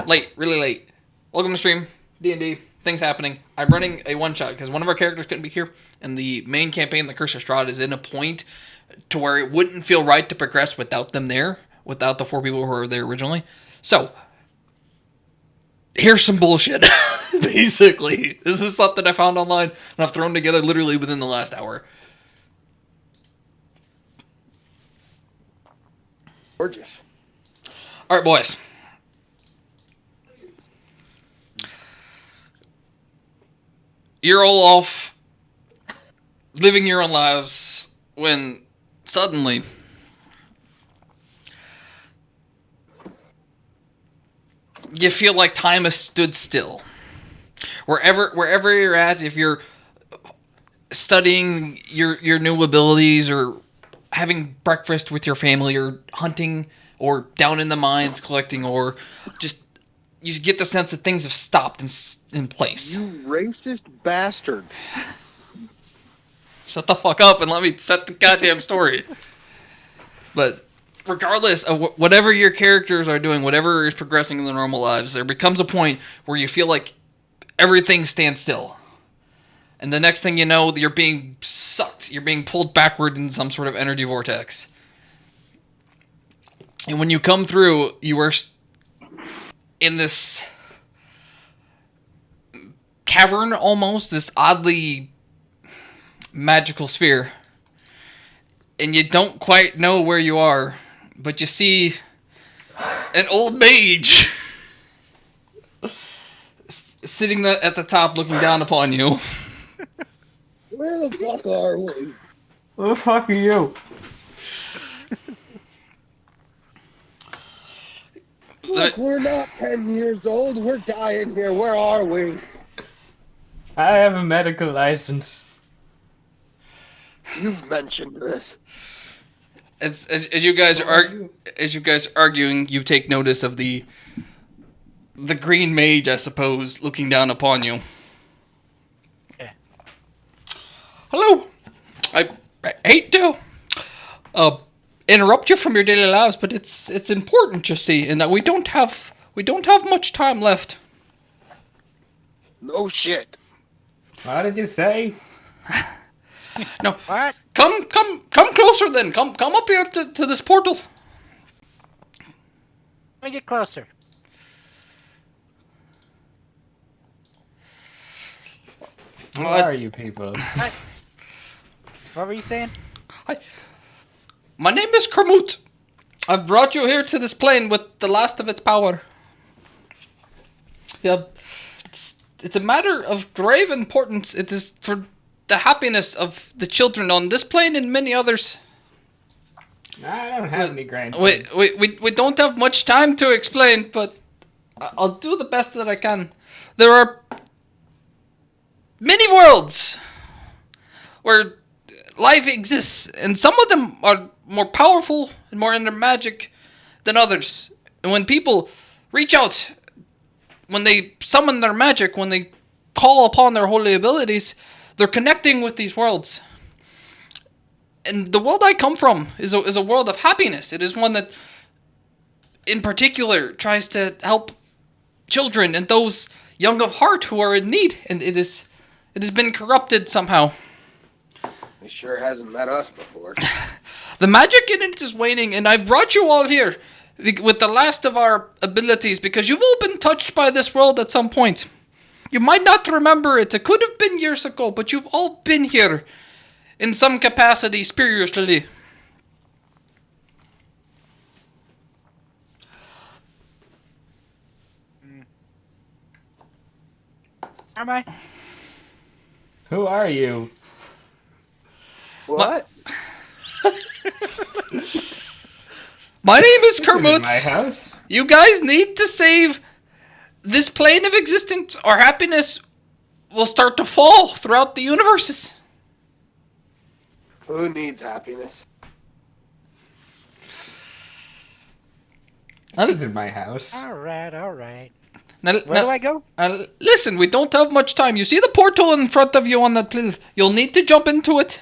Late, really late. Welcome to stream. D&D. Things happening. I'm running a one-shot because one of our characters couldn't be here, and the main campaign, the Curse of Strahd, is in a point to where it wouldn't feel right to progress without them there, without the 4 people who were there originally. So, here's some bullshit, basically. This is stuff that I found online, and I've thrown together literally within the last hour. Gorgeous. Alright, boys. You're all off living your own lives when suddenly you feel like time has stood still. Wherever you're at, if you're studying your new abilities or having breakfast with your family or hunting or down in the mines collecting or just you get the sense that things have stopped in place. You racist bastard. Shut the fuck up and let me set the goddamn story. But regardless of whatever your characters are doing, whatever is progressing in their normal lives, there becomes a point where you feel like everything stands still. And the next thing you know, you're being sucked. You're being pulled backward in some sort of energy vortex. And when you come through, you are in this cavern almost, this oddly magical sphere. And you don't quite know where you are, but you see an old mage sitting at the top looking down upon you. Where the fuck are we? Who the fuck are you? Look, we're not 10 years old. We're dying here. Where are we? I have a medical license. You've mentioned this. As you guys are arguing, you take notice of the green mage, I suppose, looking down upon you. Yeah. Hello. I hate to interrupt you from your daily lives, but it's important, you see, in that we don't have much time left. No shit. What did you say? No. What? Come closer then. Come up here to this portal. Let me get closer. Who are you people? What? What were you saying? Hi. My name is Kermut. I've brought you here to this plane with the last of its power. Yeah, it's a matter of grave importance. It is for the happiness of the children on this plane and many others. I don't have any grandkids. We don't have much time to explain, but I'll do the best that I can. There are many worlds where life exists, and some of them are more powerful and more in their magic than others. And when people reach out, when they summon their magic, when they call upon their holy abilities, they're connecting with these worlds. And the world I come from is a world of happiness. It is one that, in particular, tries to help children and those young of heart who are in need. And it has been corrupted somehow. He sure hasn't met us before. The magic in it is waning, and I brought you all here with the last of our abilities because you've all been touched by this world at some point. You might not remember it. It could have been years ago, but you've all been here in some capacity spiritually. Am I? Who are you? What? My name is This Kermut. isn't my house. You guys need to save this plane of existence, or happiness will start to fall throughout the universes. Who needs happiness? This isn't my house. Alright. Now, Where do I go? listen, we don't have much time. You see the portal in front of you on that plane? You'll need to jump into it.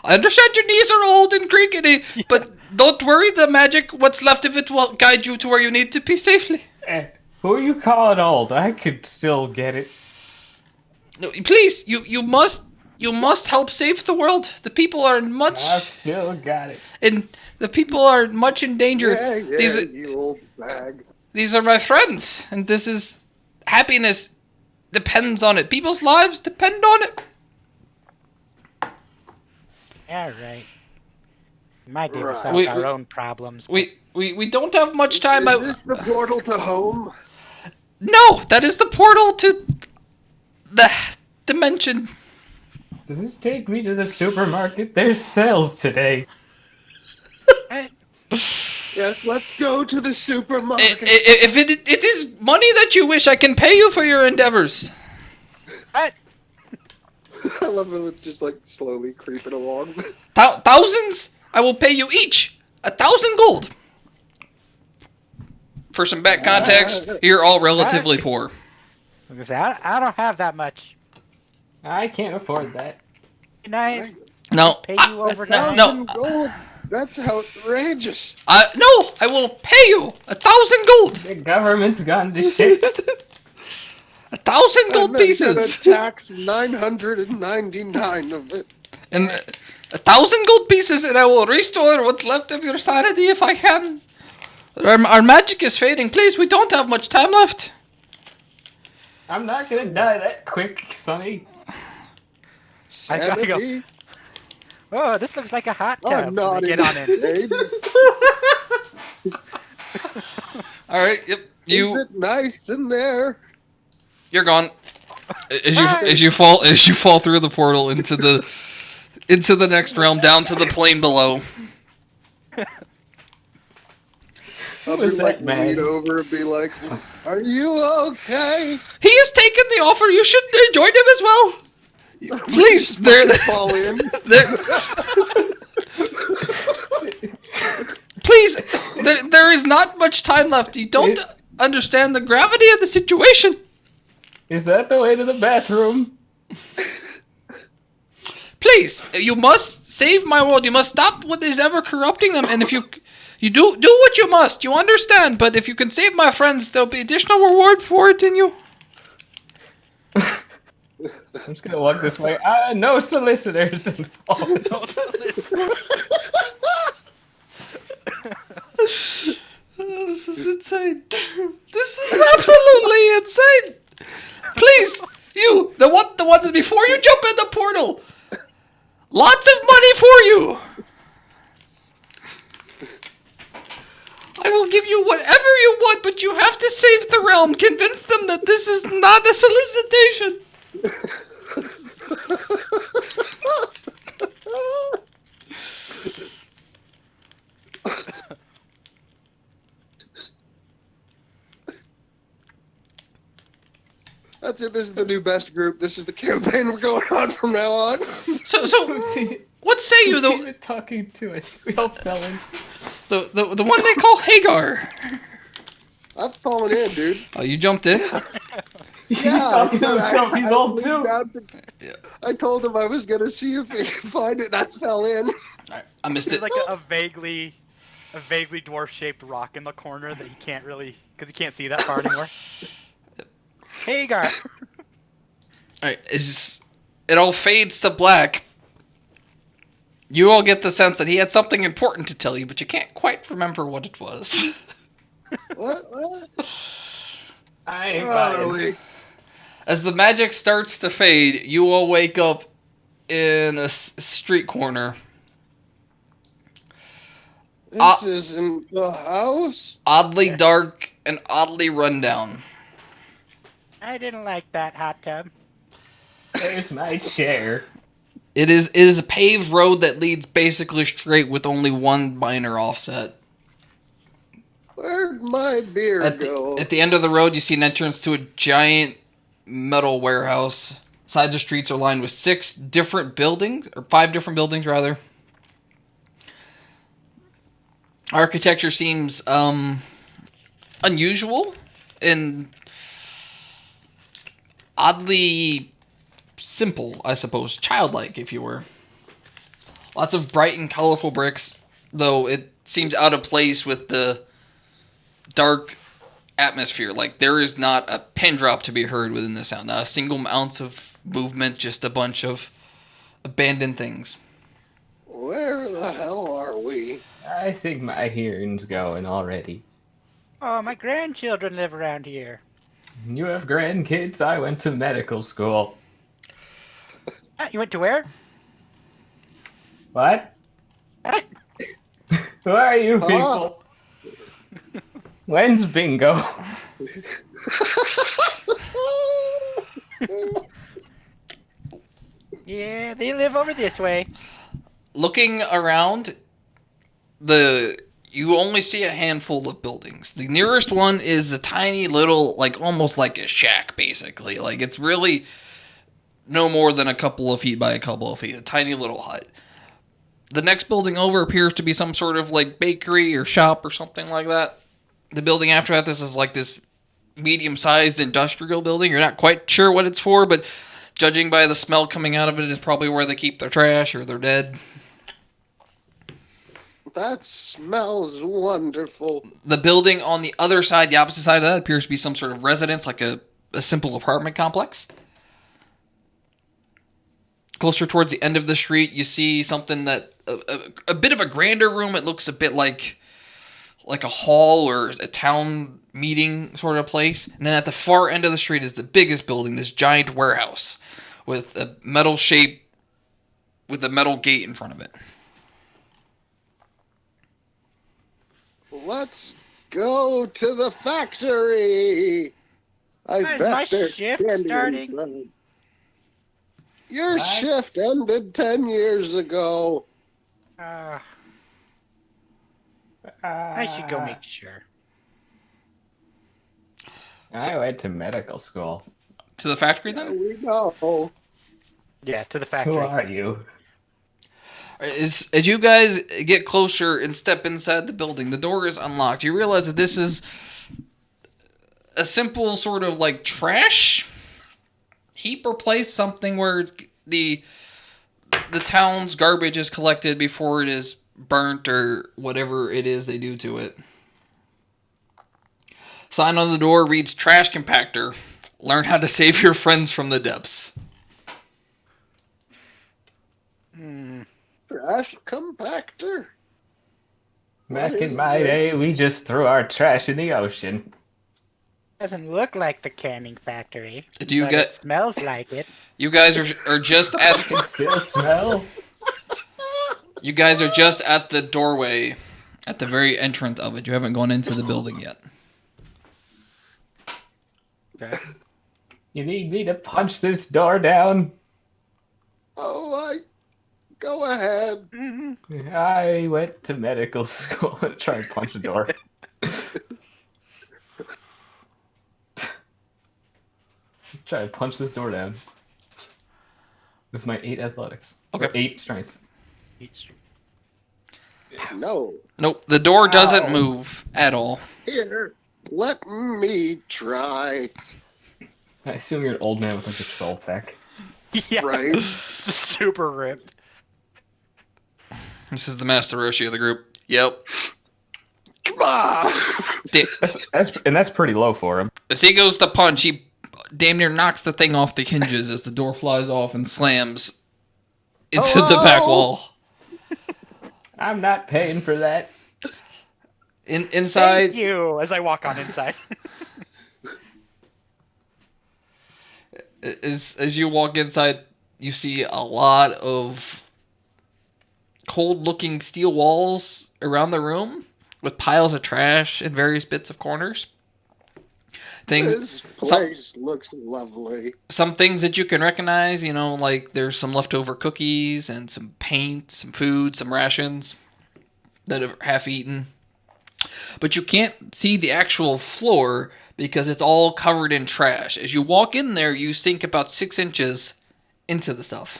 I understand your knees are old and creaky, but don't worry, the magic, what's left of it, will guide you to where you need to be safely. Who you calling old? I could still get it. No, please, you must help save the world. The people are much I've still got it. and the people are much in danger. Yeah, you old bag. These are my friends, and this is happiness depends on it. People's lives depend on it. All right. Might be Right. solve our own problems. We don't have much time. Is this the portal to home? No, that is the portal to the dimension. Does this take me to the supermarket? There's sales today. Yes, let's go to the supermarket. If it is money that you wish, I can pay you for your endeavors. What? I love it. It's just like slowly creeping along. Thousands? I will pay you each 1,000 gold. For some back context, you're all relatively poor. I was gonna say, I don't have that much. I can't afford that. Can I No, pay you over no, time? no. Gold. That's outrageous. No, I will pay you 1,000 gold. The government's gone to shit. 1,000 gold And then pieces. gonna tax 999 of it. And 1,000 gold pieces, and I will restore what's left of your sanity if I can. Our magic is fading. Please, we don't have much time left. I'm not gonna die that quick, Sonny. I gotta go. Sanity? Oh, this looks like a hot tub. I'm not Get on in. babe. All right, yep. Is it nice in there? You're gone. As you fall through the portal into the next realm, down to the plane below. I'll was be like, that man? lean over and be like, "Are you okay?" He has taken the offer. You should join him as well. Please, Fall in. please. There is not much time left. You don't understand the gravity of the situation. Is that the way to the bathroom? Please, you must save my world. You must stop what is ever corrupting them. And if you do what you must, you understand. But if you can save my friends, there'll be additional reward for it in you. I'm just gonna walk this way. No solicitors involved. Oh, this is insane. This is absolutely insane. Please, you, the one that's before you jump in the portal. Lots of money for you. I will give you whatever you want, but you have to save the realm. Convince them that this is not a solicitation. That's it. This is the new best group. This is the campaign we're going on from now on. So, We've seen it. what say you, We've seen though? it talking to it. We all fell in. The one they call Hagar. I've fallen in, dude. Oh, you jumped in? He's talking to himself. He's old too. I told him I was gonna see if he could find it, and I fell in. I missed There's it. like a vaguely dwarf-shaped rock in the corner that he can't really, because he can't see that far anymore. Hey, guy. Alright, it all fades to black. You all get the sense that he had something important to tell you, but you can't quite remember what it was. What? I ain't Oh, buying. really? As the magic starts to fade, you all wake up in a street corner. This isn't the house. Oddly dark and oddly rundown. I didn't like that hot tub. There's my chair. It is a paved road that leads basically straight with only one minor offset. Where'd my beer go? At the end of the road, you see an entrance to a giant metal warehouse. Sides of streets are lined with 5 different buildings, rather. Architecture seems unusual and oddly simple, I suppose. Childlike, if you were. Lots of bright and colorful bricks, though it seems out of place with the dark atmosphere. Like, there is not a pin drop to be heard within the sound. Not a single ounce of movement, just a bunch of abandoned things. Where the hell are we? I think my hearing's going already. Oh, my grandchildren live around here. You have grandkids? I went to medical school. Ah, you went to where? What? Who are you people? When's bingo? Yeah, they live over this way. Looking around, you only see a handful of buildings. The nearest one is a tiny little, like, almost like a shack, basically. Like, it's really no more than a couple of feet by a couple of feet. A tiny little hut. The next building over appears to be some sort of, like, bakery or shop or something like that. The building after that, this is like this medium-sized industrial building. You're not quite sure what it's for, but judging by the smell coming out of it, is probably where they keep their trash or their dead. That smells wonderful. The building on the other side, the opposite side of that, appears to be some sort of residence, like a simple apartment complex. Closer towards the end of the street, you see something that a bit of a grander room. It looks a bit like a hall or a town meeting sort of place. And then at the far end of the street is the biggest building, this giant warehouse with a metal shape with a metal gate in front of it. Let's go to the factory. I Is my bet there's shift candy starting? inside. Your What? shift ended 10 years ago. I should go make sure. I went to medical school. To the factory Yeah, then? we know. Yeah, to the Who factory. are you? As you guys get closer and step inside the building, the door is unlocked. You realize that this is a simple sort of like trash heap or place, something where the town's garbage is collected before it is burnt or whatever it is they do to it. Sign on the door reads trash compactor. Learn how to save your friends from the depths. Trash compactor. Back What is in my this? day, we just threw our trash in the ocean. Doesn't look like the canning factory. Do you but get? It smells like it. You guys are just I at. can still smell. You guys are just at the doorway, at the very entrance of it. You haven't gone into the building yet. Okay. You need me to punch this door down? Oh, go ahead. I went to medical school to try and punch a door. Try to punch this door down. With my 8 athletics. Okay. Or 8 strength. No. Nope, the door doesn't Ow. move at all. Here, let me try. I assume you're an old man with like a 12-pack. Yeah, Right? just super ripped. This is the Master Roshi of the group. Yep. Come on. That's pretty low for him. As he goes to punch, he damn near knocks the thing off the hinges as the door flies off and slams into the back Hello? wall. I'm not paying for that. Inside, Thank you. As I walk on inside. as you walk inside, you see a lot of cold-looking steel walls around the room with piles of trash in various bits of corners. This place looks lovely. Some things that you can recognize, like there's some leftover cookies and some paint, some food, some rations that are half eaten. But you can't see the actual floor because it's all covered in trash. As you walk in there, you sink about 6 inches into the stuff.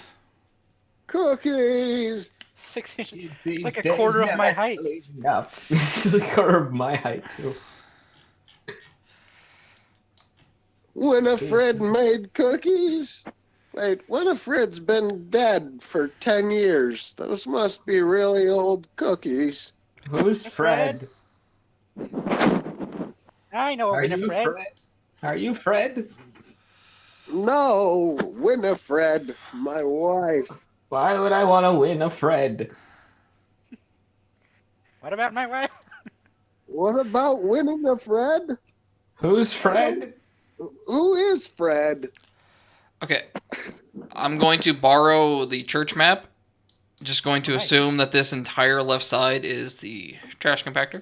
Cookies. 6 inches. It's like a quarter of my height. Up. It's a quarter of my height too. Winifred made cookies. Wait, Winifred's been dead for 10 years. Those must be really old cookies. Who's Fred? I know Are you Winifred. Fred? Are you Fred? No, Winifred, my wife. Why would I want to win a Fred? What about my wife? What about winning a Fred? Who's Fred? Who is Fred? Okay. I'm going to borrow the church map. Just going to Nice. assume that this entire left side is the trash compactor.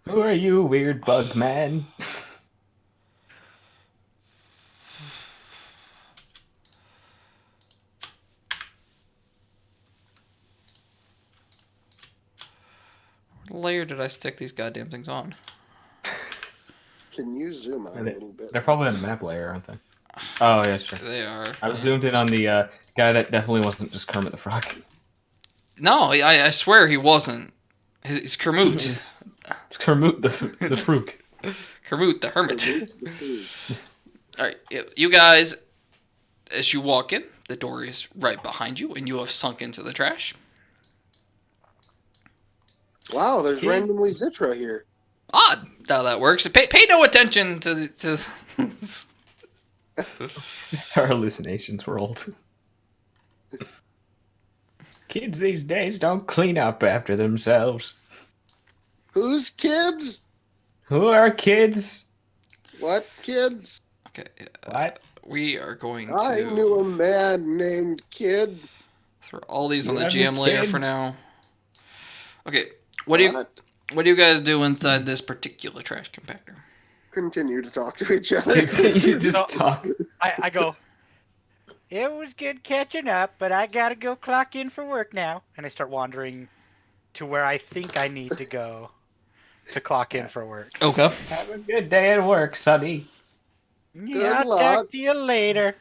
Who are you, weird bug man? What layer did I stick these goddamn things on? Can you zoom out a little bit? They're probably on the map layer, aren't they? Oh, yeah, sure. They are. I was zoomed in on the guy that definitely wasn't just Kermit the Frog. No, I swear he wasn't. He's Kermit. It's Kermit the Frook. Kermit the Hermit. Alright, you guys, as you walk in, the door is right behind you, and you have sunk into the trash. Wow, there's randomly Zitra here. Odd how that works. Pay no attention to It's just our hallucinations world. Kids these days don't clean up after themselves. Whose kids? Who are kids? What kids? Okay. What? We are going I to knew a man named Kid. throw all these on You the have a GM layer kid? for now. Okay. What do you guys do inside this particular trash compactor? Continue to talk to each other. You just talk. I go, It was good catching up, but I gotta go clock in for work now. and I start wandering to where I think I need to go to clock in for work. Okay. Have a good day at work, Sonny. Yeah, I'll luck. talk to you later.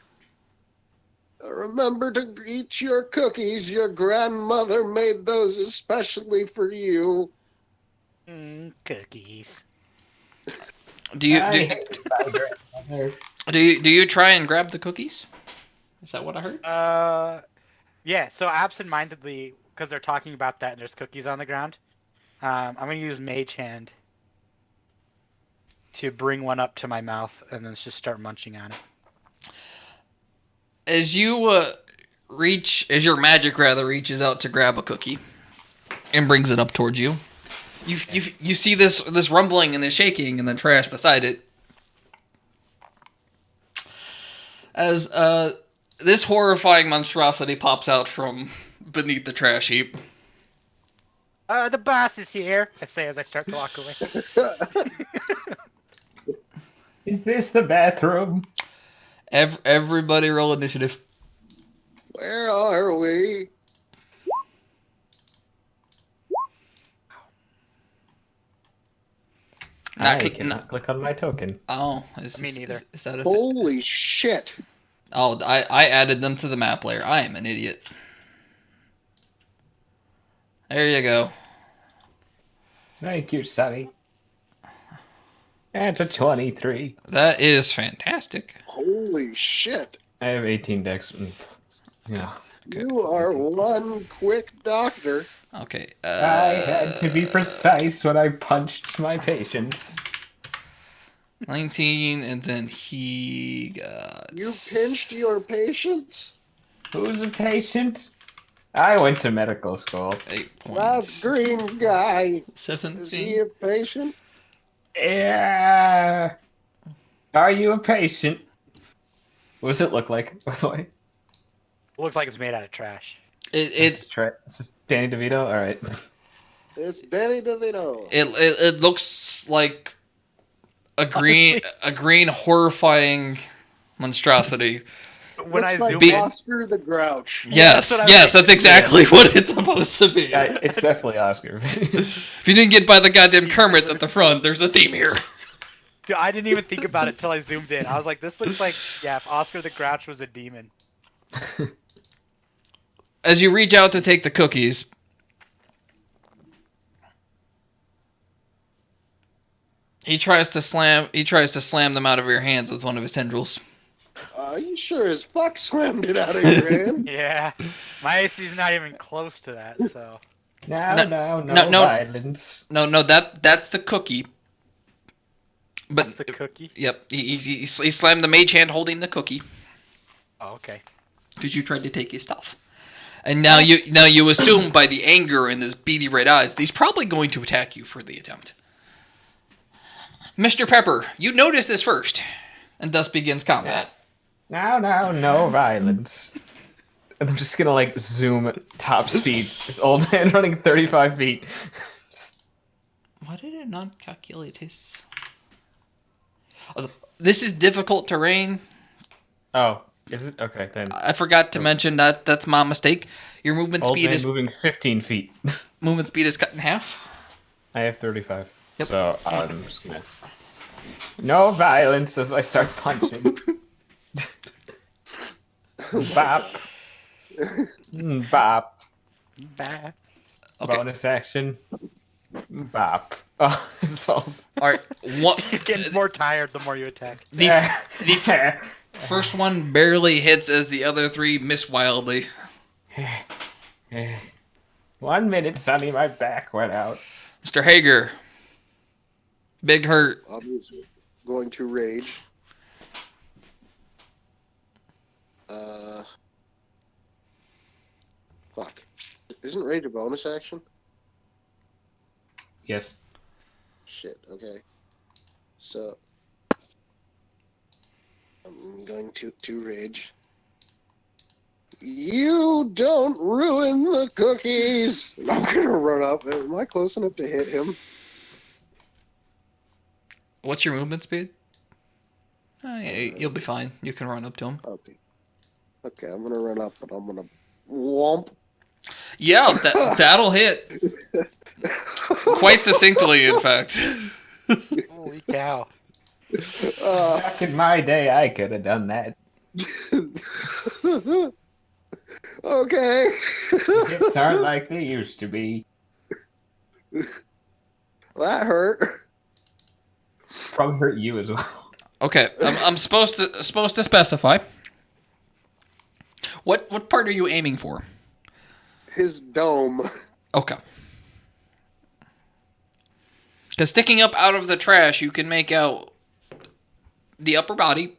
Remember to eat your cookies. Your grandmother made those especially for you. Cookies. Do you I do, hate my grandmother. do you try and grab the cookies? Is that what I heard? Yeah. So absentmindedly, because they're talking about that, and there's cookies on the ground. I'm gonna use Mage Hand to bring one up to my mouth and then just start munching on it. As you as your magic rather reaches out to grab a cookie and brings it up towards you, you see this rumbling and this shaking in the trash beside it. As this horrifying monstrosity pops out from beneath the trash heap. The boss is here. I say as I start to walk away. Is this the bathroom? Everybody roll initiative. Where are we? I cannot click on my token. Oh, Me neither. Is that a Holy shit. Oh, I added them to the map layer. I am an idiot. There you go. Thank you, Sonny. That's a 23. That is fantastic. Holy shit. I have 18 dex. Yeah. You are one quick doctor. Okay. I had to be precise when I punched my patients. 19, and then he got... You pinched your patients? Who's a patient? I went to medical school. 8 That points. green guy. 17. Is he a patient? Yeah. Are you a patient? What does it look like, by the way? Looks like it's made out of trash. It's This is Danny DeVito? Alright. It's Danny DeVito. it looks like a green horrifying monstrosity. When Looks I like zoom in, Oscar the Grouch. Yes, that's what I yes, was that's exactly what it's supposed to be. Yeah, it's definitely Oscar. If you didn't get by the goddamn Kermit at the front, there's a theme here. dude, I didn't even think about it till I zoomed in. I was like, this looks like, yeah, if Oscar the Grouch was a demon. As you reach out to take the cookies, he tries to slam them out of your hands with one of his tendrils. You sure as fuck slammed it out of your hand. Yeah, my AC's not even close to that, so. No no. violence. No, that's the cookie. But That's the cookie. yep, he slammed the mage hand holding the cookie Oh, okay. because you tried to take his stuff. And now you assume by the anger in his beady red eyes, that he's probably going to attack you for the attempt. Mr. Pepper, you notice this first, and thus begins combat. No violence. And I'm just gonna like zoom top speed. This old man running 35 feet. Why did it not calculate his? Oh, this is difficult terrain. Oh, is it? Okay, then. I forgot to mention that. That's my mistake. Your movement Old speed man is moving 15 feet. movement speed is cut in half. I have 35. Yep. So I'm just gonna. No violence as I start punching. Bop. Bop. Bah. Okay. Bonus action. Bop. Oh, it's all. All right. One, You're getting more tired the more you attack. the first one barely hits as the other three miss wildly. 1 minute, Sonny, my back went out. Mr. Hager. Big hurt. Obviously, going to rage. Fuck. Isn't rage a bonus action? Yes. Shit, okay. So, I'm going to rage. You don't ruin the cookies! I'm gonna run up. Am I close enough to hit him? What's your movement speed? You'll be fine. You can run up to him. Okay. Okay, I'm gonna run up and I'm gonna whomp. Yeah, that'll hit. Quite succinctly, in fact. Holy cow. Back in my day, I could have done that. Okay. Hips aren't like they used to be. That hurt. Probably hurt you as well. Okay, I'm supposed to specify. What part are you aiming for? His dome. Okay. Because sticking up out of the trash, you can make out the upper body,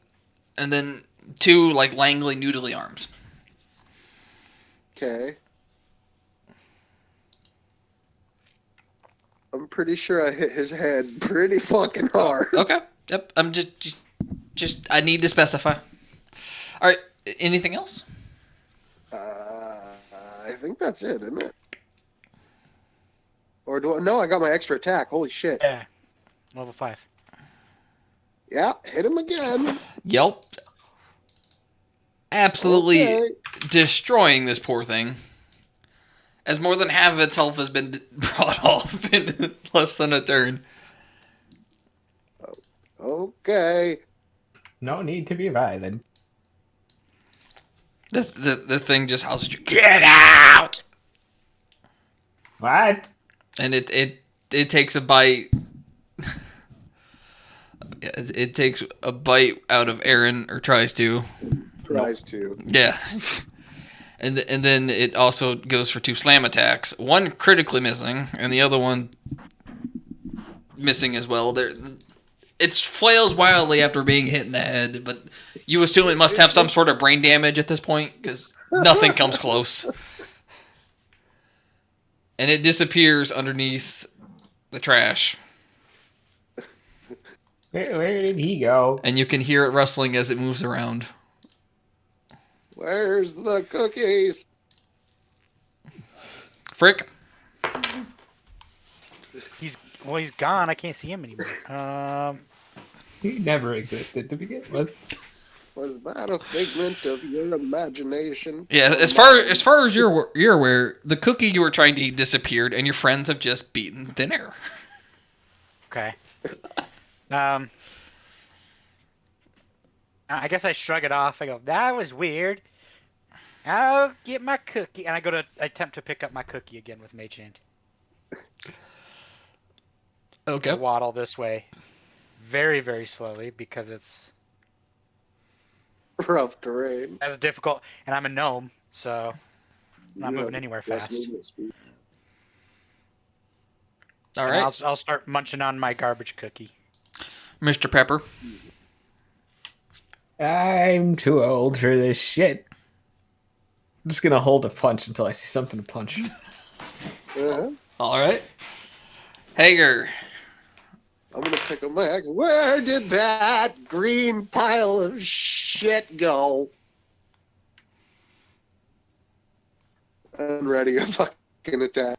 and then two like Langley noodly arms. Okay. I'm pretty sure I hit his head pretty fucking hard. Okay. Yep. I'm just I need to specify. All right. Anything else? I think that's it, isn't it? Or do I? No, I got my extra attack. Holy shit. Yeah. Level 5. Yeah, hit him again. Yep. Absolutely Okay. destroying this poor thing. As more than half of its health has been brought off in less than a turn. Okay. No need to be violent. The thing just howls at you. Get out! What? And it takes a bite. It takes a bite out of Aaron, or tries to. Tries to. Yeah. And then it also goes for 2 slam attacks. One critically missing, and the other one missing as well. It flails wildly after being hit in the head, but you assume it must have some sort of brain damage at this point, because nothing comes close. And it disappears underneath the trash. Where did he go? And you can hear it rustling as it moves around. Where's the cookies? Frick. He's gone. I can't see him anymore. He never existed to begin with. Was that a figment of your imagination? Yeah, as far as you're aware, the cookie you were trying to eat disappeared, and your friends have just beaten thin air. Okay. I guess I shrug it off. I go, that was weird. I'll get my cookie. And I attempt to pick up my cookie again with Mage Hand. Okay. I waddle this way. Very, very slowly because it's Rough terrain. as difficult. And I'm a gnome, so I'm not You moving have anywhere less fast. movement speed. All And right, I'll start munching on my garbage cookie. Mr. Pepper. I'm too old for this shit. I'm just gonna hold a punch until I see something to punch. Uh-huh. All right. Hager. I'm gonna pick up my axe. Where did that green pile of shit go? I'm ready to fucking attack.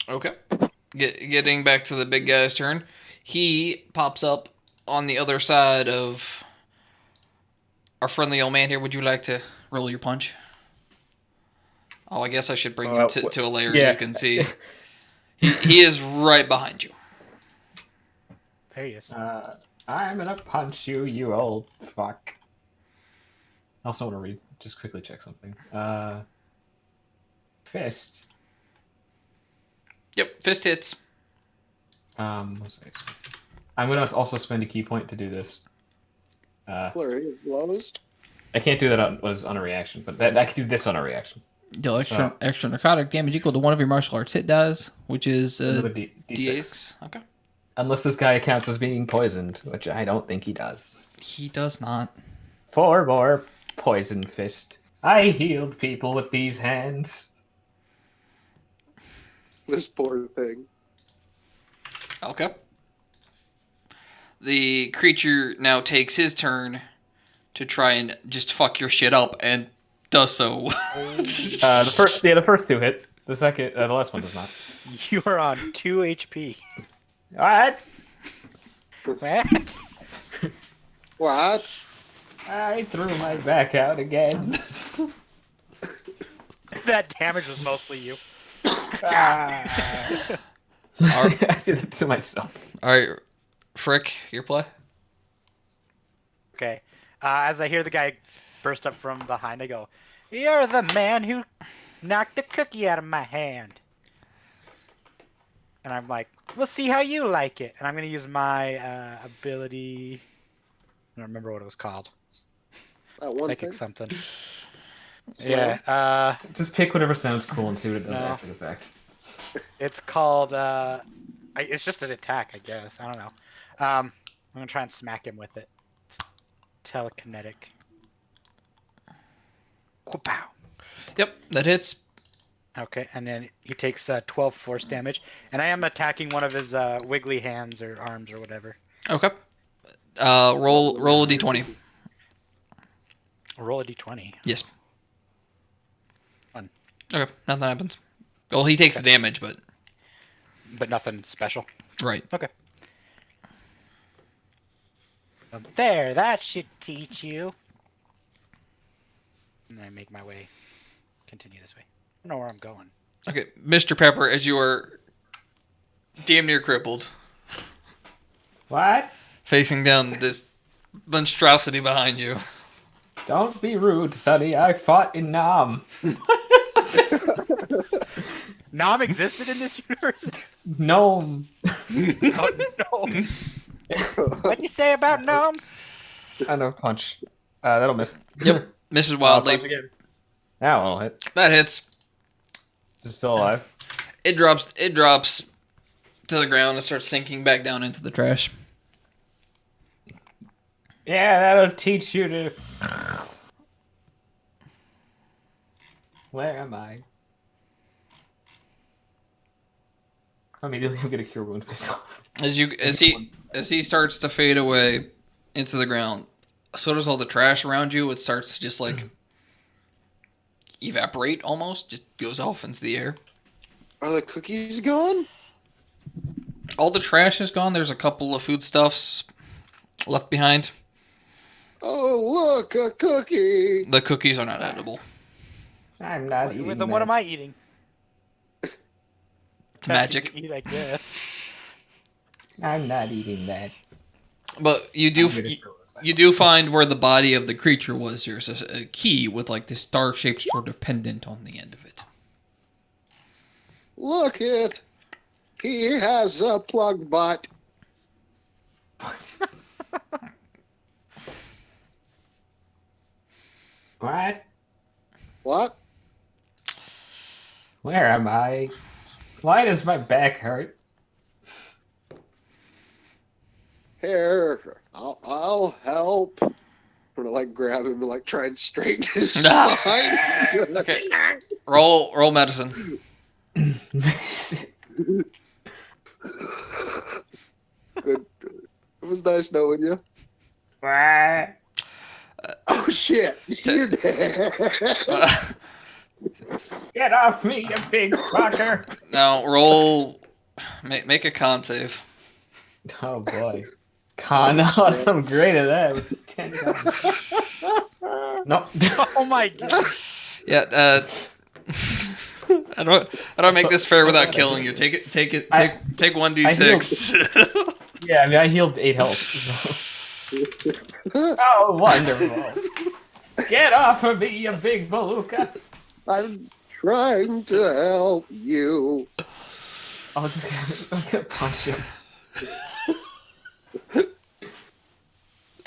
Okay. Getting back to the big guy's turn. He pops up on the other side of our friendly old man here. Would you like to roll your punch? Oh, I guess I should bring you to a layer yeah. you can see. He is right behind you. There he is. I'm gonna punch you, you old fuck. I also want to just quickly check something. Fist. Yep, fist hits. What's I supposed to- I'm gonna also spend a key point to do this. Flurry of blows. I can't do that on a reaction, but I can do this on a reaction. Deal extra narcotic damage equal to one of your martial arts hit dice, which is Another D6. D6. Okay. Unless this guy counts as being poisoned, which I don't think he does. He does not. 4 more poison fist. I healed people with these hands. This poor thing. Okay. The creature now takes his turn to try and just fuck your shit up, and does so. The first 2 hit. The second, the last one does not. You are on 2 HP. What? What? What? I threw my back out again. That damage was mostly you. I did it to myself. All right, Frick, your play. Okay. As I hear the guy burst up from behind, I go, "You're the man who knocked the cookie out of my hand." And I'm like, "We'll see how you like it." And I'm going to use my ability. I don't remember what it was called. That one Psychic thing? something. Swear? Yeah. Just pick whatever sounds cool and see what it does No. after the fact. It's called. It's just an attack, I guess. I don't know. I'm going to try and smack him with it. It's telekinetic. Pow. Yep, that hits. Okay, and then he takes 12 force damage, and I am attacking one of his wiggly hands or arms or whatever. Okay. Roll a d20. Roll a d20. Yes. One. Okay, nothing happens. Well, he takes the damage, but But nothing special. right. Okay. There, that should teach you. And I make my way. Continue this way. I don't know where I'm going. Okay, Mr. Pepper, as you are damn near crippled, What? facing down this monstrosity behind you. Don't be rude, Sonny. I fought in Nam. Nam existed in this universe? Gnome. Oh, no. What'd you say about gnomes? I know, punch. That'll miss. Yep, Mrs. Punch Wildly. again. Now it'll hit. That hits. Is it still alive? It drops to the ground and starts sinking back down into the trash. Yeah, that'll teach you to... Where am I? Immediately I'm gonna cure wound myself. As he starts to fade away into the ground, so does all the trash around you. It starts to just like evaporate almost, just goes off into the air. Are the cookies gone? All the trash is gone. There's a couple of foodstuffs left behind. Oh, look, a cookie! The cookies are not edible. I'm not eating Then what am I eating? Magic. Tempting to eat, I guess. I'm not eating that. But you do find where the body of the creature was. There's a key with like this star-shaped sort of pendant on the end of it. Look it! He has a plug butt. What? What? Where am I? Why does my back hurt? Here, I'll help. I'm gonna like grab him and like try and straighten his Ah. spine. Okay. Roll medicine. Good. It was nice knowing you. What? Oh shit! You're dead. Get off me, you big fucker! Now roll. Make a con save. Oh boy. Con, I'm great at that. It was 10 cons. Nope. Oh my god. Yeah. I don't make this fair without killing you. Take 1d6. Yeah, I mean, I healed 8 health. So. Oh, wonderful. Get off of me, you big beluga. I'm trying to help you. I'm gonna punch him.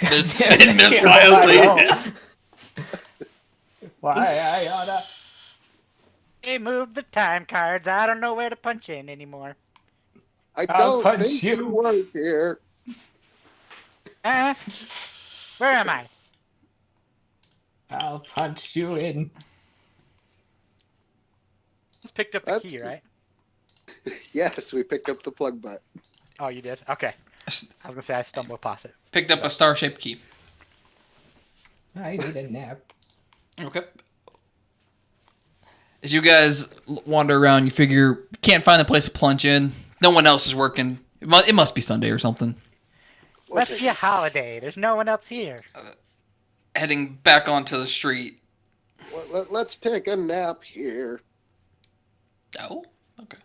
Miss Damn it, I Miss can't roll wildly. my roll. Why I oughta... They moved the time cards. I don't know where to punch in anymore. I I'll don't punch think you. you work here. Where am I? I'll punch you in. Just picked up the That's- key, right? Yes, we picked up the plug butt. Oh, you did? Okay. I was gonna say I stumbled past it. Picked up a star-shaped key. I need a nap. Okay. As you guys wander around, you figure you can't find a place to plunge in. No one else is working. It must be Sunday or something. Must be a holiday. There's no one else here. Heading back onto the street. Let's take a nap here. Oh, okay.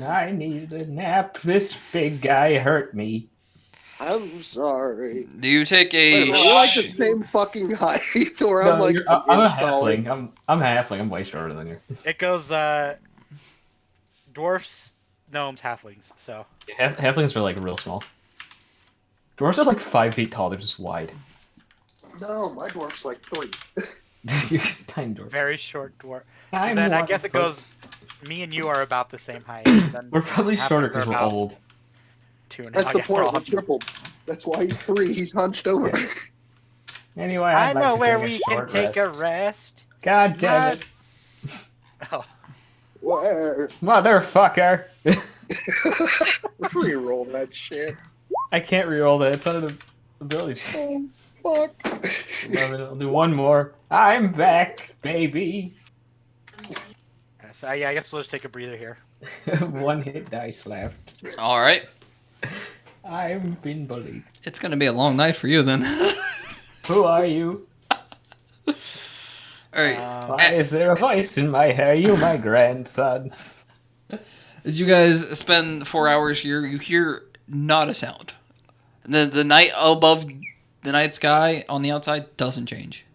I need a nap. This big guy hurt me. I'm sorry. Do you take Wait, a? we're like the same fucking height, or I'm No, like I'm a inch taller. halfling. I'm halfling. I'm way shorter than you. It goes dwarfs, gnomes, halflings. So Halflings are like real small. Dwarves are like 5 feet tall. They're just wide. No, my dwarf's like 3. You're just tiny dwarf. very short dwarf. So I'm then I one guess it foot. goes. Me and you are about the same height. Then We're probably halflings shorter are because we're about old. 2.5. That's the Yeah, we're all point. We tripled. That's why he's 3. He's hunched over. Yeah. Anyway, I I'd know like where to we take can take a rest. rest. God damn it, Oh, Where? motherfucker! Re-roll that shit. I can't reroll that. It's not an ability. Oh, fuck. I'll do one more. I'm back, baby. so yeah, I guess we'll just take a breather here. One hit dice left. All right. I've been bullied. It's gonna be a long night for you then. Who are you? All right. Why is there a voice in my hair? You my grandson. As you guys spend 4 hours here, you hear not a sound. The night above the night sky on the outside doesn't change.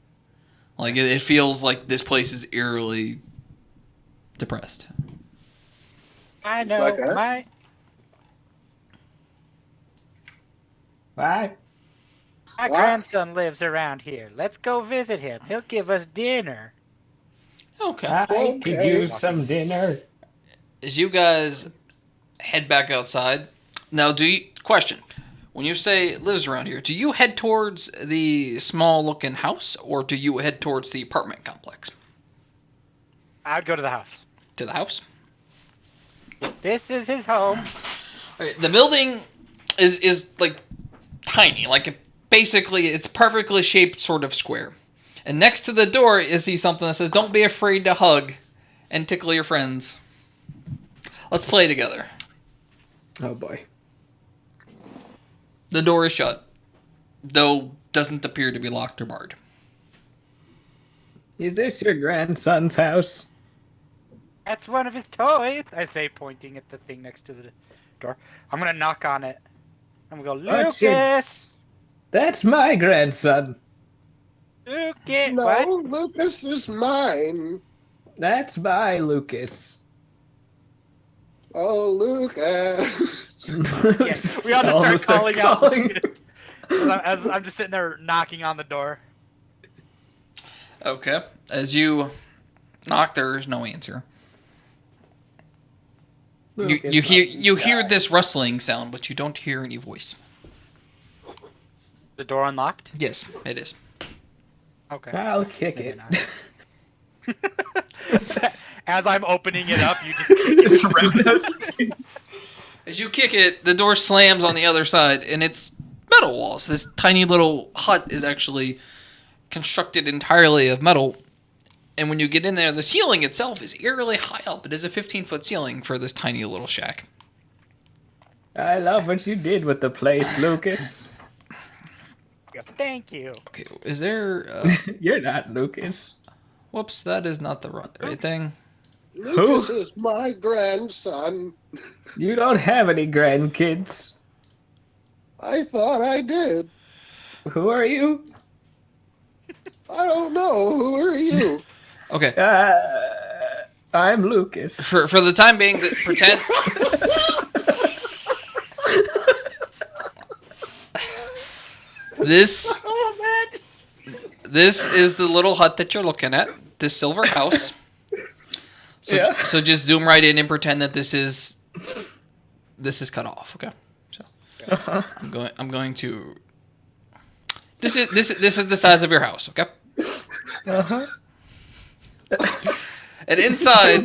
Like it feels like this place is eerily depressed. I know like us. my What? my grandson lives around here. Let's go visit him. He'll give us dinner. Okay. I could Okay. use some dinner. As you guys head back outside, now question. When you say lives around here, do you head towards the small looking house or do you head towards the apartment complex? I'd go to the house. To the house? This is his home. Okay, the building is like tiny, like basically it's perfectly shaped sort of square. And next to the door is something that says, "Don't be afraid to hug and tickle your friends. Let's play together." Oh boy. The door is shut, though doesn't appear to be locked or barred. Is this your grandson's house? That's one of his toys. I say, pointing at the thing next to the door. I'm gonna knock on it. I'm gonna go, What's your- Lucas. That's my grandson. Lucas. No, What? Lucas is mine. That's my Lucas. Oh, Lucas. we all just start calling out. As I'm just sitting there knocking on the door. Okay. As you knock, there's no answer. Lucas, You hear this rustling sound, but you don't hear any voice. The door unlocked? Yes, it is. Okay. I'll kick Maybe it. not. As I'm opening it up, you just kick it. Just roundhouse kick. As you kick it, the door slams on the other side, and it's metal walls. This tiny little hut is actually constructed entirely of metal. And when you get in there, the ceiling itself is eerily high up. It is a 15-foot ceiling for this tiny little shack. I love what you did with the place, Lucas. Thank you. Okay, is there... You're not Lucas. whoops, that is not the right thing. Lucas is my grandson. You don't have any grandkids. I thought I did. Who are you? I don't know. Who are you? Okay, I'm Lucas. for the time being, pretend... This is the little hut that you're looking at. This silver house. So, Yeah. so just zoom right in and pretend that this is cut off. Okay. So I'm going to. This is the size of your house. Okay. Uh-huh. And inside,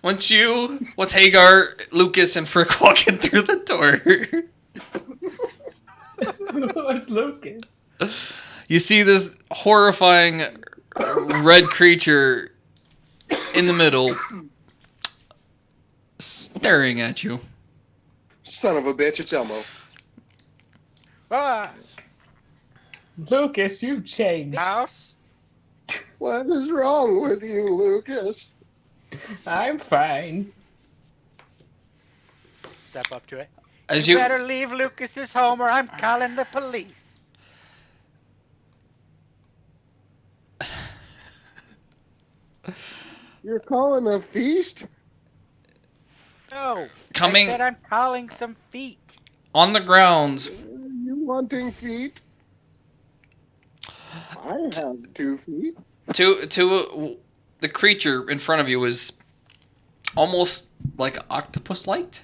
once Hagar, Lucas, and Frick walk in through the door, What's Lucas? you see this horrifying red creature in the middle, staring at you. Son of a bitch, it's Elmo. Ah, Lucas, you've changed. house. What is wrong with you, Lucas? I'm fine. Step up to it. As You you better leave Lucas's home or I'm calling the police. You're calling a feast? No. Coming- I said I'm calling some feet. on the ground, Are you wanting feet? I have 2 feet. to the creature in front of you is almost like octopus-like,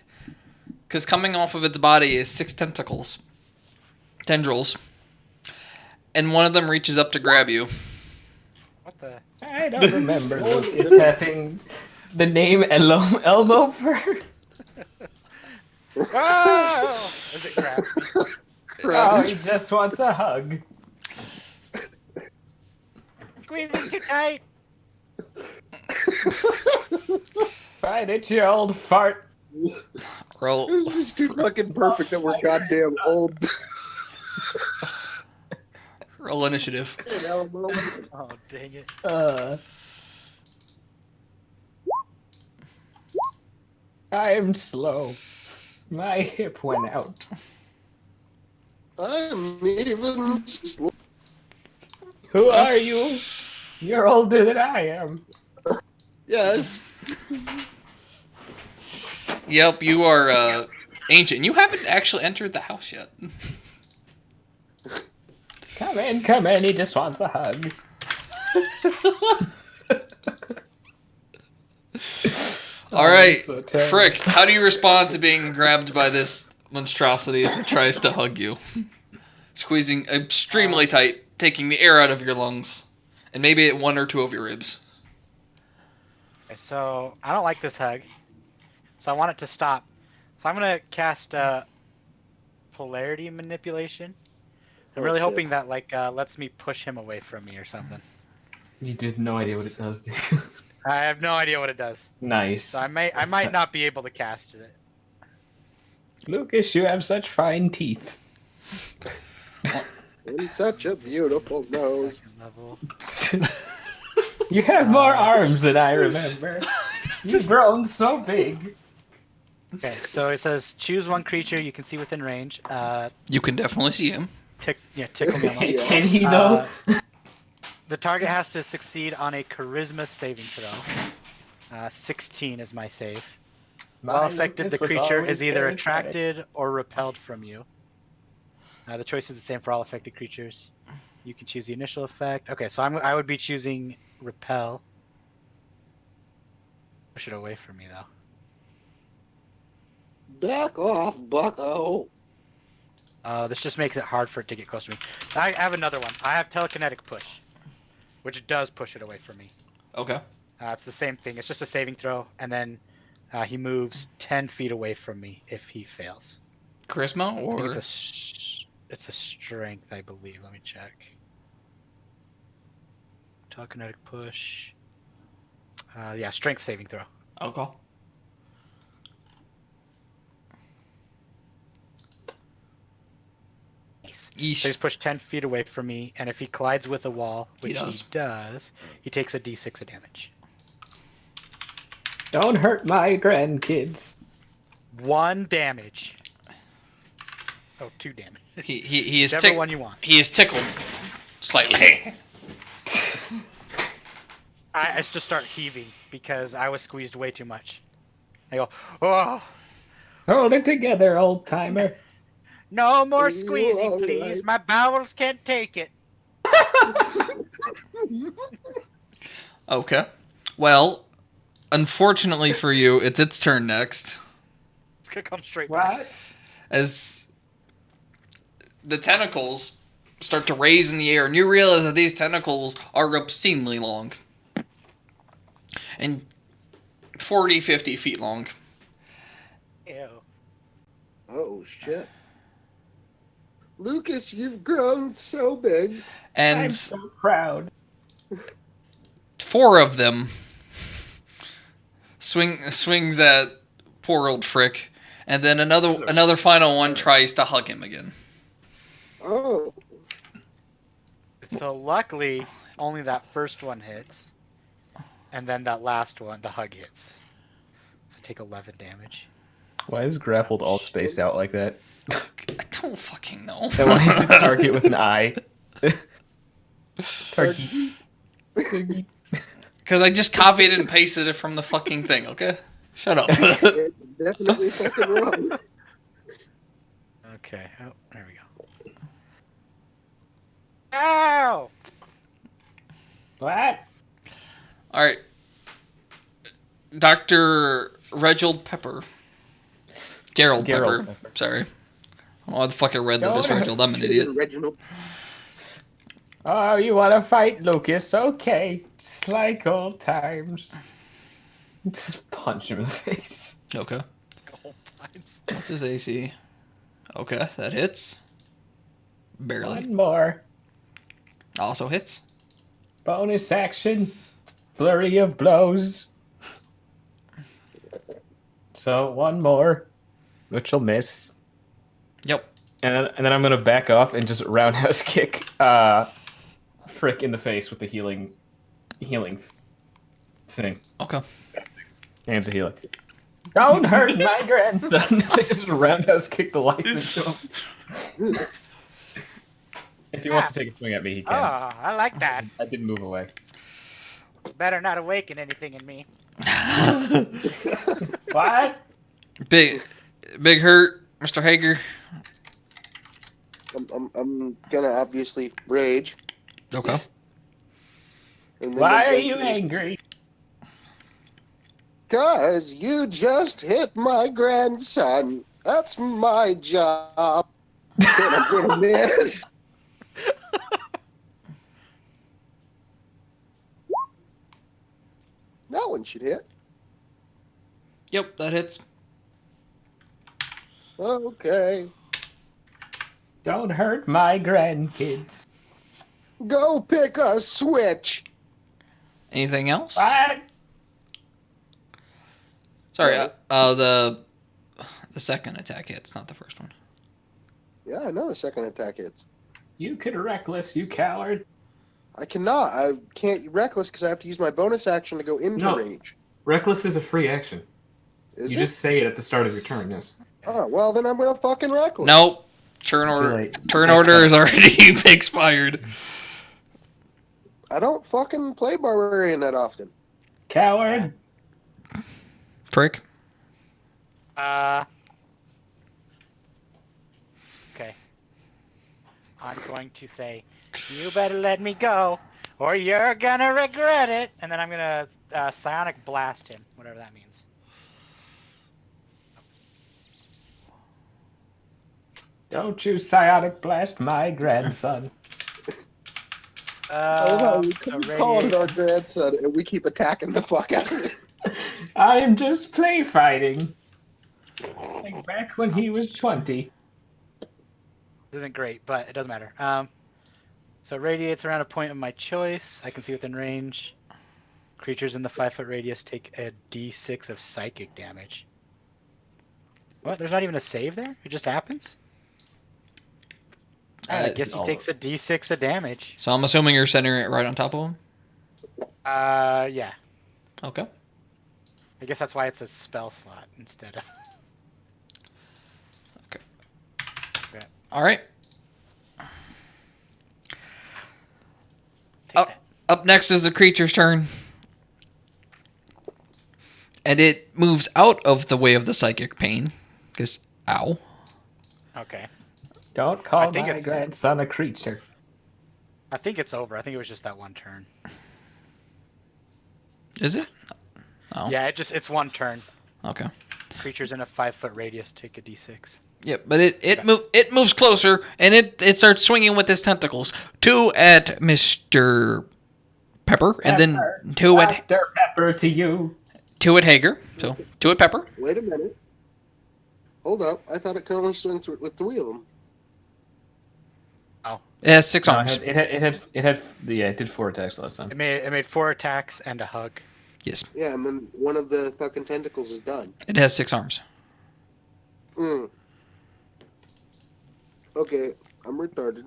because coming off of its body is 6 tendrils, and one of them reaches up to grab you. What the? I don't remember Lucas having the name Elmo for. Oh! Is it crap? Oh, he just wants a hug. Squeezing too tight. Find it, you old fart. Roll. This is too fucking perfect that we're goddamn old. Roll initiative. Elmo. Oh, dang it. I'm slow. My hip went out. I'm even slow. Who are you? You're older than I am. Yes. Yep, you are ancient. You haven't actually entered the house yet. Come in, he just wants a hug. All right, so terrible. Frick, how do you respond to being grabbed by this monstrosity as it tries to hug you? Squeezing extremely tight, taking the air out of your lungs, and maybe at 1 or 2 of your ribs. Okay, so I don't like this hug. So I want it to stop. So I'm gonna cast polarity manipulation. I'm really shit. hoping that lets me push him away from me or something. You did no idea what it does, do you? I have no idea what it does. Nice. So I might not be able to cast it. Lucas, you have such fine teeth. And such a beautiful nose. Second level. You have more arms than I remember. You've grown so big. Okay, so it says choose one creature you can see within range. You can definitely see him. Tickle me. Yeah. Can he though? The target has to succeed on a charisma saving throw. 16 is my save. While affected, the Lucas was creature always is either charismatic. attracted or repelled from you. The choice is the same for all affected creatures. You can choose the initial effect. Okay, so I would be choosing repel. Push it away from me though. Back off, bucko. This just makes it hard for it to get close to me. I have another one. I have Telekinetic Push, which does push it away from me. Okay. It's the same thing. It's just a saving throw, and then he moves 10 feet away from me if he fails. Charisma I think or it's a strength, I believe. Let me check. Telekinetic Push. Yeah, strength saving throw. okay. Nice. Yeesh. So he's pushed 10 feet away from me, and if he collides with a wall, He which does. he does, he takes a d6 of damage. Don't hurt my grandkids. 1 damage. Oh, 2 damage. He is Whichever one you want. He is tickled slightly. I just start heaving because I was squeezed way too much. I go, oh, Hold it together, old timer. no more Are you squeezing, all please. right? My bowels can't take it. Okay. Well, unfortunately for you, it's its turn next. It's gonna come straight back. What? As the tentacles start to raise in the air, and you realize that these tentacles are obscenely long. And 40, 50 feet long. Ew. Oh, shit. Lucas, you've grown so big. I'm And so proud. 4 of them swings at poor old Frick. And then another final one tries to hug him again. Oh. So luckily, only that first one hits, and then that last one, the hug hits. So I take 11 damage. Why is grappled all spaced out like that? I don't fucking know. And why is the target with an eye? Target. Because I just copied and pasted it from the fucking thing, okay? Shut up. It's definitely fucking wrong. Okay. Oh, there we go. Ow! What? Alright. Dr. Reginald Pepper. Gerald Pepper. Pepper. Sorry. I don't know why the fuck I read that as Reginald. I'm an idiot. Reginald. Oh, you want to fight, Lucas? Okay. Just like old times. Just punch him in the face. Okay. Old times. What's his AC? Okay, that hits. Barely. One more. Also hits. Bonus action. Flurry of blows. So, one more. Which will miss. Yep. And then I'm going to back off and just roundhouse kick Frick in the face with the healing thing. Okay. Hands of healing. Don't hurt my grandson. So I just roundhouse kick the life into him. If he wants to take a swing at me, he Oh, can. I like that. I didn't move away. Better not awaken anything in me. What? Big hurt, Mr. Hager. I'm gonna obviously rage. Okay. And then Why I'm are going you to- angry? Cause you just hit my grandson. That's my job. And I'm gonna miss. That one should hit. Yep, that hits. Okay. Don't hurt my grandkids. Go pick a switch. Anything else? What? Sorry, No. the second attack hits, not the first one. Yeah, I know the second attack hits. You could reckless, you coward. I cannot. I can't reckless because I have to use my bonus action to go into No. rage. Reckless is a free action. Is You it? just say it at the start of your turn, yes. Oh, well, then I'm gonna fucking reckless. Nope. Turn Too order. late. Turn order is already expired. I don't fucking play barbarian that often. Coward. Prick. Okay. I'm going to say, you better let me go, or you're gonna regret it. And then I'm gonna psionic blast him, whatever that means. Don't you psionic blast my grandson. I love how we so keep calling it our radiate- grandson, and we keep attacking the fuck out of it. I'm just play fighting. Like back when he was 20. isn't great, but it doesn't matter. So radiates around a point of my choice. I can see within range. Creatures in the 5-foot radius take a d6 of psychic damage. What? There's not even a save there? It just happens? I guess he takes a d6 of damage. So I'm assuming you're centering it right on top of him? Yeah. Okay. I guess that's why it's a spell slot instead of... All right. Take that. Up next is the creature's turn. And it moves out of the way of the psychic pain. Because, ow. Okay. Don't I call think my it's- grandson a creature. I think it's over. I think it was just that one turn. Is it? Oh. Yeah, it's one turn. Okay. Creatures in a 5-foot radius take a d6. Yep, but it moves closer, and it starts swinging with its tentacles. 2 at Mr. Pepper, and then Pepper. 2 at Dr. Pepper to you. 2 at Hager. So 2 at Pepper. Wait a minute. Hold up. I thought it could only swing with 3 of them. It has 6 No, arms. it did 4 attacks last time. It made 4 attacks and a hug. Yes, Yeah, and then one of the fucking tentacles is done. it has 6 arms. Okay, I'm retarded.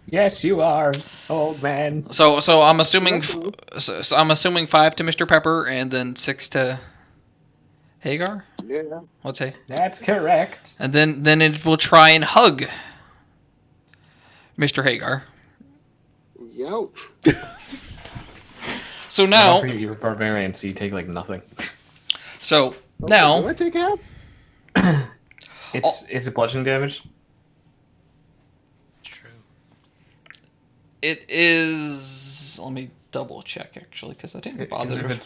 Yes, you are, old man. So I'm assuming so I'm assuming 5 to Mr. Pepper, and then 6 to Hagar. Yeah. Let's say, That's correct. and then it will try and hug Mr. Hagar. Youch. So now, You're a barbarian, so you take like nothing. so Do now, I take half? Is it bludgeoning damage? True. it is. Let me double check actually, because I didn't bother.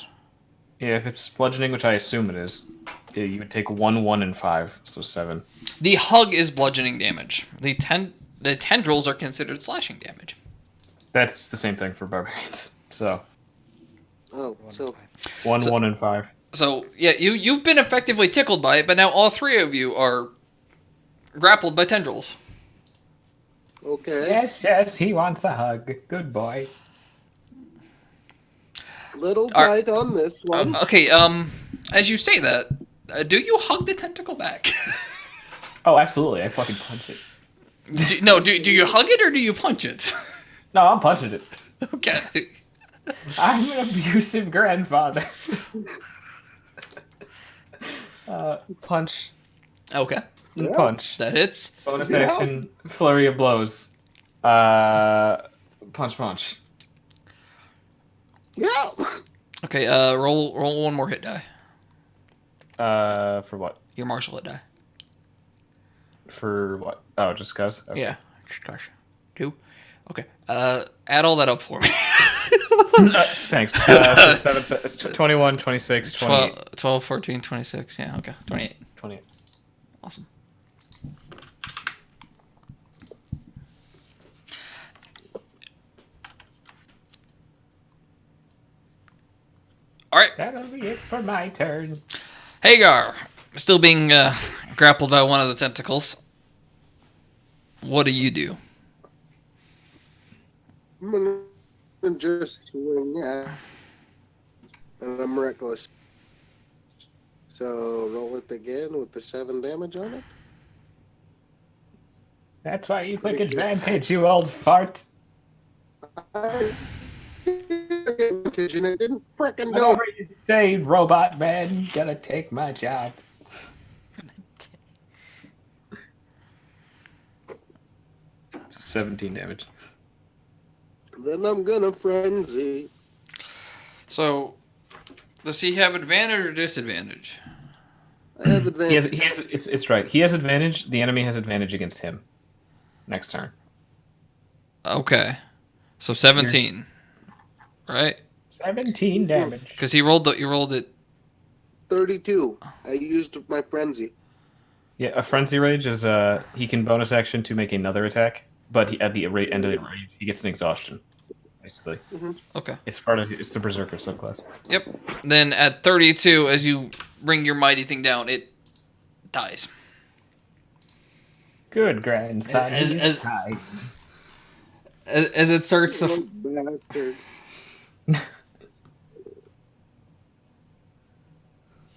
If it's bludgeoning, which I assume it is, you would take 1, 1, and 5, so 7. The hug is bludgeoning damage. The tendrils are considered slashing damage. That's the same thing for barbarians. So Oh, so 1, So- 1, and 5. So yeah, you've been effectively tickled by it, but now all 3 of you are grappled by tendrils. okay. Yes, he wants a hug. Good boy. Little Are- tight on this one. Okay, as you say that, do you hug the tentacle back? Oh, absolutely. I fucking punch it. do you hug it or do you punch it? No, I'm punching it. Okay. I'm an abusive grandfather. Punch. Okay, Yeah. Punch. that hits. Bonus Yeah. action, flurry of blows. Punch. Yeah. Okay, roll one more hit die. For what? Your martial hit die. For what? Oh, just cause? Okay. Yeah. Gosh. 2. Okay. Add all that up for me. Thanks. So 7, it's 21, 26, 28. 12, 14, 26. Yeah, okay. 28. 28. Awesome. All right. That'll be it for my turn. Hagar, still being grappled by one of the tentacles. What do you do? I'm gonna just swing at, and I'm reckless. So roll it again with the 7 damage on it. That's why you took advantage, you old fart. I and it didn't frickin' do Whatever it. you say, robot man, you gotta take my job. 17 damage. Then I'm gonna frenzy. So, does he have advantage or disadvantage? I have He has, advantage. it's right. He has advantage, the enemy has advantage against him. Next turn. Okay. So 17. Right? 17 damage. Because you rolled it. 32. I used my frenzy. Yeah, a Frenzy Rage is he can bonus action to make another attack, but at the end of the rage, he gets an exhaustion. Basically, Okay. it's the Berserker subclass. Yep. Then at 32, as you bring your mighty thing down, it dies. Good grandson. As it starts to Bastard.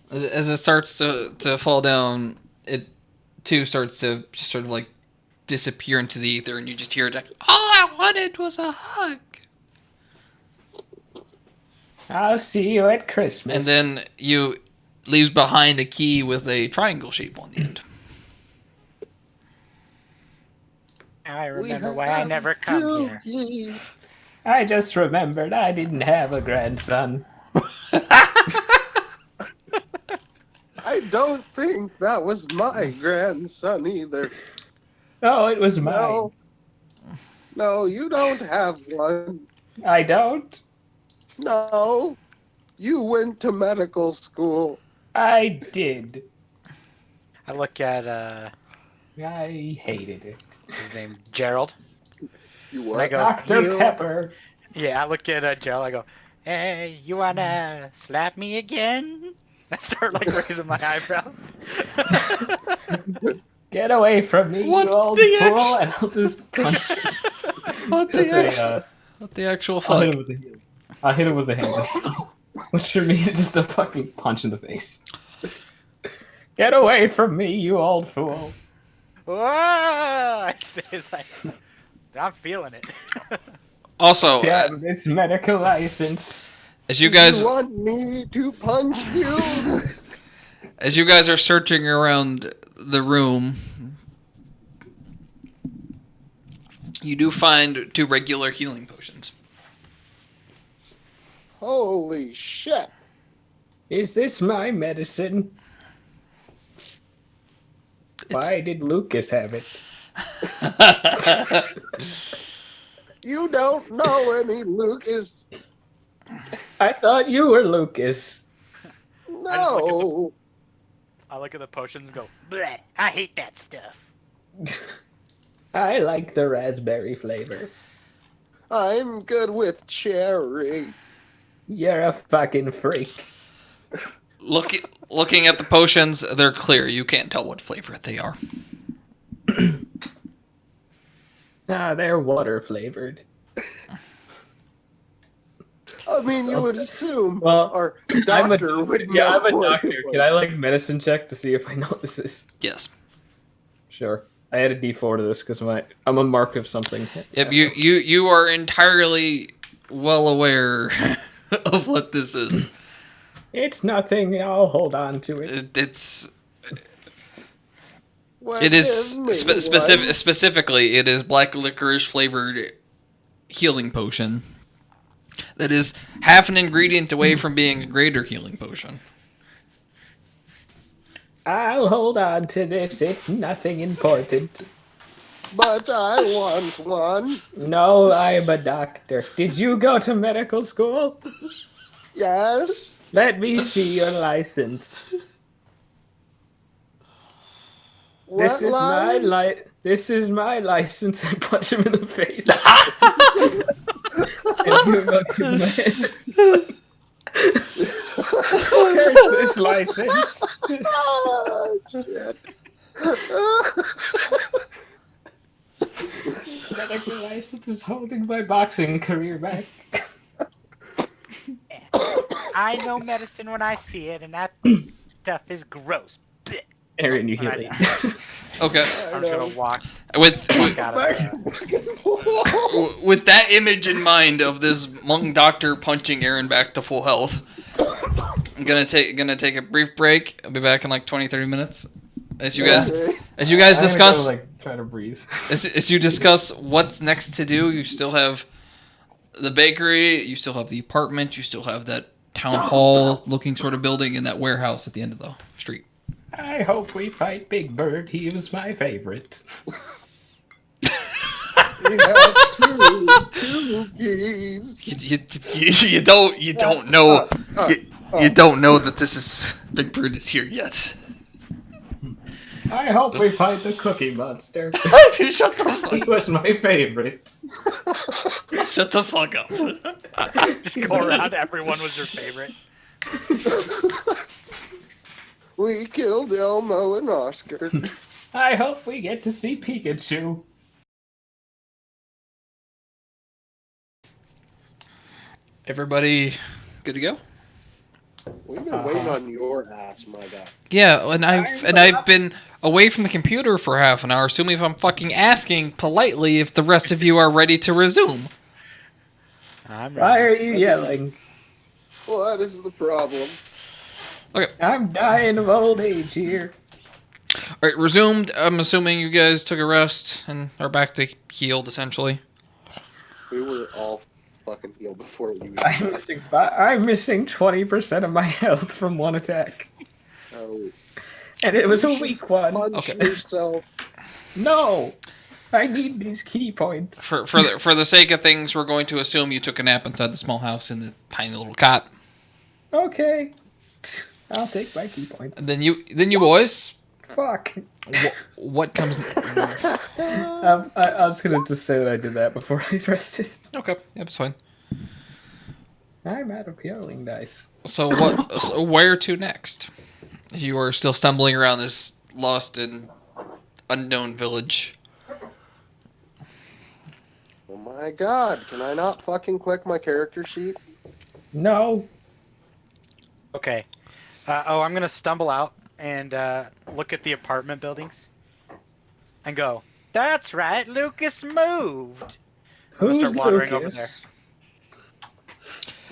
as it starts to fall down, it too starts to just sort of like disappear into the ether, and you just hear it like, all I wanted was a hug. I'll see you at Christmas. And then you leaves behind a key with a triangle shape on the end. I We remember why I have never come two here. keys. I just remembered I didn't have a grandson. I don't think that was my grandson either. Oh, it was mine. No. No, you don't have one. I don't. No. You went to medical school. I did. I look at I hated it. his name Gerald. You And I what? go, Dr. "You-" Pepper. Yeah, I look at Gerald. I go, "Hey, you wanna slap me again?" I start like raising my eyebrows. Get away from me, What you old the fool, and I'll just punch What with what the actual I'll hit fuck? him with the I'll hit him with the hand. Which for me is just a fucking punch in the face. Get away from me, you old fool. Whoa! I say, it's like, I'm feeling it. Also, Damn this medical license. as you guys You want me to punch you? as you guys are searching around the room, you do find 2 regular healing potions. Holy shit. Is this my medicine? Why did Lucas have it? You don't know any Lucas. I thought you were Lucas. No. I look at the potions and go, bleh, I hate that stuff. I like the raspberry flavor. I'm good with cherry. You're a fucking freak. Looking at the potions, they're clear. You can't tell what flavor they are. Ah, they're water flavored. I mean, you would assume Well, our I'm a doctor would know. yeah, I'm a what doctor. it Can I was. like medicine check to see if I know what this is? Yes. Sure. I added D4 to this because I'm a mark of something. Yep. You are entirely well aware of what this is. It's nothing. I'll hold on to it. Well, It is give me one. specifically it is black licorice flavored healing potion. That is half an ingredient away from being a greater healing potion. I'll hold on to this. It's nothing important. But I want one. No, I'm a doctor. Did you go to medical school? Yes. Let me see your license. This is my This is my license. I punch him in the face. And give him a command. Curse this license. Oh, shit. This medical license is holding my boxing career back. I know medicine when I see it, and that stuff is gross. Bleh. Aaron, you heal Alright. it. Okay. I'm just gonna walk With out of with that image in mind of this monk doctor punching Aaron back to full health, I'm gonna take a brief break. I'll be back in like 20-30 minutes. As you guys discuss Try to breathe. as you discuss what's next to do, you still have the bakery, you still have the apartment, you still have that town hall looking sort of building, and that warehouse at the end of the street. I hope we fight Big Bird. He was my favorite. We have two keys. You don't know you don't know that this is Big Bird is here yet. I hope we find the Cookie Monster. Shut the He fuck. was my favorite. Shut the fuck up. Just go around. Everyone was your favorite. We killed Elmo and Oscar. I hope we get to see Pikachu. Everybody, good to go? We've been waiting on your ass, my guy. Yeah, and I've been away from the computer for half an hour, assuming if I'm fucking asking politely if the rest of you are ready to resume. Why are you yelling? What is the problem? Okay, I'm dying of old age here. all right, resumed. I'm assuming you guys took a rest and are back to healed, essentially. We were all fucking healed before we even I'm missing 20% of my health from one attack. Oh, And it was a weak one. punch Okay. yourself. No! I need these key points. For the sake of things, we're going to assume you took a nap inside the small house in the tiny little cot. Okay. I'll take my key points. And then you boys, Fuck. what comes? I was gonna just say that I did that before I rested. Okay, yeah, it's fine. I'm out of healing dice. So what? So where to next? You are still stumbling around this lost and unknown village. Oh my god, can I not fucking click my character sheet? No. Okay. I'm gonna stumble out and look at the apartment buildings and go, that's right, Lucas moved. I'm gonna Who's start wandering Lucas?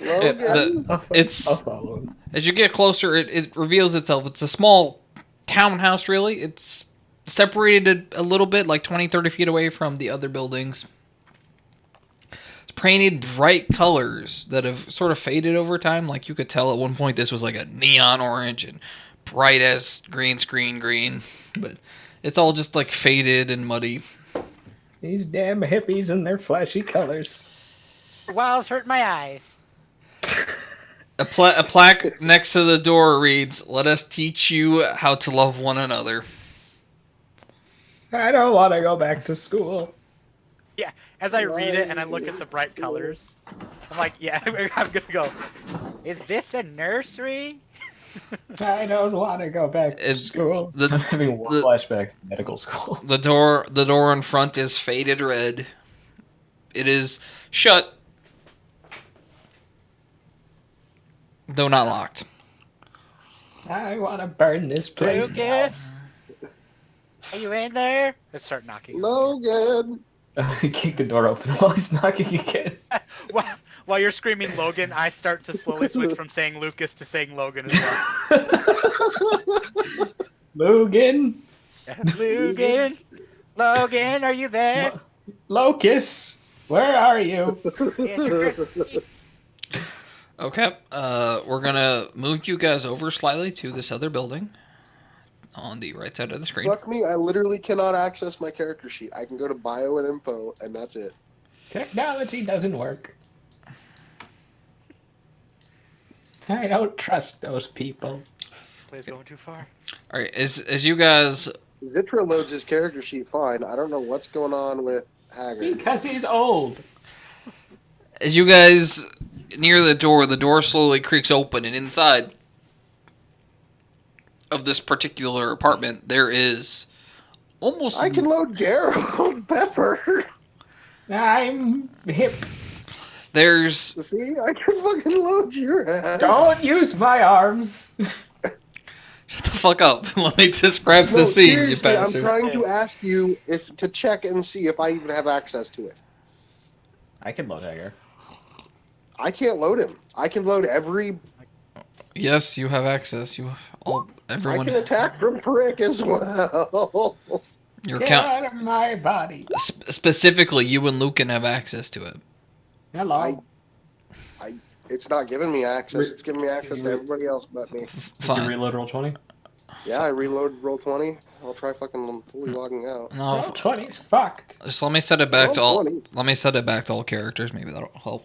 over there. Logan? I'll follow him. As you get closer, it reveals itself. It's a small townhouse, really. It's separated a little bit, like 20, 30 feet away from the other buildings. It's painted bright colors that have sort of faded over time. Like you could tell at one point this was like a neon orange and bright as green screen green. But it's all just like faded and muddy. These damn hippies and their flashy colors. Walls hurt my eyes. A plaque next to the door reads, "Let us teach you how to love one another." I don't want to go back to school. Yeah, as I read it and I look at the bright colors, I'm like, yeah, I'm gonna go, is this a nursery? I don't want to go back to school. I'm having one flashback to medical school. The door in front is faded red. It is shut, though not locked. I want to burn this place down. Lucas? Are you in there? Let's start knocking. Logan! Kick the door open while he's knocking again. While you're screaming Logan, I start to slowly switch from saying Lucas to saying Logan as well. Logan? Logan? Logan, are you there? Locus? Where are you? Okay, we're gonna move you guys over slightly to this other building on the right side of the screen. Fuck me, I literally cannot access my character sheet. I can go to bio and info, and that's it. Technology doesn't work. I don't trust those people. Play's going too far. All right, as you guys, Zitra loads his character sheet fine. I don't know what's going on with Haggard. Because he's old. as you guys near the door slowly creaks open, and inside of this particular apartment, there is almost. I can load Gerald Pepper. I'm hip. There's. See, I can fucking load your ass. Don't use my arms. Shut the fuck up. Let me describe No, the scene, you seriously, I'm bastard. trying to ask you if to check and see if I even have access to it. I can load Hagar. I can't load him. I can load every. Yes, you have access. Everyone. I can attack from prick as well. Your Get account. out of my body. Specifically, you and Lucan have access to it. Hello. It's not giving me access. It's giving me access to everybody else but me. Did you Fine. reload roll 20? Yeah, I reloaded roll 20. I'll try fucking fully logging out. No, Roll 20's fucked. just let me set it back to Roll all. 20s. Let me set it back to all characters. Maybe that'll help.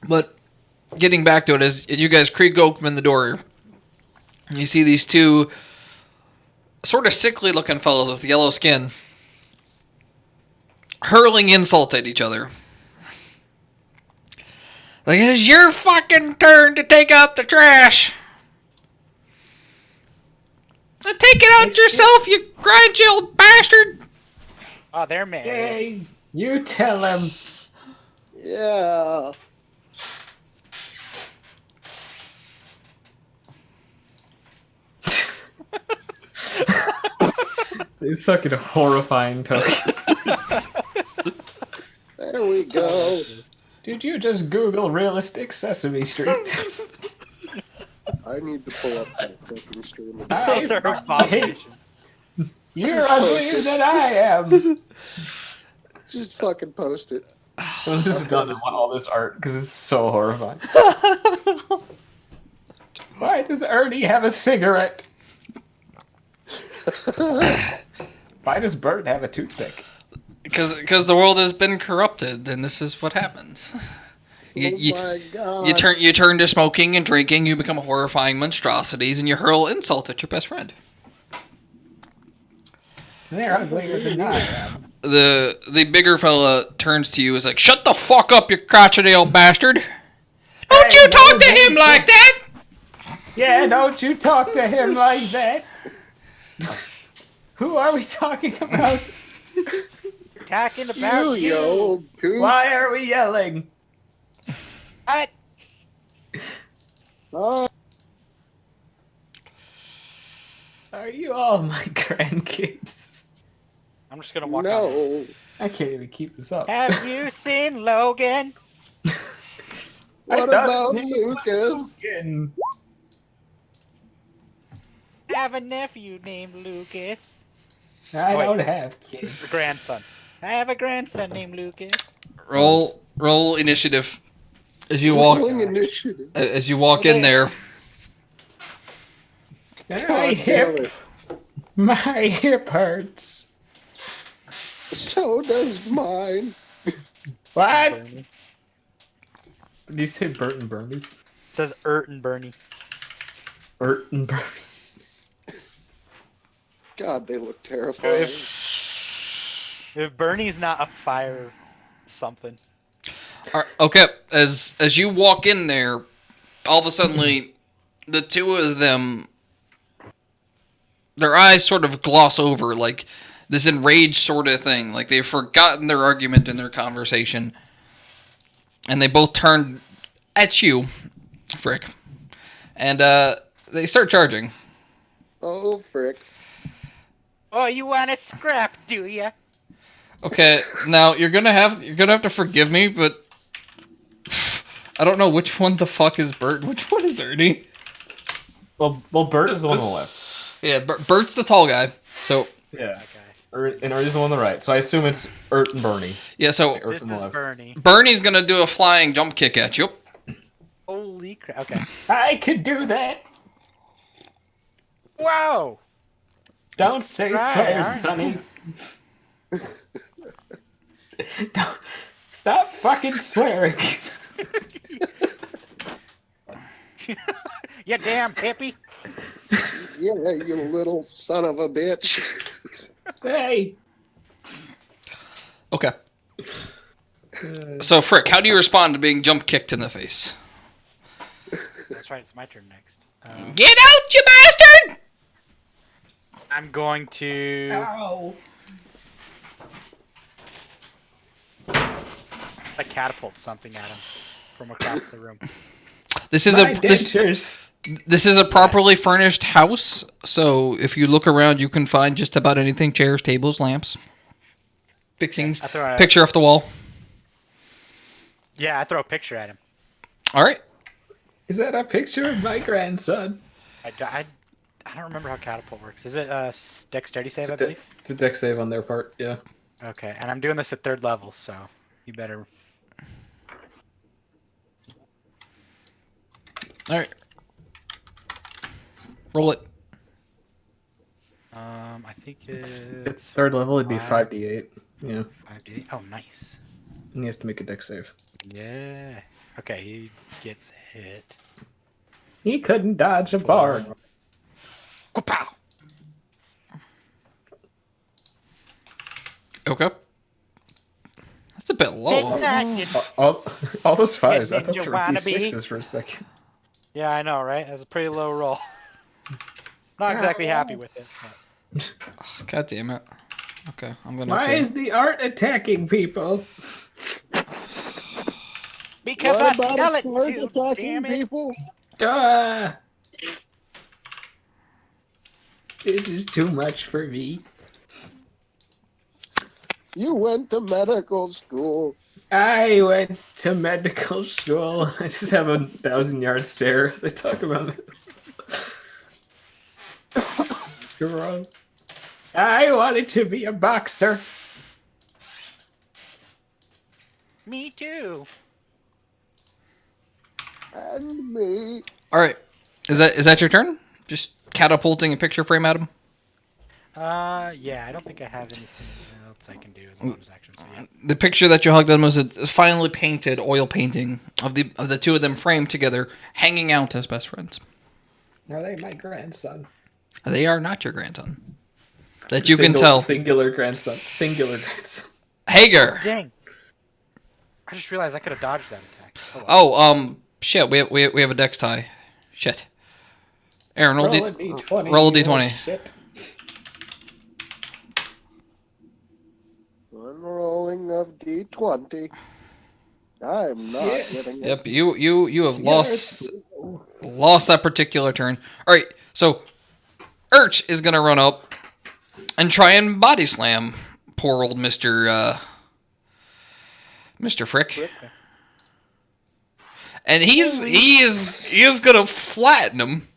But getting back to it, as you guys creak open the door, You see these two sort of sickly looking fellows with yellow skin hurling insult at each other. Like, it is your fucking turn to take out the trash. Now take it out yourself, you grungy old bastard. Oh, they're mad. Hey, you tell him. Yeah. These fucking horrifying token. There we go. Did you just Google realistic Sesame Street? I need to pull up that fucking stream. Those are abominations. You're uglier than I am. Just fucking post it. When this is done, I want all this art because it's so horrifying. Why does Ernie have a cigarette? Why does Bert have a toothpick? Because the world has been corrupted, and this is what happens. My God. You turn to smoking and drinking, you become horrifying monstrosities, and you hurl insult at your best friend. They're uglier than I am. The bigger fella turns to you and is like, "Shut the fuck up, you crotchety old bastard! Don't you talk to him like that!" Yeah, don't you talk to him like that. Who are we talking about? Talking about you old coot. Why are we yelling? What? Oh, Are you all my grandkids? I'm just gonna walk out. no. I can't even keep this up. Have you seen Logan? What about Lucas? Logan. I have a nephew named Lucas. I Wait. don't have The kids. grandson. I have a grandson named Lucas. Roll initiative as you walk Rolling initiative. in there. My God damn hip. it. My hip hurts. So does mine. What? Did you say Bert and Bernie? It says Ert and Bernie. Bert and Bernie. God, they look terrifying. If Bernie's not a fire something. Okay, as you walk in there, all of a sudden, the two of them, their eyes sort of gloss over, like this enraged sort of thing. Like they've forgotten their argument in their conversation. And they both turn at you, Frick. And they start charging. Oh, frick. Oh, you want to scrap, do ya? Okay, now you're gonna have to forgive me, but I don't know which one the fuck is Bert, which one is Ernie. Well, Bert is the one on the left. Yeah, Bert's the tall guy. So Yeah. Okay. And Ernie's the one on the right. So I assume it's Ert and Bernie. yeah, so Ert's This on the is left. Bernie. Bernie's gonna do a flying jump kick at you. Holy crap. Okay. I could do that. Wow! Don't say Right, swears, aren't Sonny. Don't, stop fucking swearing. You damn hippie! Yeah, you little son of a bitch. Hey. Okay. So Frick, how do you respond to being jump kicked in the face? That's right, it's my turn next. Get out, you bastard! I'm going to Ow. like catapult something at him from across the room. This is My this dentures. is a properly furnished house, so if you look around, you can find just about anything: chairs, tables, lamps, fixings, I throw a, picture off the wall. Yeah, I throw a picture at him. All right. Is that a picture of my grandson? I don't remember how catapult works. Is it a dexterity save, I It's a, believe? it's a deck save on their part, yeah. Okay, and I'm doing this at 3rd level, so you better. All right. Roll it. I think It's it's third level, it'd be five. 5d8. Yeah. 5d8. Oh, nice. And he has to make a deck save. Yeah. Okay, he gets hit. He couldn't dodge a bar. Kapow! Okay. That's a bit low. Take that, you- All those fives. I Ninja thought they were wannabe. D6s for a second. Yeah, I know, right? That's a pretty low roll. Not exactly happy with it. But... God damn it. Okay, I'm gonna. Why is the art attacking people? Because What I about tell a it sword to, attacking damn it. people? Duh! This is too much for me. You went to medical school. I went to medical school. I just have a 1,000-yard stare as I talk about this. You're wrong. I wanted to be a boxer. Me too. And me. All right. Is that your turn? Just catapulting a picture frame at him. Yeah, I don't think I have anything else I can do as a bonus action. So yeah. The picture that you hugged them was a finely painted oil painting of the two of them framed together, hanging out as best friends. Are they my grandson? They are not your grandson. That you can tell. Singular grandson. Singular grandson. Hager. Dang. I just realized I could have dodged that attack. Oh, well. Oh, shit. We have a dex tie. Shit. Aaron, roll a D20. roll a D20. Oh, shit. Unrolling of D20. I'm not getting it. Yep, you have lost that particular turn. All right, so Urch is gonna run up and try and body slam poor old Mr. Frick, and he is gonna flatten him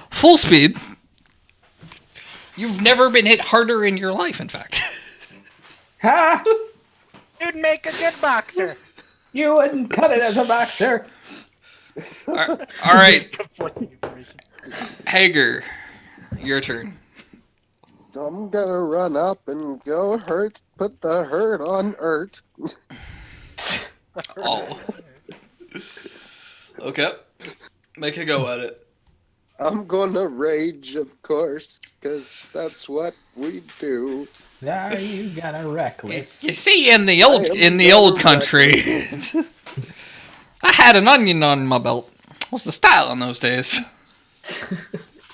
full speed. You've never been hit harder in your life, in fact. Ha! You'd make a good boxer. You wouldn't cut it as a boxer. All right, Hager, your turn. I'm gonna run up and go put the hurt on Ert. Oh. Okay. Make a go at it. I'm gonna rage, of course, because that's what we do. Now you got a reckless. You see, in the old country, I had an onion on my belt. What's the style in those days?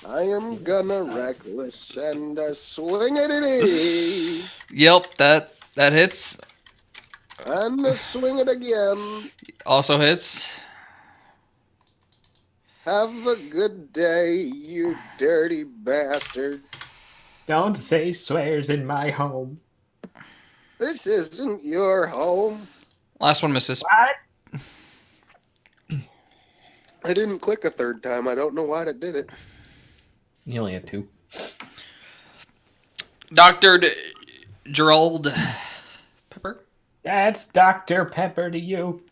I am gonna reckless and swing it Yep, that hits. and swing it again. Also hits. Have a good day, you dirty bastard. Don't say swears in my home. This isn't your home. Last one misses. What? I didn't click a third time. I don't know why it did it. You only had 2. Dr. Gerald Pepper? That's Dr. Pepper to you.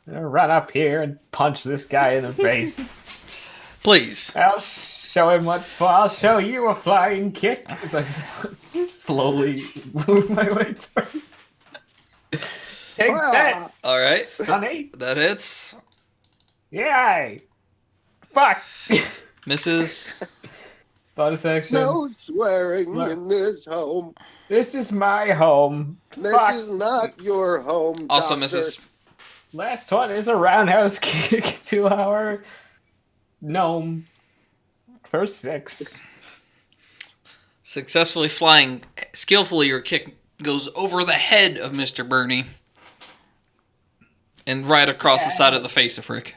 I'm gonna run up here and punch this guy in the face. Please. I'll show him I'll show you a flying kick as I slowly move my way towards. Take Wow. that, All right. Sonny. That hits. Yay! Fuck! Misses. Bonus action. No swearing Look. in this home. This is my home. This Fuck. is not your home. Also doctor. misses. Last one is a roundhouse kick to our gnome for 6. Successfully flying skillfully, your kick goes over the head of Mr. Bernie and right across the side of the face of Frick.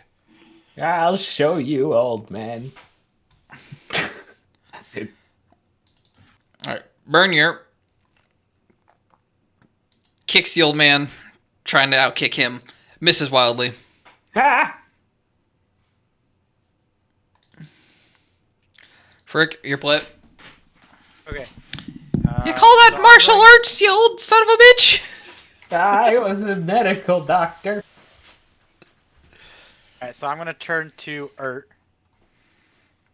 I'll show you, old man. That's it. All right, Bernier kicks the old man, trying to outkick him, misses wildly. Ha! Frick, your play. Okay. You call that martial arts, you old son of a bitch? I was a medical doctor. Alright, so I'm gonna turn to Ert.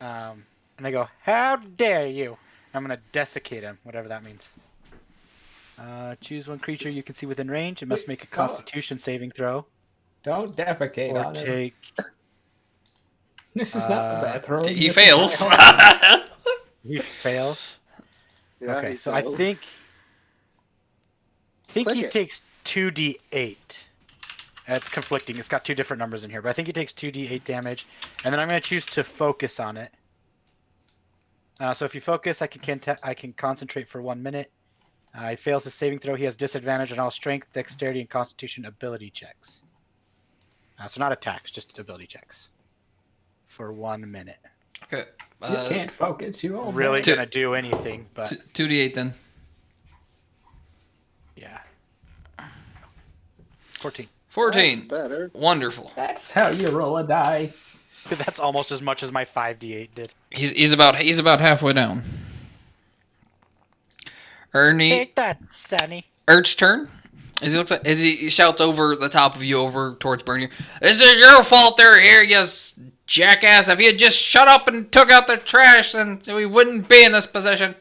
And I go, how dare you? I'm gonna desiccate him, whatever that means. Choose one creature you can see within range. It must make a Constitution saving throw. Don't defecate Or on him. take. This is not the bathroom. He This is fails. my home. He fails. Yeah, Okay, he so failed. I think Click he it. takes 2d8. It's conflicting. It's got two different numbers in here, but I think he takes 2d8 damage, and then I'm going to choose to focus on it. So if you focus, I can concentrate for 1 minute. He fails his saving throw. He has disadvantage on all strength, dexterity, and constitution ability checks. So not attacks, just ability checks. For 1 minute. Okay. You can't focus. You all Really Two- gonna do anything, but 2d8 then. yeah. 14. 14. That's better. Wonderful. That's how you roll a die. That's almost as much as my 5d8 did. He's about halfway down. Ernie, Take that, Sonny. Ert's turn. As he shouts over the top of you, over towards Bernier. This is your fault they're here, you jackass. If you had just shut up and took out the trash, then we wouldn't be in this position.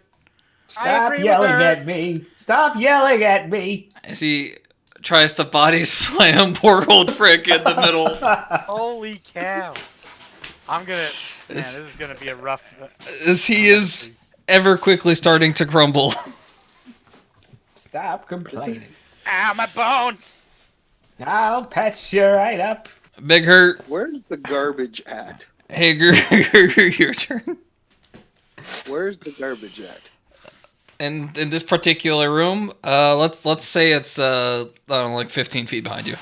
Stop agree with yelling her. at me. Stop yelling at me. As he tries to body slam poor old Frick in the middle. Holy cow. I'm gonna... Man, this is gonna be a rough... As he is ever quickly starting to crumble. Stop complaining. Ow, my bones! I'll patch you right up. Big Hurt. Where's the garbage at? Hey, your turn. Where's the garbage at? And in this particular room, let's say it's I don't know, like 15 feet behind you.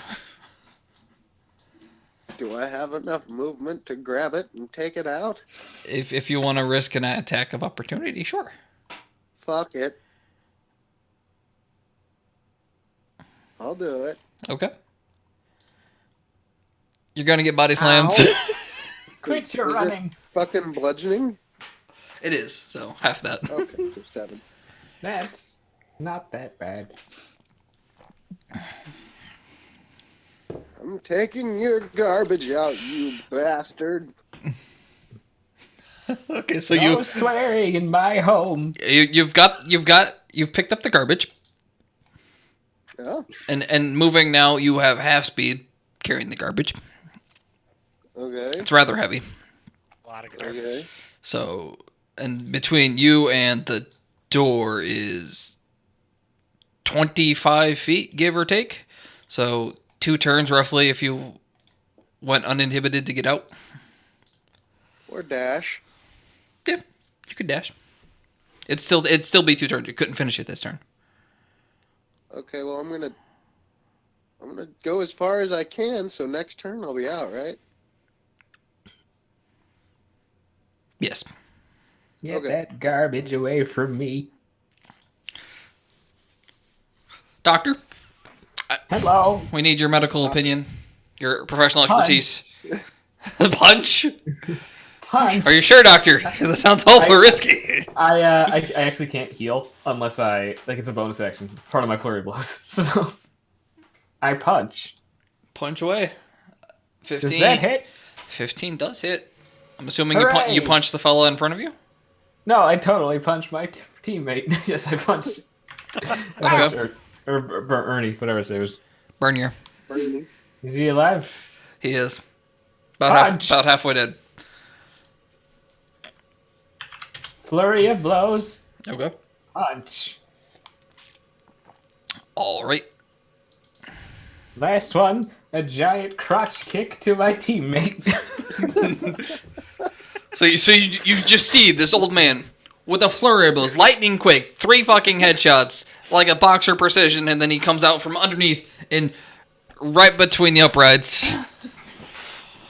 Do I have enough movement to grab it and take it out? If you want to risk an attack of opportunity, sure. Fuck it. I'll do it. Okay. You're gonna get body slammed. Ow. Quit your Is it running. fucking bludgeoning? It is, so half that. Okay, so 7. That's not that bad. I'm taking your garbage out, you bastard. Okay, so No swearing in my home. you've picked up the garbage, Yeah, and moving now. You have half speed carrying the garbage. okay. It's rather heavy. A lot of garbage. Okay. So, and between you and the door is 25 feet, give or take. So 2 turns roughly if you went uninhibited to get out. Or dash. Yeah, you could dash. It'd still be 2 turns. You couldn't finish it this turn. Okay, well I'm gonna go as far as I can, so next turn I'll be out, right? Yes. Get Okay. that garbage away from me. Doctor, Hello. we need your medical opinion, your professional Punch. expertise. Punch? Punch. Are you sure, Doctor? That sounds awful risky. I actually can't heal unless it's a bonus action. It's part of my flurry blows. So I punch. Punch away. 15. Does that hit? 15 does hit. I'm assuming Hooray! you punch the fellow in front of you? No, I totally punched my teammate. Yes, I punched. Okay. or Ernie, whatever his name was. Bernier. Burning. Is he alive? He is. About Punch. halfway dead. Flurry of blows. Okay. Punch. All right. Last one, a giant crotch kick to my teammate. So you just see this old man with a flurry of blows, lightning quick, 3 fucking headshots, like a boxer precision, and then he comes out from underneath and right between the uprights.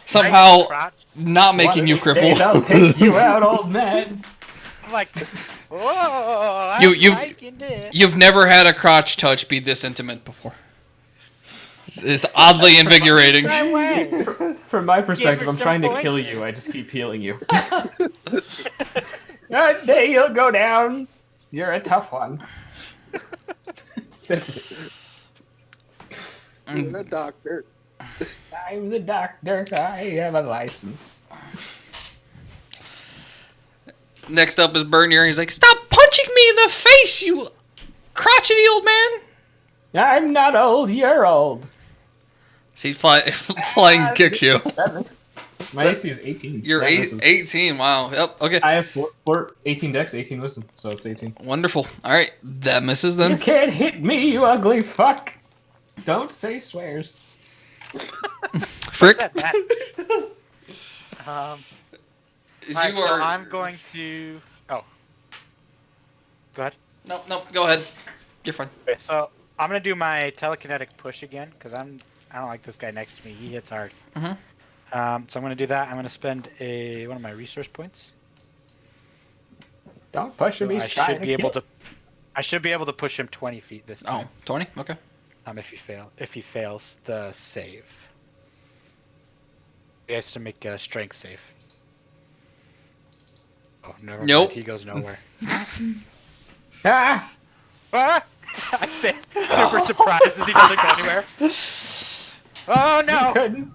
Somehow Crotch. not making you One of these days I'll cripple. take you out, old man. I'm like, whoa, You've- liking this. You've never had a crotch touch be this intimate before. It's oddly invigorating. Right way. From my perspective, her I'm some trying to points. kill you. I just keep healing you. One day you'll go down. You're a tough one. That's it. I'm a doctor. I'm the doctor. I have a license. Next up is Bernier. He's like, "Stop punching me in the face, you crotchety old man!" I'm not old. You're old. So he flying kicks you. My AC is 18. You're That misses. 18. Wow. Yep. Okay. I have 18 dex, 18 wisdom, so it's 18. Wonderful. All right. That misses You then. can't hit me, you ugly fuck. Don't say swears. Frick. Alright, so I'm going to. Oh. Go ahead. No. Go ahead. You're fine. Okay, so I'm gonna do my telekinetic push again because I don't like this guy next to me. He hits hard. Mhm. So I'm gonna do that. I'm gonna spend one of my resource points. Don't push him, So he's trying to kill. I should be able to push him 20 feet this time. Oh, 20. Okay. If he fails the save, he has to make a strength save. Oh, never Nope. mind. He goes nowhere. Ah! Ah! I say, super surprised as he doesn't go anywhere. Oh no! Couldn't.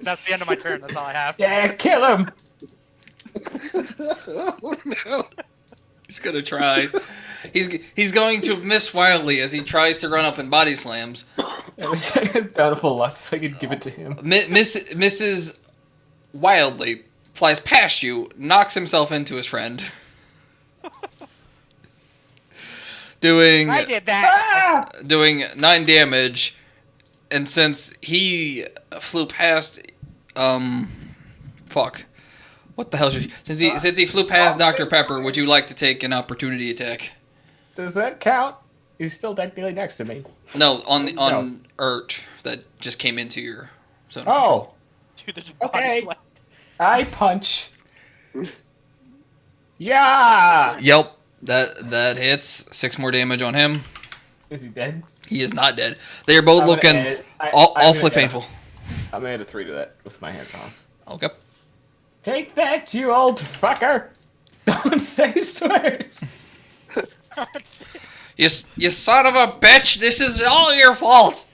That's the end of my turn. That's all I have. Yeah, kill him! Oh no! He's gonna try. He's going to miss wildly as he tries to run up and body slams. I wish I had bountiful luck so I could give it to him. Misses wildly, flies past you, knocks himself into his friend. Doing I did that. Ah! doing 9 damage, and since he flew past, fuck, what the hell should he? Since he flew past Dr. Pepper, would you like to take an opportunity attack? Does that count? He's still technically next to me. No, on Urt that just came into your zone of Oh, control. Dude, there's a body okay. slam. I punch. Yeah! Yep, that hits. 6 more damage on him. Is he dead? He is not dead. They are both I'm gonna looking add- I'm awfully gonna add- painful. I'm gonna add a 3 to that with my hand on. Okay. Take that, you old fucker! Don't say swears! You son of a bitch! This is all your fault.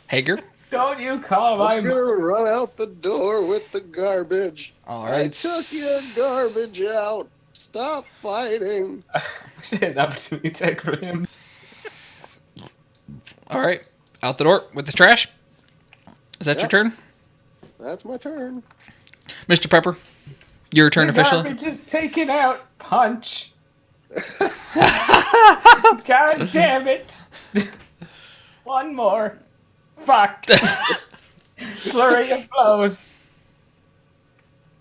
Hager. Don't you call my I'm gonna run out the door with the garbage. All I right. took your garbage out. Stop fighting. I should have an opportunity attack for him. All right. Out the door with the trash. Is that your Yep. turn, That's my turn. Mr. Pepper? Your turn The officially. garbage is taken out. Punch. God damn it! One more. Fuck. Flurry of blows.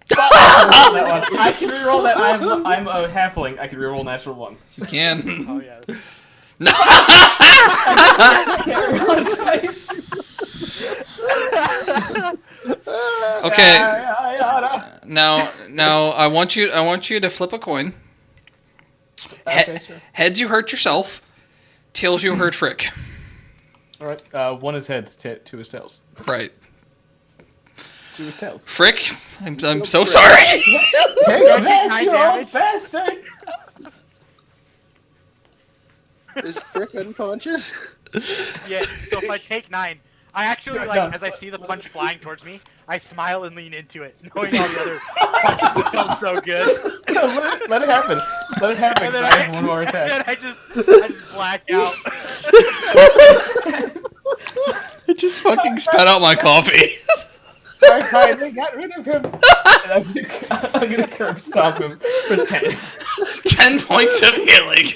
Fuck. That one. I can reroll that. I'm a halfling. I can reroll natural ones. You can. Oh yeah. No. I can't reroll twice. Okay. I oughta. Now I want you to flip a coin. Okay, sure. Heads you hurt yourself. Tails you hurt Frick. All right. One is heads, 2 is tails. Right. 2 is tails. Frick, I'm so sorry. Take that, nine you damage. old bastard! Is Frick unconscious? Yeah. So if I take 9, I actually as I see the punch flying towards me, I smile and lean into it, knowing all the other punches that feel so good. Let it happen. Let it happen. And 'Cause then I have one more and attack. then I just black out. I just fucking spat out my coffee. I finally got rid of him. And I'm gonna curb stomp him for 10. 10 points of healing.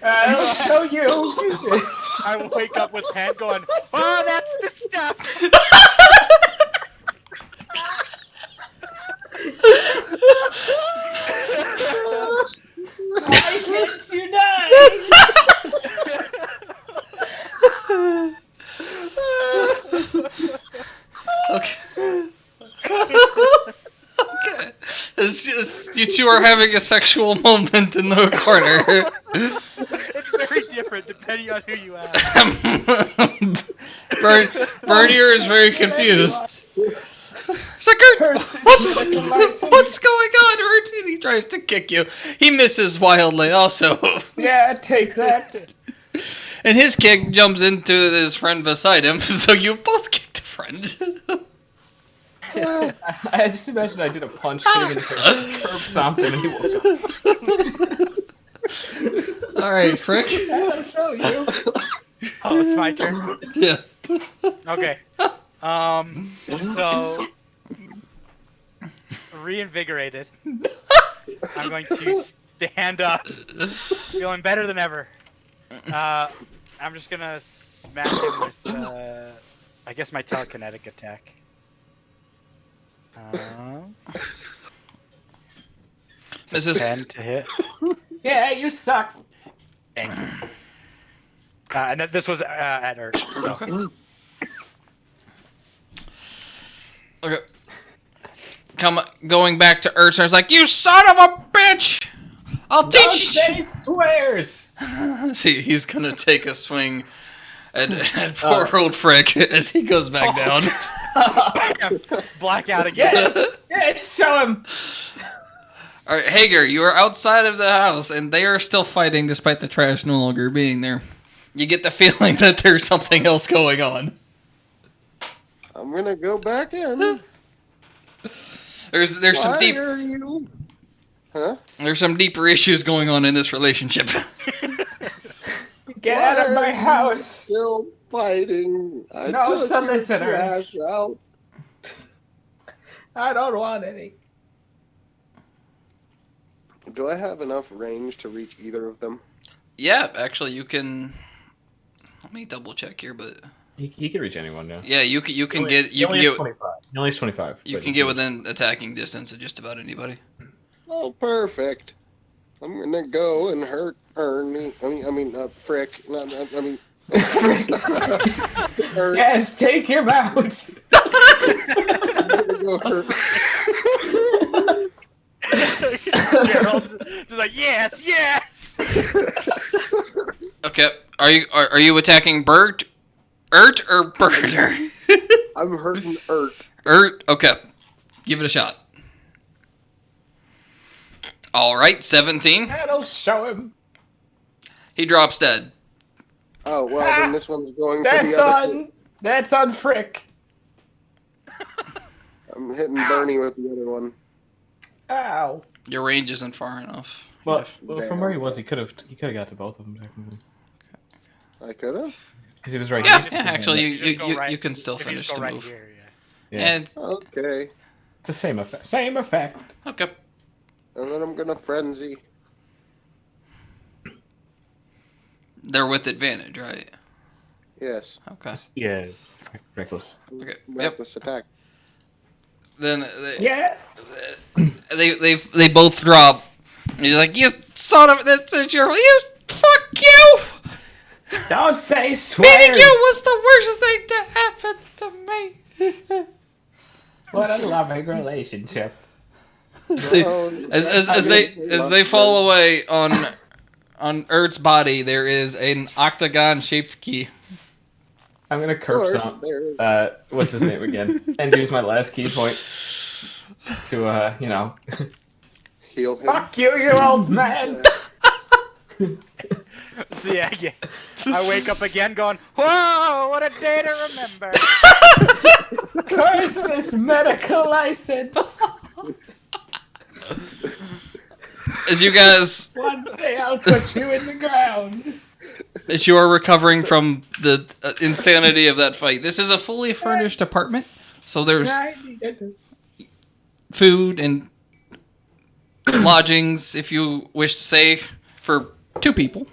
I'll show you. I wake up with Pan going, "Oh, that's the stuff." Why can't you die? Okay. Okay. It's just, you two are having a sexual moment in the corner. It's very different depending on who you ask. Bernier is very confused. Sucker, Curse this what's license. what's going on? Bernie? He tries to kick you. He misses wildly also. Yeah, take that. And his kick jumps into his friend beside him, so you both kicked a friend. I just imagine I did a punch hitting in the face, curb stomped him, and he woke up. Alright, Frick. I'll show you. Oh, it's my turn. Yeah. Okay. So reinvigorated. I'm going to stand up, feeling better than ever. I'm just gonna smack him with, I guess my telekinetic attack. This is 10 to hit. Yeah, you suck. Thank you. And this was at Earth. So. okay. Okay. Going back to Ursa, it's like, you son of a bitch! I'll Don't teach say swears. See, he's gonna take a swing at poor old Frick as he goes back down. Blackout again. Yes, show him. Alright, Hager, you are outside of the house, and they are still fighting despite the trash no longer being there. You get the feeling that there's something else going on. I'm gonna go back in. There's some Why deep are you? Huh? there's some deeper issues going on in this relationship. Get Why out of my are you house. Still fighting. I No took your solicitors. trash out. I don't want any. Do I have enough range to reach either of them? Yeah, actually, you can. Let me double check here, but He can reach anyone now. yeah, you can He only get has 25. He only has 25. you but can get within attacking distance of just about anybody. Oh, perfect. I'm gonna go and hurt Ernie. Frick. Ernie. Yes, take him out. I'm gonna go hurt. Gerald's just like, yes, yes! Okay, are you attacking Ert or Burger? I'm hurting Ert. Ert. Okay, give it a shot. All right, 17. That'll show him. He drops dead. Oh well, then this one's going for That's the other. on. That's on Frick. I'm hitting Bernie with the other one. Ow. Your range isn't far enough. Well, from where he was, he could have got to both of them technically. I could have. Because he was right Yeah, here. actually, just go right- you can still if you finish just go the right move. here, yeah. Yeah. And Okay. It's the same effect. Same effect. okay, And then I'm gonna frenzy. they're with advantage, right? Yes. Okay. Yeah, it's reckless. Okay. Yep. Reckless attack. Then Yeah. they both drop. And he's like, you son of that's your you fuck you. Don't say swears. Meeting you was the worst thing to happen to me. What a loving relationship. See, No, as they fall away on Ert's body, there is an octagon shaped key. I'm gonna of curb course, some. there's- What's his name again? And use my last key point to heal him. Fuck you, you old man. So yeah, I wake up again going, whoa, what a day to remember. Curse this medical license. As you guys, One day I'll put you in the ground. as you are recovering from the insanity of that fight, this is a fully furnished apartment, so there's food and lodgings, if you wish to say, for 2 people.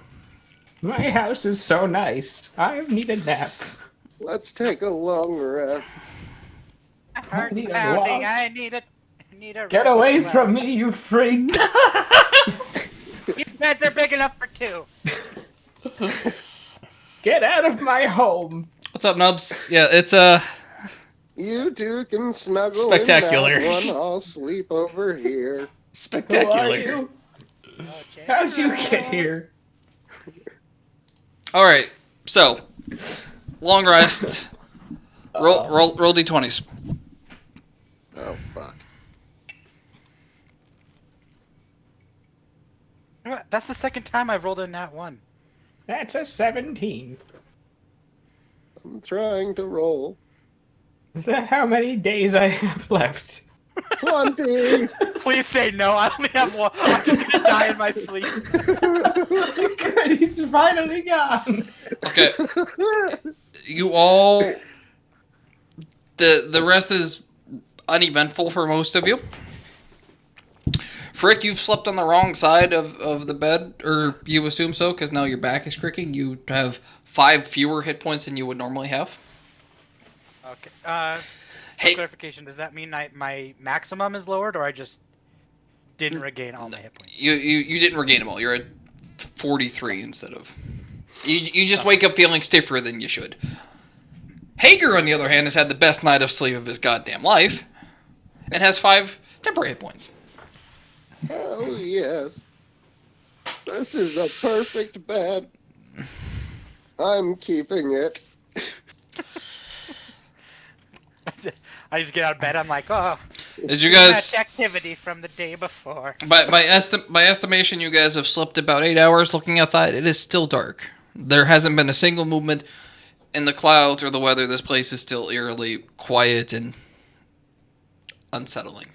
My house is so nice. I need a nap. Let's take a long rest. Heart's need a pounding, walk. I need a Get away from me, you freak. These beds are big enough for 2. Get out of my home. What's up, Nubs? Yeah, it's You two can snuggle Spectacular. in that one. I'll sleep over here. Who are spectacular. you? How'd you get here? All right, so long rest. Roll d20s. Oh fuck. That's the second time I've rolled a nat 1. That's a 17. I'm trying to roll. Is that how many days I have left? 20. Please say no, I only have 1. I'm just gonna die in my sleep. Good, he's finally gone. Okay, you all The rest is uneventful for most of you. Frick, you've slept on the wrong side of the bed, or you assume so, because now your back is cricking. You have 5 fewer hit points than you would normally have. Okay. Hey, Clarification, does that mean my maximum is lowered, or I just didn't regain all my hit points? you didn't regain them all. You're at 43 instead of... You just wake up feeling stiffer than you should. Hager, on the other hand, has had the best night of sleep of his goddamn life, and has 5 temporary hit points. Hell yes. This is a perfect bed. I'm keeping it. I just get out of bed. I'm like, oh, As you too guys... much activity from the day before. By estimation, you guys have slept about 8 hours looking outside. It is still dark. There hasn't been a single movement in the clouds or the weather. This place is still eerily quiet and unsettling.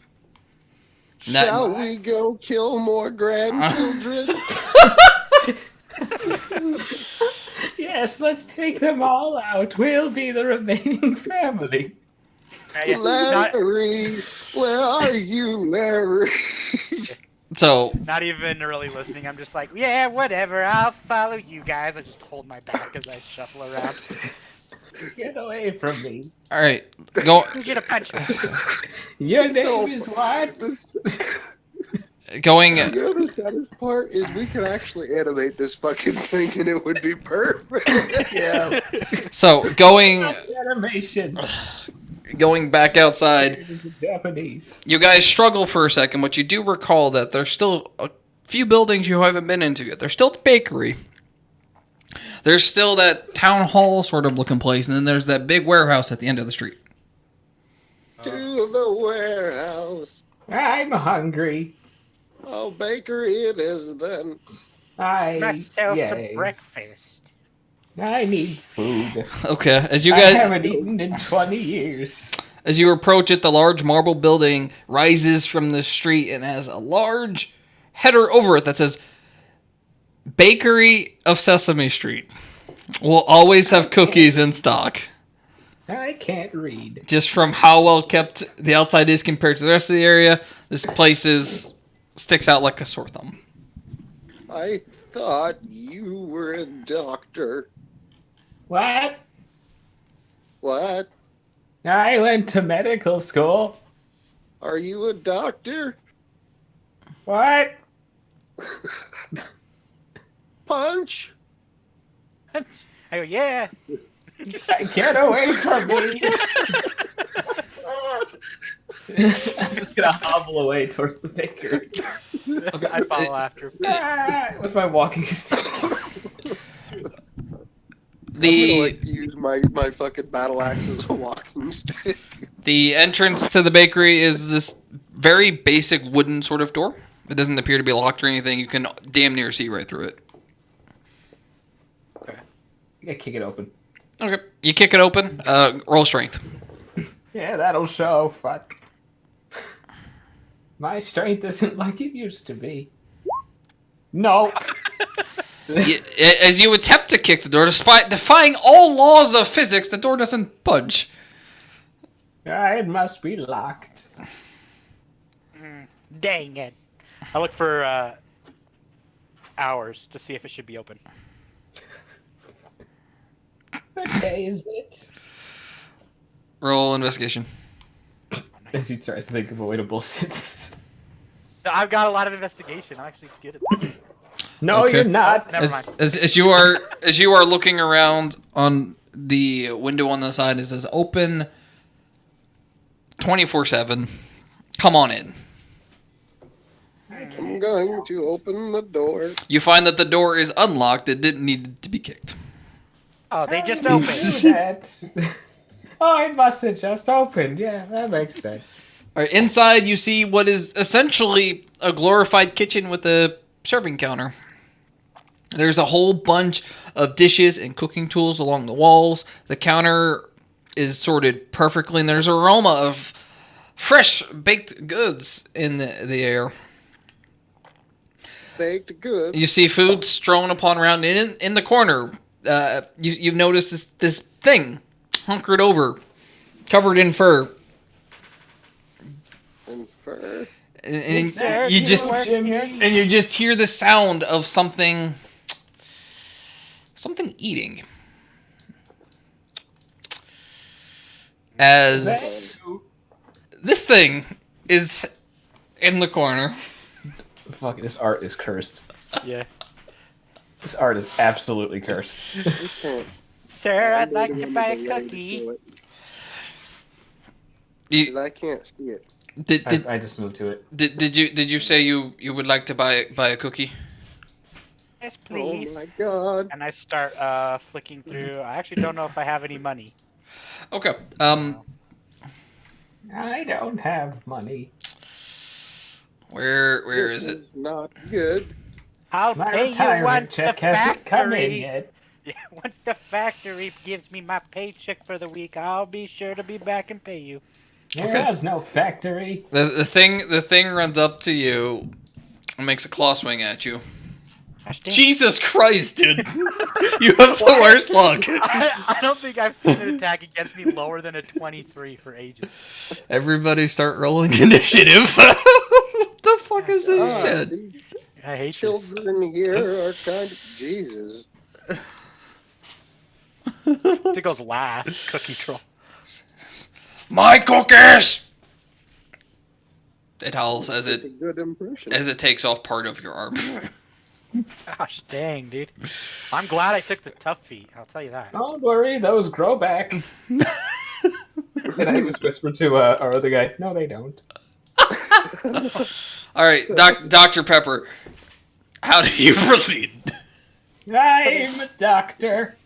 Shall we go kill more grandchildren? Yes, let's take them all out. We'll be the remaining family. Larry, where are you, Larry? So, Not even really listening. I'm just like, yeah, whatever. I'll follow you guys. I just hold my back as I shuffle around. Get away from me. all right, go. Need you to punch me. Your name is what? Going. You know the saddest part is we could actually animate this fucking thing and it would be perfect. Yeah. So going Animation. back outside. Japanese. You guys struggle for a second, but you do recall that there's still a few buildings you haven't been into yet. There's still the bakery. There's still that town hall sort of looking place, and then there's that big warehouse at the end of the street. To the warehouse. I'm hungry. Oh, bakery it is then. Myself Yay. some breakfast. I need food. Okay, as you I guys haven't eaten in 20 years. as you approach it, the large marble building rises from the street and has a large header over it that says Bakery of Sesame Street. Will always have cookies in stock. I can't read. Just from how well kept the outside is compared to the rest of the area, this place sticks out like a sore thumb. I thought you were a doctor. What? What? I went to medical school. Are you a doctor? What? Punch? I go, yeah. Get away from me. I'm just gonna hobble away towards the bakery. I follow after. With my walking stick. I'm gonna The like use my fucking battle axe as a walking stick. the entrance to the bakery is this very basic wooden sort of door. It doesn't appear to be locked or anything. You can damn near see right through it. I gotta kick it open. Okay, you kick it open. Roll strength. Yeah, that'll show. Fuck. My strength isn't like it used to be. No. As you attempt to kick the door, despite defying all laws of physics, the door doesn't budge. It must be locked. Dang it. I look for hours to see if it should be open. What day is it? Roll investigation. As he tries to think of a way to bullshit this. I've got a lot of investigation. I'm actually good at this. No, Okay. you're not. Never mind. As you are looking around on the window on the side, it says open 24/7. Come on in. I'm going to open the door. You find that the door is unlocked. It didn't need to be kicked. Oh, they just How do opened. you do that? Oh, it must have just opened. Yeah, that makes sense. All right, inside you see what is essentially a glorified kitchen with a serving counter. There's a whole bunch of dishes and cooking tools along the walls. The counter is sorted perfectly, and there's an aroma of fresh baked goods in the air. Baked goods. You see food strewn upon around in the corner. You've noticed this thing hunkered over covered in fur. And fur. And that you just Jimmy? and you just hear the sound of something eating. As this thing is in the corner. Fuck, this art is cursed. Yeah. This art is absolutely cursed. Sir, I'd like to buy a cookie. I can't see it. I just moved to it. Did you say you would like to buy a cookie? Yes, please. Oh my god. And I start flicking through. I actually don't know if I have any money. Okay. I don't have money. Where This is it? not good. I'll My pay you retirement once check the hasn't come in factory. yet. Yeah, once the factory gives me my paycheck for the week, I'll be sure to be back and pay you. There's no factory. The thing runs up to you and makes a claw swing at you. Gosh dang. Jesus Christ, dude! You have the worst luck. I don't think I've seen an attack against me lower than a 23 for ages. Everybody start rolling initiative. What the fuck is this Ah, shit? these I hate children here are kind of Jesus. this. It goes last. Cookie troll. My cookies! It howls as It's a it good impression. takes off part of your arm. Gosh dang, dude. I'm glad I took the tough feat. I'll tell you that. Don't worry, those grow back. And I just whispered to our other guy, no, they don't. All right, Dr. Pepper, how do you proceed? I'm a doctor.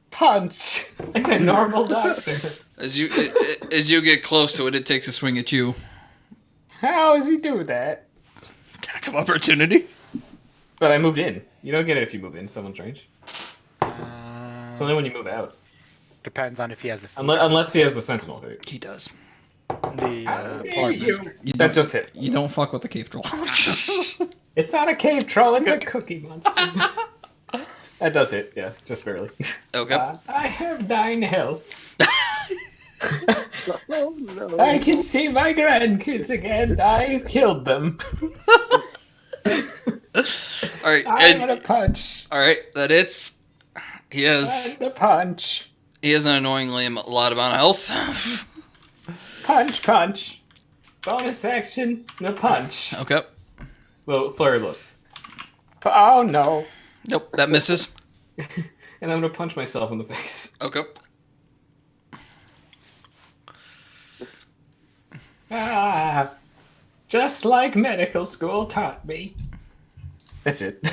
Punch. Like a normal doctor. As you get close to it, it takes a swing at you. How does he do that? Attack of opportunity. But I moved in. You don't get it if you move in someone's range. It's only when you move out. Depends on if he has the Unless he has the sentinel. Right? He does. You. That just hits. You don't fuck with the cave troll. It's not a cave troll, it's a cookie monster. That does hit, yeah, just barely. Okay. I have 9 health. Oh no. I can see my grandkids again. I killed them. All right. I'm gonna punch. All right. That hits. He has I'm gonna punch. an annoyingly lot amount of health. Punch, punch. Bonus action, the punch. Okay. Little flurry of blows. Oh no. Nope. That misses. And I'm gonna punch myself in the face. Okay. Ah. Just like medical school taught me. That's it.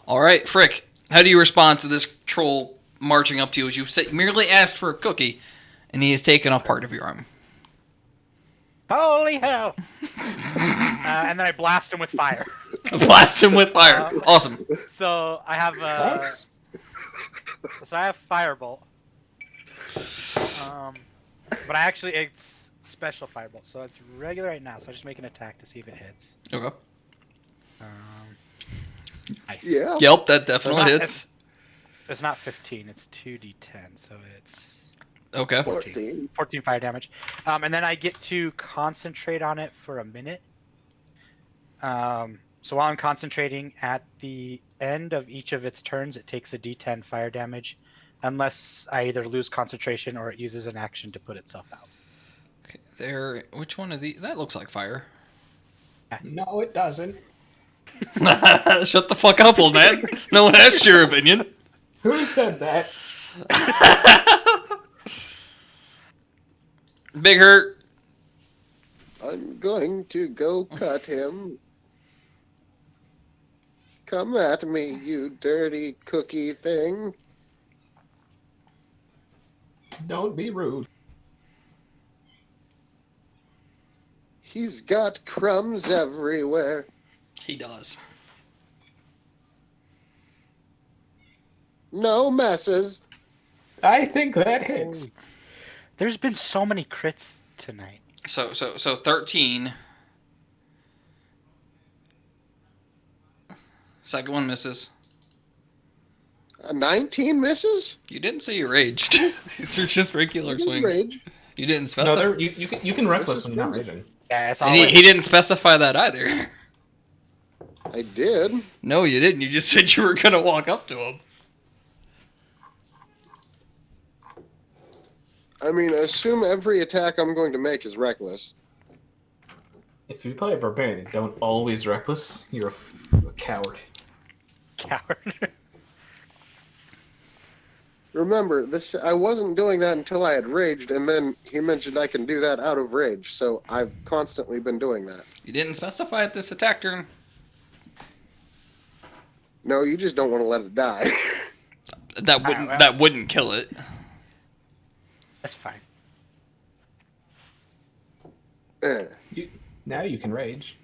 All right, Frick. How do you respond to this troll marching up to you as you merely asked for a cookie, and he has taken off part of your arm? Holy hell! And then I blast him with fire. Blast him with fire. Awesome. So I have firebolt. But it's special firebolt, so it's regular right now. So I just make an attack to see if it hits. Okay. Nice. Yeah. Yep, that definitely not- hits. It's not 15, it's 2d10, so it's Okay. 14. 14 fire damage. And then I get to concentrate on it for a minute. So while I'm concentrating, at the end of each of its turns, it takes a d10 fire damage, unless I either lose concentration or it uses an action to put itself out. Okay. There. Which one of these? That looks like fire. No, it doesn't. Shut the fuck up, old man. No one asked your opinion. Who said that? Big Hurt. I'm going to go cut him. Come at me, you dirty cookie thing. Don't be rude. He's got crumbs everywhere. He does. No messes. I think that hits. There's been so many crits tonight. So 13. Second one misses. 19 misses? You didn't say you raged. These are just regular swings. Rage. You didn't No, specify. you can reckless is when you're not frenzy. raging. Yeah, it's And all he didn't specify that either. I did. No, you didn't. You just said you were gonna walk up to him. I mean, assume every attack I'm going to make is reckless. If you play a barbarian and don't always reckless, you're a coward. coward. Remember, I wasn't doing that until I had raged, and then he mentioned I can do that out of rage, so I've constantly been doing that. You didn't specify at this attack turn. No, you just don't want to let it die. That wouldn't kill it. That's fine. Eh. Now you can rage.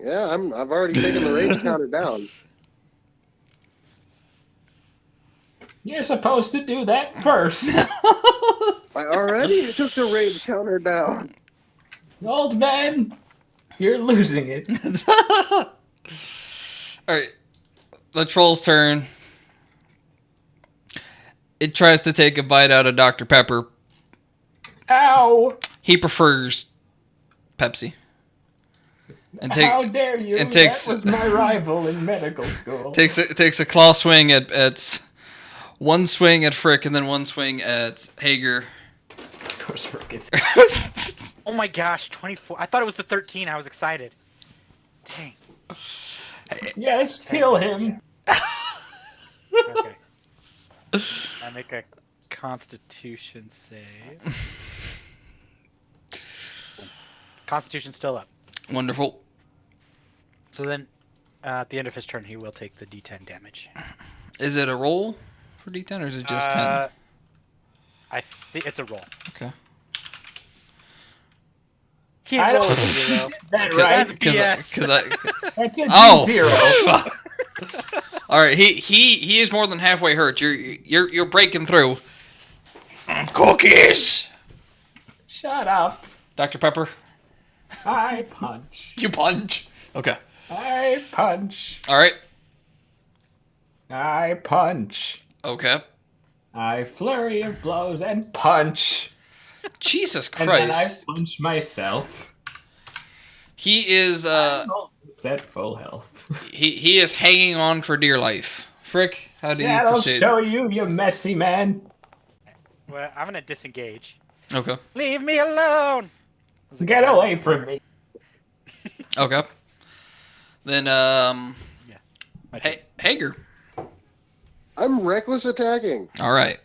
Yeah, I've already taken the rage counter down. You're supposed to do that first. I already took the rage counter down. Old man, you're losing it. Alright. The troll's turn. It tries to take a bite out of Dr. Pepper. Ow! He prefers Pepsi. And How dare you? and takes- That was my rival in medical school. takes a claw swing at one swing at Frick and then one swing at Hager. Of course, Frick gets. Oh my gosh, 24. I thought it was the 13. I was excited. Dang. Yes, kill him. Okay. I make a Constitution save. Constitution's still up. Wonderful. So then, at the end of his turn, he will take the D10 damage. Is it a roll for D10 or is it just 10? I think it's a roll. Okay. He I don't rolled a think you 0. did that right. That's BS. Because I That's a Oh. D0. All right, he is more than halfway hurt. You're breaking through. Cookies. Shut up. Dr. Pepper, I punch. you punch. Okay. I punch. All right. I punch. Okay. I flurry of blows and punch. Jesus And then I Christ. punch myself. He is Set full health. he is hanging on for dear life. Frick, how do you That'll proceed? show you, you messy man. Well, I'm gonna disengage. Okay. Leave me alone. I was like, Get away from me. Okay. Then My turn. Hager. I'm reckless attacking. All right.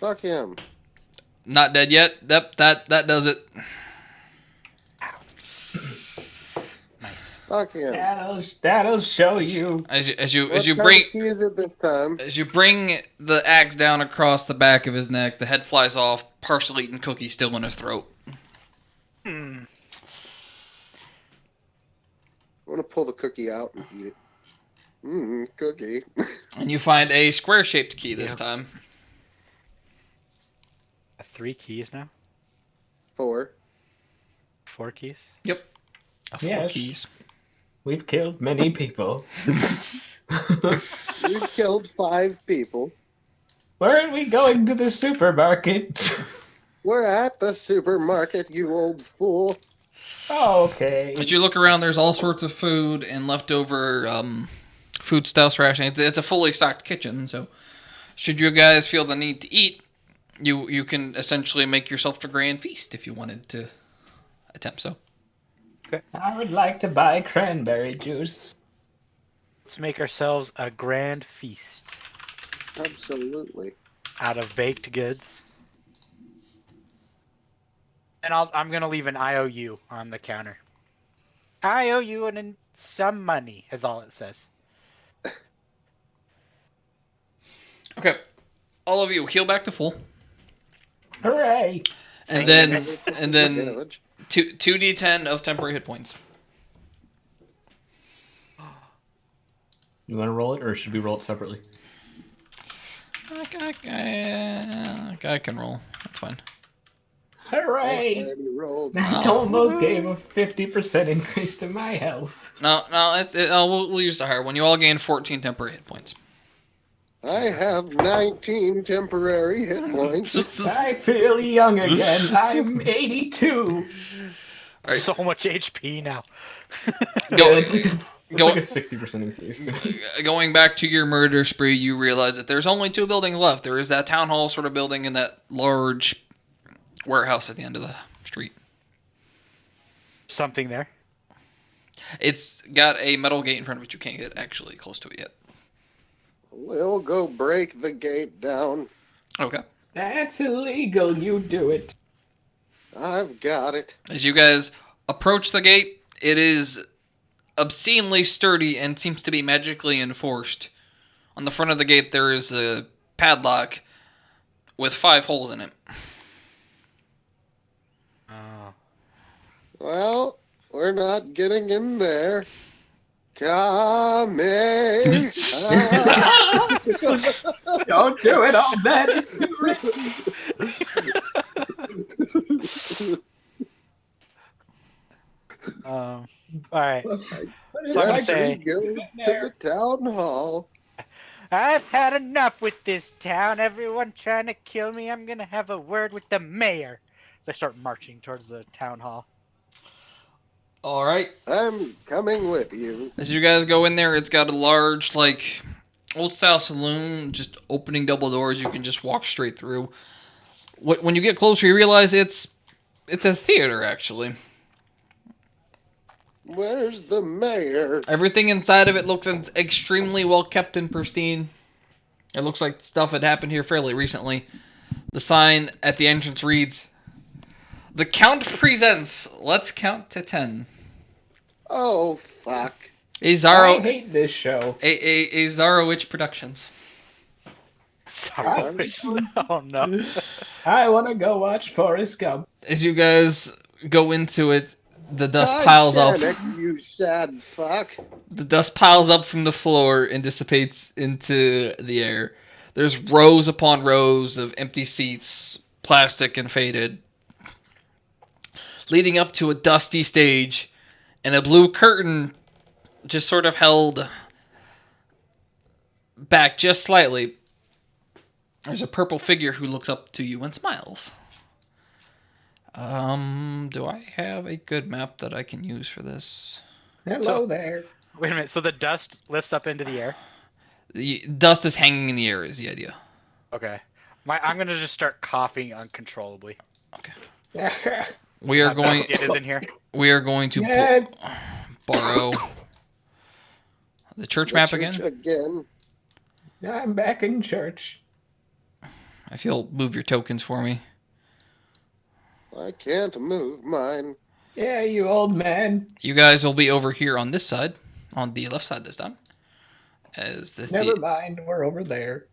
Fuck him. Not dead yet. Yep, that does it. Nice. Fuck him. That'll show you. As you What kind bring of key is it this time? as you bring the axe down across the back of his neck, the head flies off. Partially eaten cookie still in his throat. Hmm. I want to pull the cookie out and eat it. Cookie. And you find a square-shaped key this Yep. time. 3 keys now. 4. 4 keys. Yep. Four Yes. keys. We've killed many people. We've killed 5 people. Weren't we going to the supermarket? We're at the supermarket, you old fool. Okay. As you look around, there's all sorts of food and leftover foodstuffs, rationing. It's a fully stocked kitchen, so should you guys feel the need to eat, you can essentially make yourself a grand feast if you wanted to attempt so. I would like to buy cranberry juice. Let's make ourselves a grand feast Absolutely. out of baked goods. And I'm gonna leave an IOU on the counter. I owe you some money, is all it says. Okay. All of you heal back to full. Hooray! And Thank then Damage. 2d10 of temporary hit points. You want to roll it, or should we roll it separately? I can roll. That's fine. Hooray! Already rolled. That almost gave a 50% increase to my health. No, we'll use the higher one. You all gain 14 temporary hit points. I have 19 temporary hit points. I feel young again. I'm 82. Right. So much HP now. It's like a 60% increase. Going back to your murder spree, you realize that there's only 2 buildings left. There is that town hall sort of building and that large warehouse at the end of the street. Something there. It's got a metal gate in front of it. You can't get actually close to it yet. We'll go break the gate down. Okay. That's illegal. You do it. I've got it. As you guys approach the gate, it is obscenely sturdy and seems to be magically enforced. On the front of the gate, there is a padlock with 5 holes in it. Oh. Well, we're not getting in there. Kame. Don't do it, all that is too risky. All right. So I'm After gonna say, we go to the town hall. I've had enough with this town. Everyone trying to kill me. I'm gonna have a word with the mayor. So I start marching towards the town hall. All right. I'm coming with you. As you guys go in there, it's got a large, like, old-style saloon, just opening double doors. You can just walk straight through. When you get closer, you realize it's a theater, actually. Where's the mayor? Everything inside of it looks extremely well kept and pristine. It looks like stuff had happened here fairly recently. The sign at the entrance reads, "The Count presents. Let's count to 10." Oh, fuck. A I Zaro, hate this show. a Zarowitch Productions. Sorry. Oh no. I want to go watch Forrest Gump. As you guys go into it, the dust piles up. Titanic, you sad fuck. The dust piles up from the floor and dissipates into the air. There's rows upon rows of empty seats, plastic and faded, leading up to a dusty stage, and a blue curtain just sort of held back just slightly. There's a purple figure who looks up to you and smiles. Do I have a good map that I can use for this? Hello there. Wait a minute. So the dust lifts up into the air. The dust is hanging in the air is the idea. Okay. I'm gonna just start coughing uncontrollably. Okay. We are going. It is in here. We are going to Yeah. borrow the church The map church again. again. I'm back in church. If you'll move your tokens for me. I can't move mine. Yeah, you old man. You guys will be over here on this side, on the left side this time. As the Never mind, we're over there.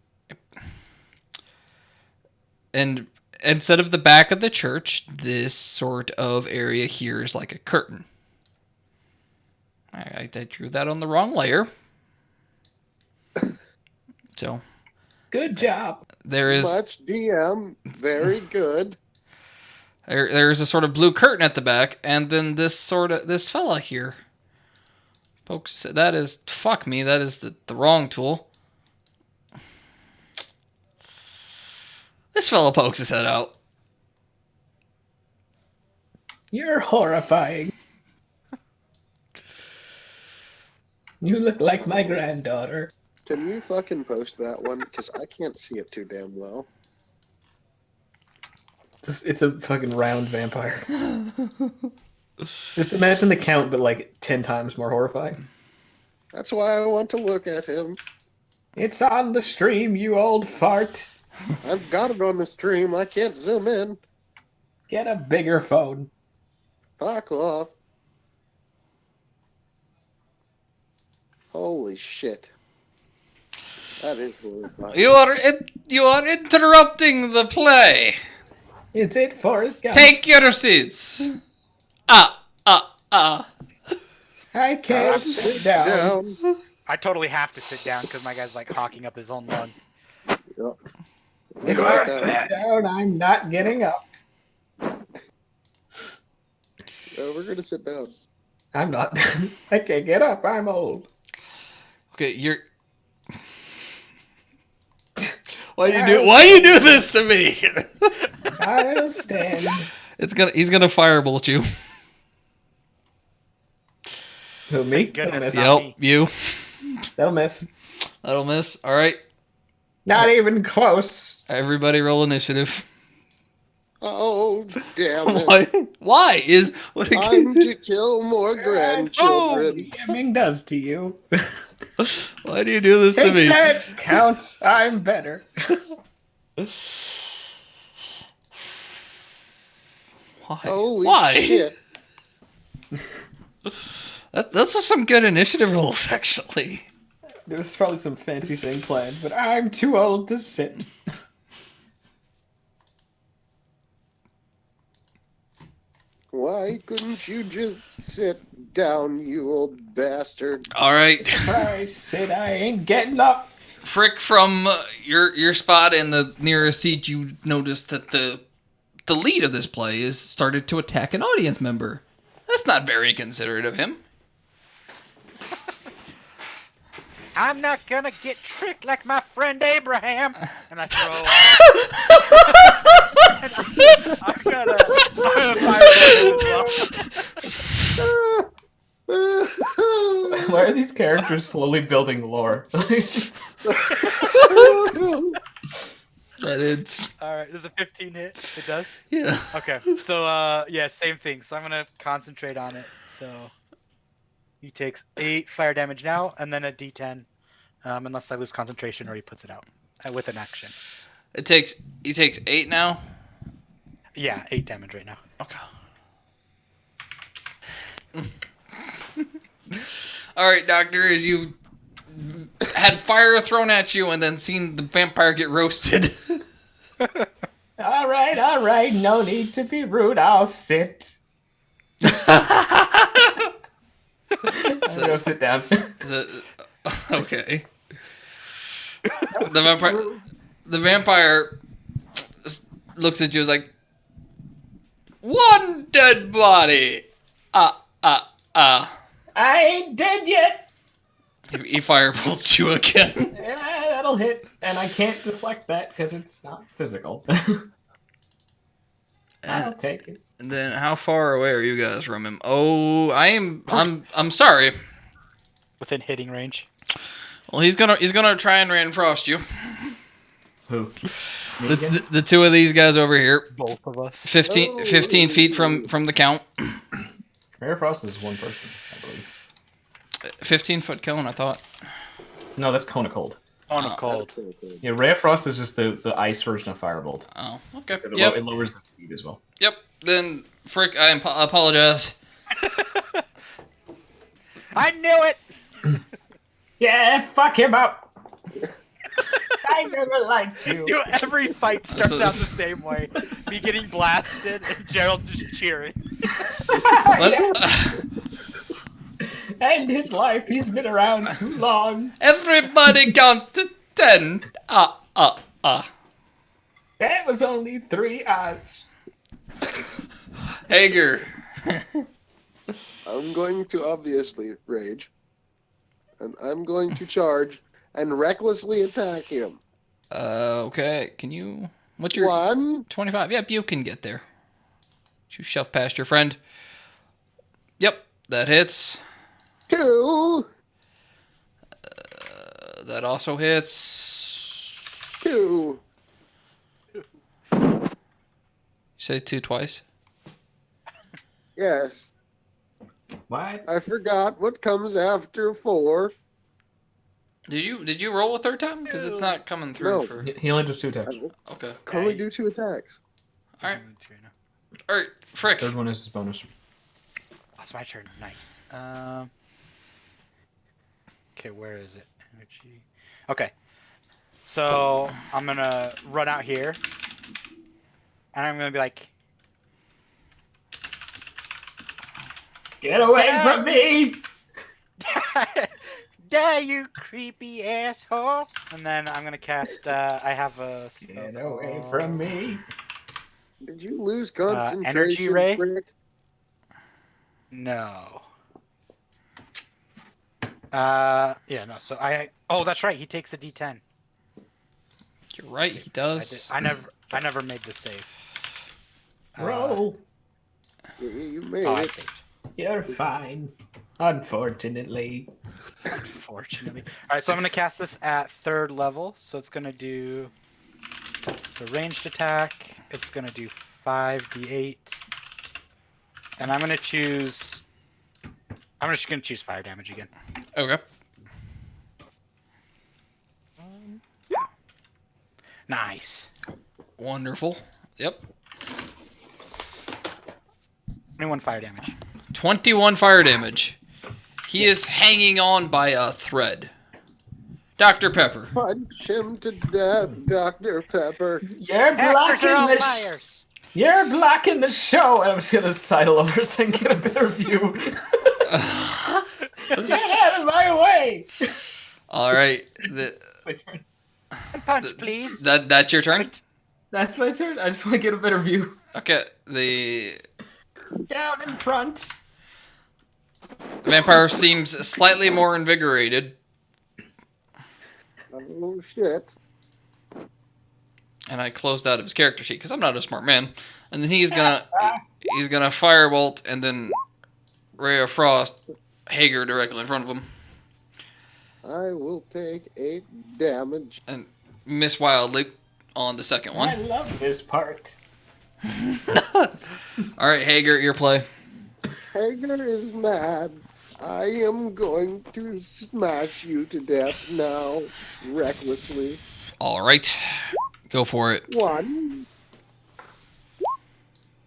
And instead of the back of the church, this sort of area here is like a curtain. I drew that on the wrong layer. So Good job. there is Much DM. Very good. there's a sort of blue curtain at the back, and then this fella here. Folks, that is fuck me. That is the wrong tool. This fella pokes his head out. You're horrifying. You look like my granddaughter. Can you fucking post that one? Because I can't see it too damn well. It's a fucking round vampire. Just imagine the count, but like 10 times more horrifying. That's why I want to look at him. It's on the stream, you old fart. I've got it on the stream. I can't zoom in. Get a bigger phone. Fuck off. Holy shit. That is horrifying. You are interrupting the play. It's it, Forrest Gump. Take your seats. I can't sit down. I totally have to sit down because my guy's like hawking up his own lung. If I sit down, I'm not getting up. We're gonna sit down. I'm not. I can't get up. I'm old. Okay, you're. Why do you do this to me? I'll stand. He's gonna firebolt you. Who, me? Goodness. That'll miss. Yep, you. That'll miss. That'll miss. All right, Not even close. everybody, roll initiative. Oh, damn it. Why is what? Time to kill more grandchildren. DMing does to you. Why do you do this to Take me? that, Count. I'm better. Why? Holy Why? shit. Those are some good initiative rolls, actually. There's probably some fancy thing planned, but I'm too old to sit. Why couldn't you just sit down, you old bastard? All right, If I sit, I ain't getting up. Frick, from your spot in the nearest seat, you noticed that the lead of this play is started to attack an audience member. That's not very considerate of him. I'm not gonna get tricked like my friend Abraham. And I throw. I'm gonna fire as well. Why are these characters slowly building lore? That it's All right, does a 15 hit? It does. yeah. Okay, so yeah, same thing. So I'm gonna concentrate on it. So he takes 8 fire damage now, and then a D10, unless I lose concentration or he puts it out with an action. He takes 8 now. Yeah, 8 damage right now. Okay. All right, Doctor, as you had fire thrown at you and then seen the vampire get roasted. All right. No need to be rude. I'll sit. So- Go sit down. Okay. The vampire looks at you as like, one dead body. I ain't dead yet. He firebolts you again. Yeah, that'll hit, and I can't deflect that because it's not physical. I'll take it. And then how far away are you guys from him? Oh, I'm sorry. Within hitting range. Well, he's gonna try and reinfrost you. Who? Me again? The two of these guys over here, Both of us. 15 feet from the count. Rare Frost is one person, I believe. 15-foot cone, I thought. No, that's Cone of Cold. On a cold. Yeah, Ray of Frost is just the ice version of Firebolt. Oh, okay. So Yep. It lowers the speed as well. Yep. Then, Frick, I apologize. I knew it! Yeah, fuck him up. I never liked you. Every fight starts So out this- the same way. Me getting blasted and Gerald just cheering. And his life, he's been around too long. Everybody count to 10. That was only 3 odds. Hager. I'm going to obviously rage. And I'm going to charge and recklessly attack him. Okay. Can you... What's your... 1, 25. Yep, you can get there. You shove past your friend. Yep, that hits. 2, That also hits. 2. You say 2 twice? Yes, What? I forgot what comes after 4. Did you roll a third time? Because it's not coming through. No. For... He only does 2 attacks. Okay. I can only do 2 attacks. All right. All right, Frick. Third one is his bonus. Oh, it's my turn. Nice. Okay, where is it? Energy. Okay. So I'm gonna run out here, and I'm gonna be like, Get away from me! "Die, you creepy asshole!" And then I'm gonna cast. I have a. Get away from me. Did you lose concentration, energy ray? Rick? No. Yeah, no. So oh, that's right. He takes a D10. You're right, he does. I never made the save. Roll. You made Oh, I it. saved. You're fine. Unfortunately. Unfortunately. All right, so I'm gonna cast this at 3rd level. So it's gonna do. So ranged attack. It's gonna do 5d8, and I'm gonna choose. I'm just gonna choose fire damage again. Okay. Nice. Wonderful. Yep. 21 fire damage. 21 fire damage. He is hanging on by a thread. Dr. Pepper. Punch him to death, Dr. Pepper. You're Actors are all blocking the liars. You're blocking the show. I'm just gonna sidle over so I can get a better view. Get out of my way. All right. My turn. Punch, please. That's your turn? That's my turn. I just want to get a better view. Okay. The Down in front. vampire seems slightly more invigorated. Oh, shit. And I closed out of his character sheet because I'm not a smart man. And then he's gonna firebolt and then ray of frost Hager directly in front of him. I will take 8 damage. And miss wildly on the second I one. love this part. All right, Hager, your play. Hager is mad. I am going to smash you to death now, recklessly. All right, go for it. 1,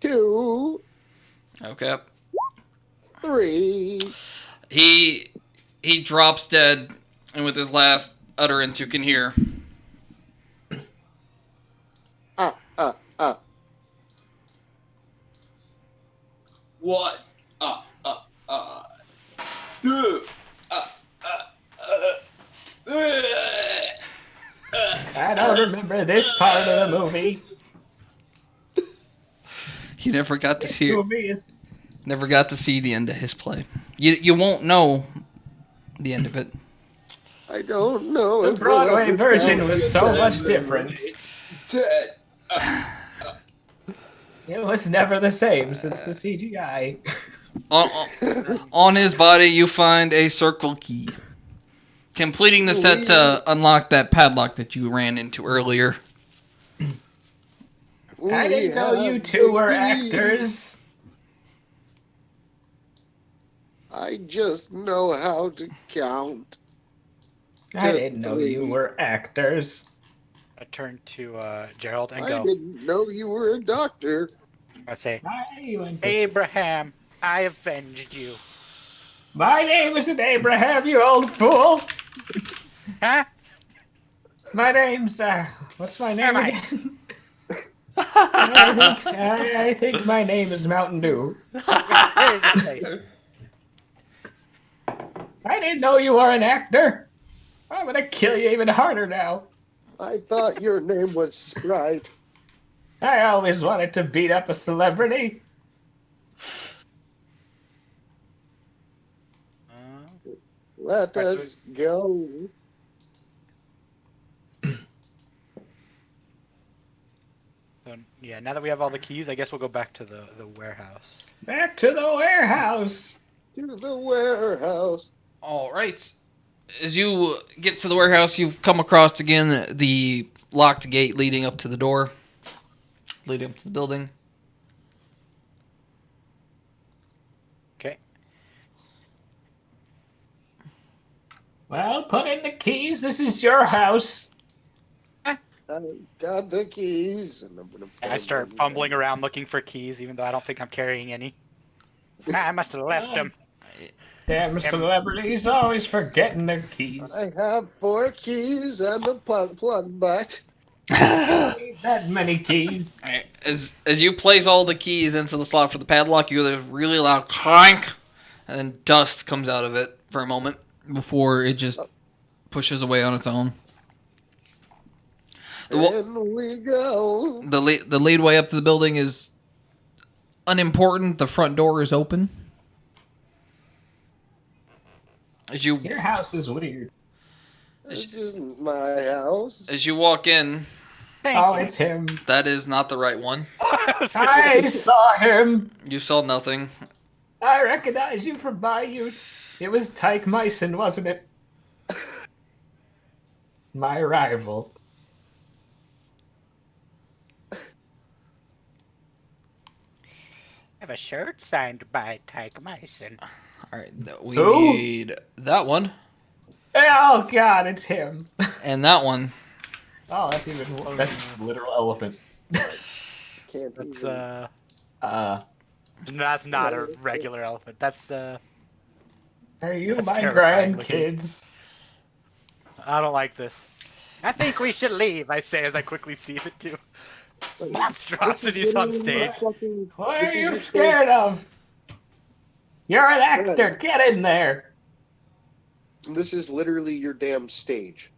2, Okay. 3. He drops dead, and with his last utterance, you can hear. What? Dude. I don't remember this part of the movie. He never got to see Movie is never got to see the end of his play. You won't know the end of it. I don't know. the if Broadway we'll ever version count was it. so much different. Ted. It was never the same since the CGI. On his body, you find a circle key. Completing the set to unlock that padlock that you ran into earlier. I didn't know you have two the were key. actors. I just know how to count. I didn't know you were actors. I turn to Gerald and I go. didn't know you were a doctor. I say, I went to Abraham, I avenged you. My name isn't Abraham, you old fool. Huh? My name's what's my name Am I? again? I think my name is Mountain Dew. Where is this place? I didn't know you were an actor. I'm gonna kill you even harder now. I thought your name was Sprite. I always wanted to beat up a celebrity. Let Right, us go. So, yeah, now that we have all the keys, I guess we'll go back to the warehouse. Back to the warehouse. To the warehouse. All right. As you get to the warehouse, you've come across again the locked gate leading up to the door, leading up to the building. Okay. Well, put in the keys. This is your house. I got the keys. And I'm gonna put I start them in. fumbling around looking for keys, even though I don't think I'm carrying any. I must have left them. Damn celebrities always forgetting their keys. I have 4 keys and a plug butt. Ain't that many keys. All right. As you place all the keys into the slot for the padlock, you hear a really loud clank, and then dust comes out of it for a moment before it just pushes away on its own. In we go. The lead way up to the building is unimportant. The front door is open. As you Your house is weird. This isn't my house. walk in, Oh, it's him. that is not the right one. I saw him. You saw nothing. I recognize you from my youth. It was Tyke Myson, wasn't it? My rival. I have a shirt signed by Tyke Myson. All right, we Who? need that one Oh God, it's him. and that one. Oh, that's even. That's literal elephant. Can't That's even. that's not a regular elephant. That's Are you That's my terrifying looking. grandkids? I don't like this. I think we should leave. I say as I quickly see the two monstrosities on stage. What This are is you your scared of? You're an actor. Get in there. This is literally your damn stage.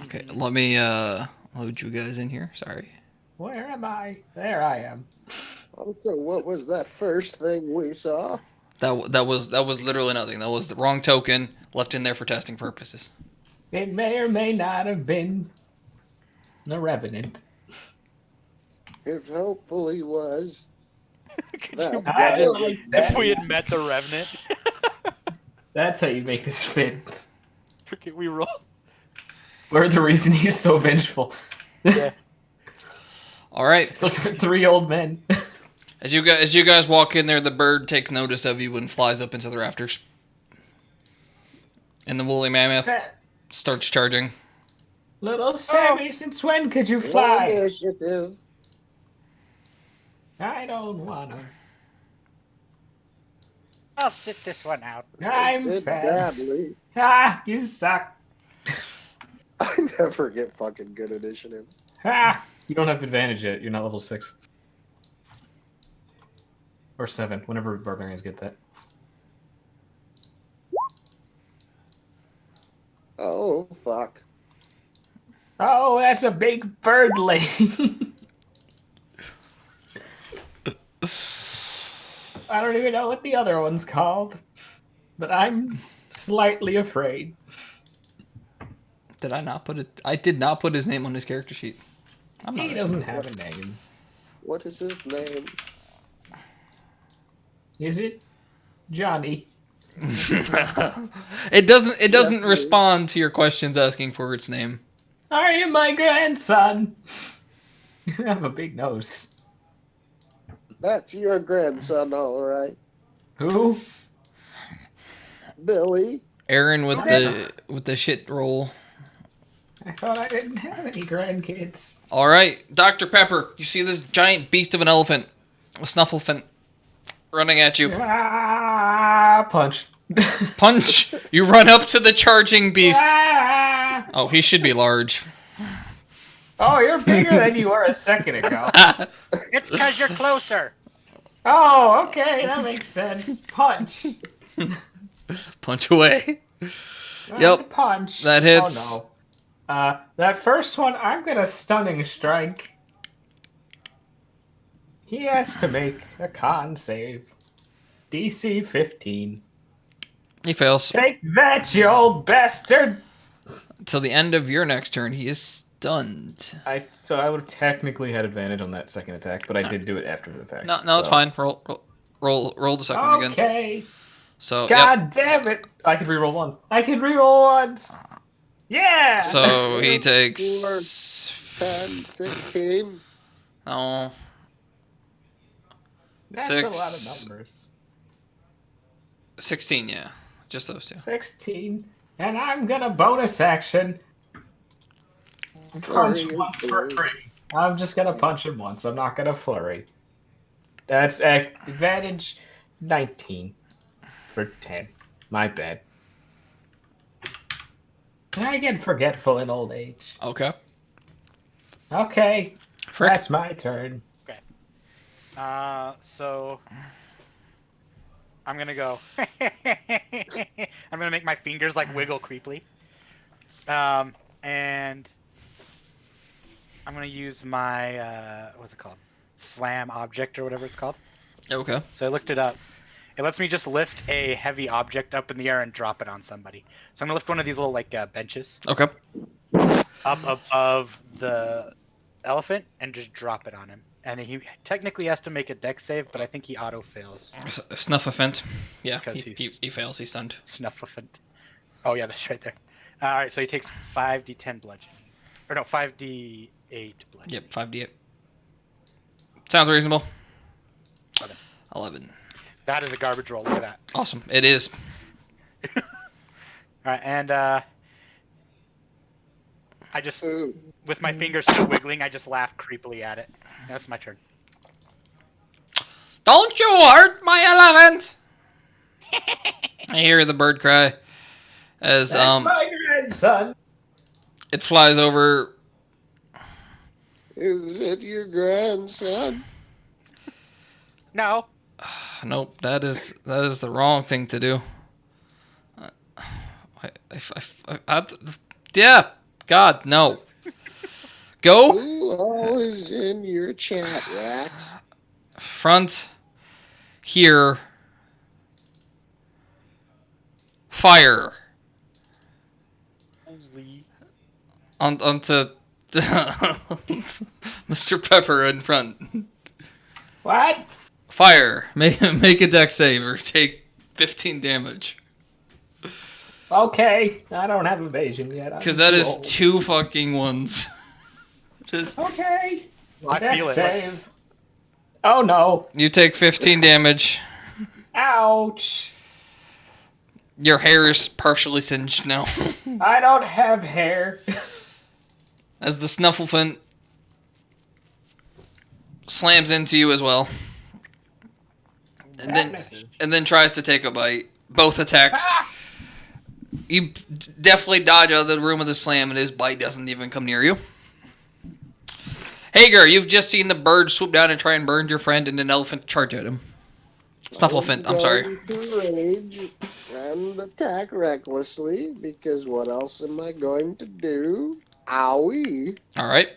Okay, let me load you guys in here. Sorry. Where am I? There I am. Also, what was that first thing we saw? That was literally nothing. That was the wrong token left in there for testing purposes. It may or may not have been the Revenant. It hopefully was. Could That you I imagine like if that. we had met the Revenant? That's how you make this fit. Forget we roll. We're the reason he's so vengeful. Yeah. All right. He's looking for 3 old men. As you guys walk in there, the bird takes notice of you and flies up into the rafters. And the woolly mammoth starts charging. Little Sammy, since when could you fly? Initiative. I don't wanna. I'll sit this one out. I'm Did fast. badly. Ah, you suck. I never get fucking good initiative. Ah. You don't have advantage yet. You're not level 6. Or 7, whenever barbarians get that. Oh, fuck. Oh, that's a big birdling. I don't even know what the other one's called, but I'm slightly afraid. Did I not put it? I did not put his name on his character sheet. I'm not He doesn't have a name. What is his name? Is it Johnny? It doesn't respond to your questions asking for its name. Are you my grandson? You have a big nose. That's your grandson, all right. Who? Billy. Aaron with the shit roll. I thought I didn't have any grandkids. All right, Dr. Pepper, you see this giant beast of an elephant, a snufflefant, running at you. Ah, punch. Punch! You run up to the charging beast. Ah. Oh, he should be large. Oh, you're bigger than you were a second ago. It's because you're closer. Oh, okay, that makes sense. Punch. Punch away. Yep, Punch. that hits. Oh no. That first one, I'm gonna stunning strike. He has to make a con save. DC 15. He fails. Take that, you old bastard! Until the end of your next turn, he is stunned. So I would have technically had advantage on that second attack, but I did do it after the fact. No, it's fine. Roll the second one again. Okay. So God damn it! I could reroll once. Yeah! So he takes 10, 16. no That's 6. a lot of numbers. 16, yeah, just those two. 16. And I'm gonna bonus action. Punch once for free. I'm just gonna punch him once. I'm not gonna flurry. That's advantage 19 for 10. My bad. I get forgetful in old age. Okay. Okay, Frick. that's my turn. So I'm gonna go. I'm gonna make my fingers like wiggle creepily. And I'm gonna use my what's it called? Slam object or whatever it's called. Okay. So I looked it up. It lets me just lift a heavy object up in the air and drop it on somebody. So I'm gonna lift one of these little like benches Okay. up above the elephant and just drop it on him. And he technically has to make a dex save, but I think he auto fails. Snuff-a-fent. Yeah, Because he he's- fails. He's stunned. Snufflefant. Oh yeah, that's right there. All right, so he takes 5d10 bludgeoning, or no, 5d8 bludgeoning. Yep, 5d8. Sounds reasonable. 11. 11. That is a garbage roll. Look at that. Awesome. It is. All right, and I just, Ooh. with my fingers still wiggling, I just laugh creepily at it. That's my turn. Don't you hurt my elephant! I hear the bird cry as That's my grandson. it flies over. Is it your grandson? No. Nope, that is the wrong thing to do. Yeah, God, no. Go Who all is in your chat, Rax? front here. Fire Holy. onto Mr. Pepper in front. What? Fire. Make a dex save or take 15 damage. Okay, I don't have evasion yet. I'm Because that too is old. 2 fucking ones. Just Okay. I Dex feel it. save. Oh no. you take 15 damage. Ouch. Your hair is partially singed now. I don't have hair. As the Snufflefant slams into you as well. That misses. And then tries to take a bite. Both attacks. Ah! You definitely dodge out of the room with the slam, and his bite doesn't even come near you. Hager, you've just seen the bird swoop down and try and burn your friend, and an elephant charge at him. Snufflefant, I'm sorry. going to rage and attack recklessly, because what else am I going to do? Owie. All right.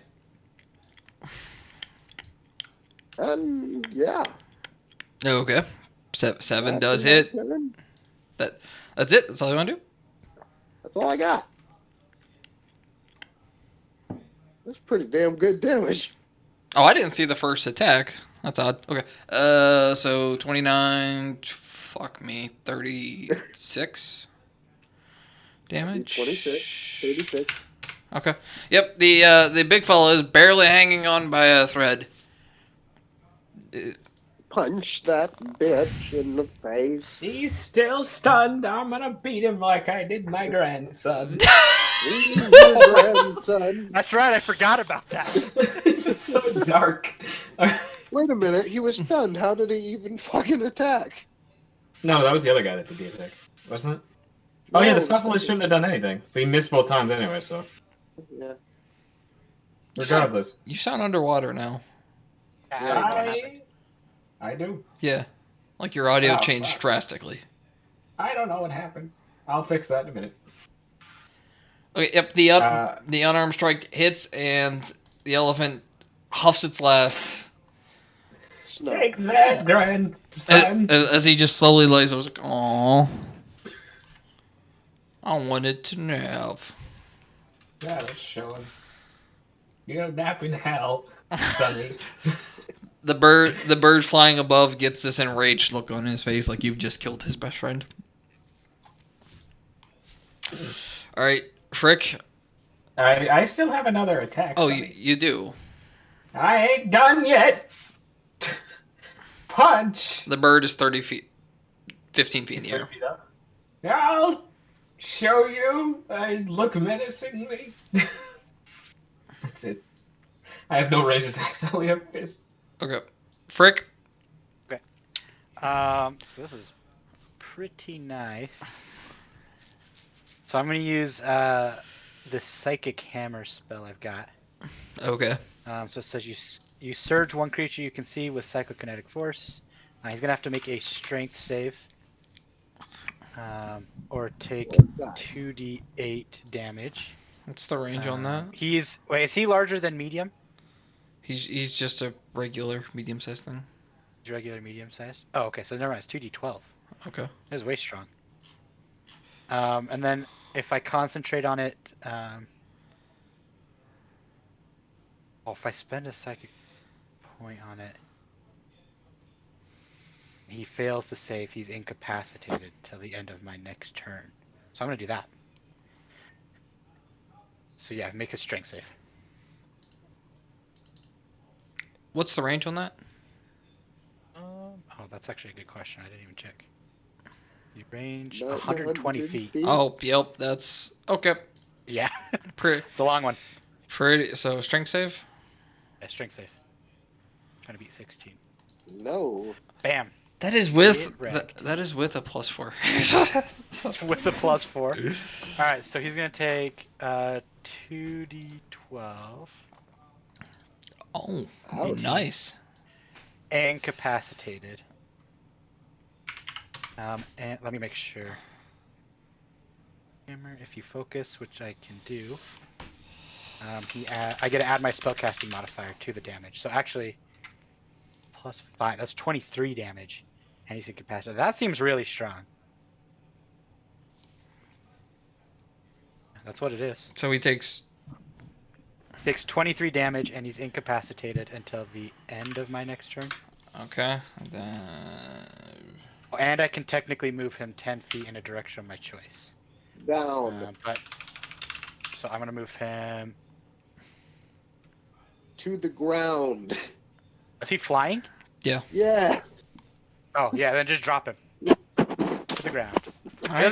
And yeah. Okay. 7 that's does my hit. turn. That's it. That's all you want to do? That's all I got. That's pretty damn good damage. Oh, I didn't see the first attack. That's odd. Okay. So 29. Fuck me. 36 damage. 26, 36. Okay. Yep. The big fella is barely hanging on by a thread. Punch that bitch in the face. He's still stunned. I'm gonna beat him like I did my grandson. He's your grandson. That's right. I forgot about that. This is so dark. Wait a minute, he was stunned. How did he even fucking attack? No, that was the other guy that did the attack, wasn't it? Oh yeah, the Snufflefant shouldn't have done anything. But he missed both times anyway, so Yeah. regardless. You sound underwater now. I do. Yeah. Like your audio Oh, changed fuck. drastically. I don't know what happened. I'll fix that in a minute. Okay, yep, the unarmed strike hits and the elephant huffs its last Snap. Take that, grandson. as he just slowly lays. I was like, "Aww, I wanted to nap." Yeah, let's show him. You're gonna nap in hell, Sonny. The bird flying above gets this enraged look on his face, like you've just killed his best friend. All right, Frick. I still have another attack. Oh, Sonny. you do. I ain't done yet. Punch. The bird is 30 feet, 15 feet in the air. I'll show you. I look menacingly. That's it. I have no range attacks. I only have fists. Okay, Frick. So this is pretty nice. So I'm gonna use the psychic hammer spell I've got. Okay. So it says you surge one creature you can see with psychokinetic force. He's gonna have to make a strength save, or take 2d8 damage. What's the range on that? Is he larger than medium? He's just a regular medium-sized thing. regular medium sized. Oh, okay. So never mind. It's 2d12. Okay. It was way strong. And then if I concentrate on it, if I spend a psychic point on it, he fails to save. He's incapacitated till the end of my next turn. So I'm gonna do that. So yeah, make a strength save. What's the range on that? Oh, that's actually a good question. I didn't even check. You range Not 120 100 feet. Oh, yep. That's okay. Yeah, Pretty. it's a long one. Pretty. So strength save. Yeah, strength save. Trying to beat 16. No. Bam. That is with Get wrecked. that is with a +4. With the +4. All right, so he's gonna take 2d12. Oh, Ouch. nice. Incapacitated. And let me make sure. Hammer, if you focus, which I can do. I get to add my spellcasting modifier to the damage. So actually, +5. That's 23 damage, and he's incapacitated. That seems really strong. That's what it is. So he takes. Takes 23 damage, and he's incapacitated until the end of my next turn. Okay. Oh, and I can technically move him 10 feet in a direction of my choice. Down. So I'm gonna move him. To the ground. Is he flying? Yeah. Oh yeah, then just drop him to the ground.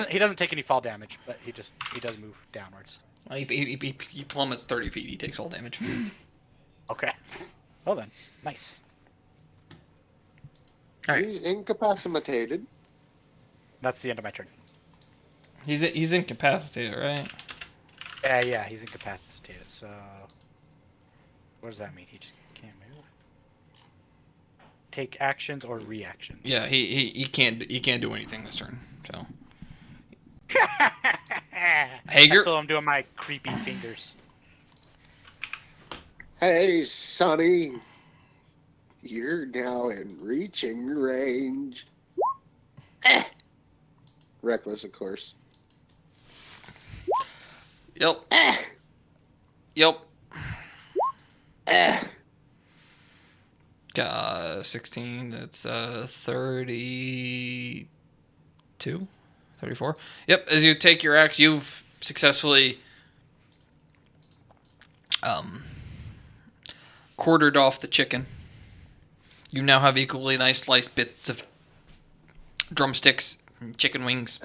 He doesn't take any fall damage, but he does move downwards. He plummets 30 feet. He takes all damage. Okay. Well then, nice. All right. He's incapacitated. That's the end of my turn. He's incapacitated, right? Yeah, he's incapacitated. So what does that mean? He just can't move. Take actions or reactions. Yeah. He can't do anything this turn. So. Hager. So I'm doing my creepy fingers. Hey, Sonny. You're now in reaching range. Reckless, of course. Yep. Yep. 16. That's 32. 34. Yep. As you take your axe, you've successfully quartered off the chicken. You now have equally nice sliced bits of drumsticks, chicken wings,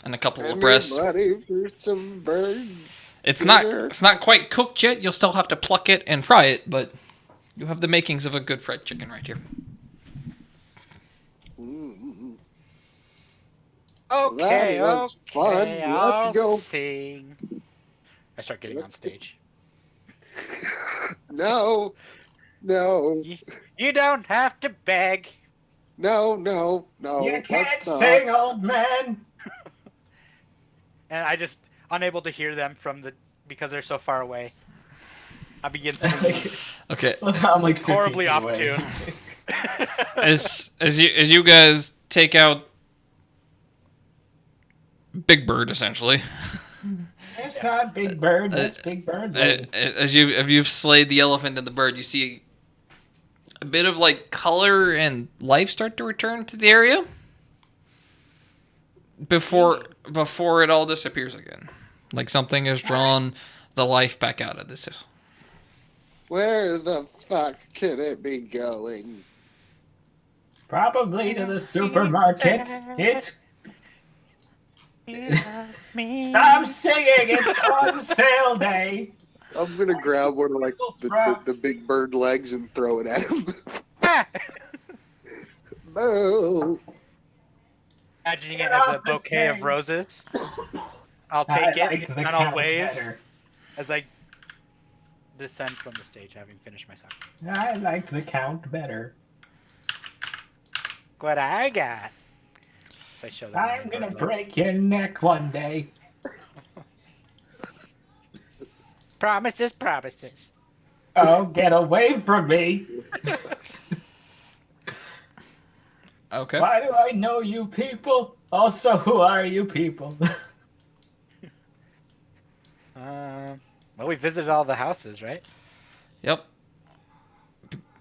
and a couple of breasts. Anybody for some bird? It's dinner? not quite cooked yet. You'll still have to pluck it and fry it, but you have the makings of a good fried chicken right here. Mm. Okay, That was fun. I'll Let's go. sing. I start getting on stage. No. You don't have to beg. No. You can't let's not. sing, old man. And I just unable to hear them because they're so far away. I begin singing Okay. I'm like 15 horribly feet off away. tune. As you guys take out Big Bird, essentially. It's not Big Bird, that's Big Bird. As you've slayed the elephant and the bird, you see a bit of like color and life start to return to the area before it all disappears again. Like something has drawn the life back out of this. Where the fuck could it be going? Probably to the supermarket. It's... Stop singing! It's on sale day! I'm gonna grab one of like Brussels the sprouts. big bird legs and throw it at him. Moo. Imagining Get it as a off this bouquet of thing. roses. I'll I take liked it the and I'll count wave better. as I descend from the stage, having finished my song. I liked the count better. What I got. So I show them. I'm gonna break your neck one day. Promises. Oh, get away from me! Okay. Why do I know you people? Also, who are you people? Well, we visited all the houses, right? Yep.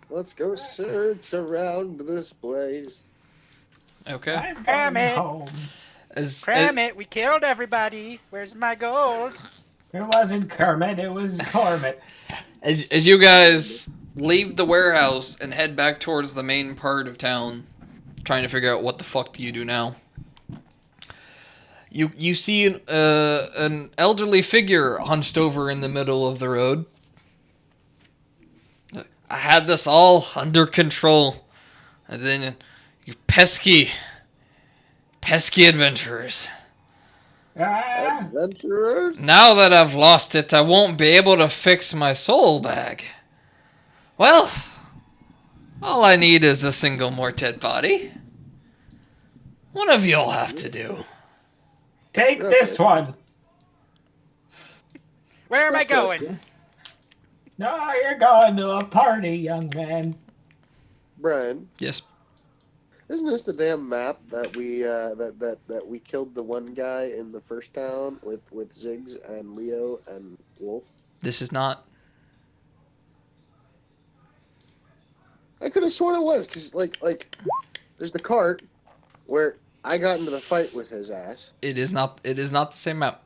Let's go search around this place. Okay. I'm Damn going it. home. Cram it, we killed everybody. Where's my gold? It wasn't Kermit, it was Cormit. As you guys leave the warehouse and head back towards the main part of town, trying to figure out what the fuck do you do now. You see an elderly figure hunched over in the middle of the road. I had this all under control. And then you pesky adventurers. Adventurers? Now that I've lost it, I won't be able to fix my soul back. Well, all I need is a single more dead body. One of you'll have to do. Take this one. Where am I going? No, you're going to a party, young man. Brian, Yes. isn't this the damn map that we that we killed the one guy in the first town with Ziggs and Leo and Wolf? This is not. I could have sworn it was, because like there's the cart where I got into the fight with his ass. It is not. It is not the same map.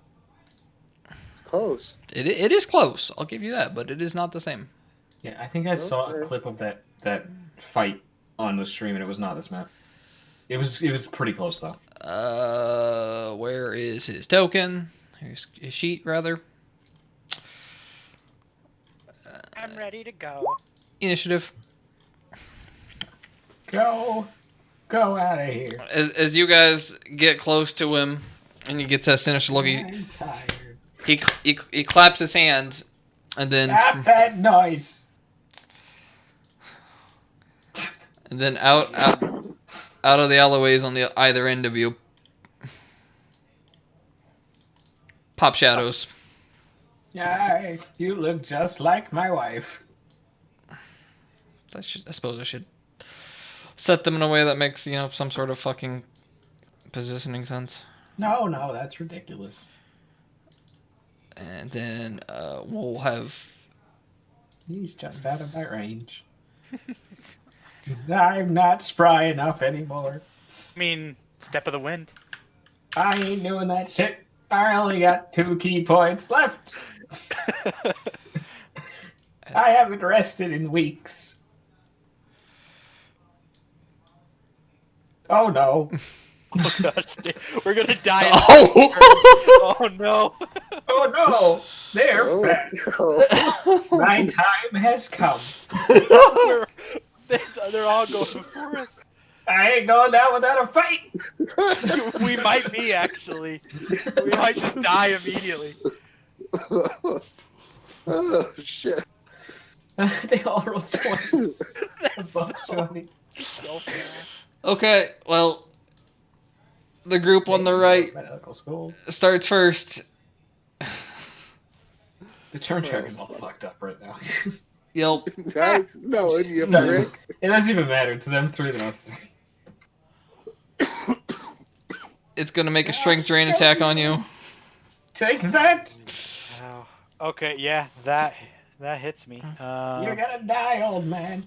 It's close. It is close. I'll give you that, but it is not the same. Yeah, I think I saw a Okay. clip of that fight on the stream, and it was not this map. It was pretty close though. Where is his token? Here's his sheet, rather. I'm ready to go. Initiative. Go out of here. As you guys get close to him, and he gets that sinister look, I'm tired. he claps his hands, and then Stop that noise. out of the alleyways on the either end of you pop shadows. Yeah, you look just like my wife. I suppose I should set them in a way that makes, some sort of fucking positioning sense. No, that's ridiculous. And then we'll have. He's just out of my range. I'm not spry enough anymore. I mean, step of the wind. I ain't doing that shit. I only got 2 key points left. I haven't rested in weeks. Oh no. Oh gosh, we're gonna die. Oh! Oh no. Oh no. They're Oh, fat. oh. My time has come. They're all going before us. I ain't going down without a fight. We might be, actually. We might just die immediately. Oh shit. They all rolled 20s. Above 20. So fast. Okay, well, the group on the right Medical school. starts first. The turn tracker's all fucked up right now. Yep. Guys, no, and you So, prick. it doesn't even matter. It's them 3 than us 3. It's gonna make a strength drain attack on you. Take that! Wow. Okay, yeah, that hits me. You're gonna die, old man.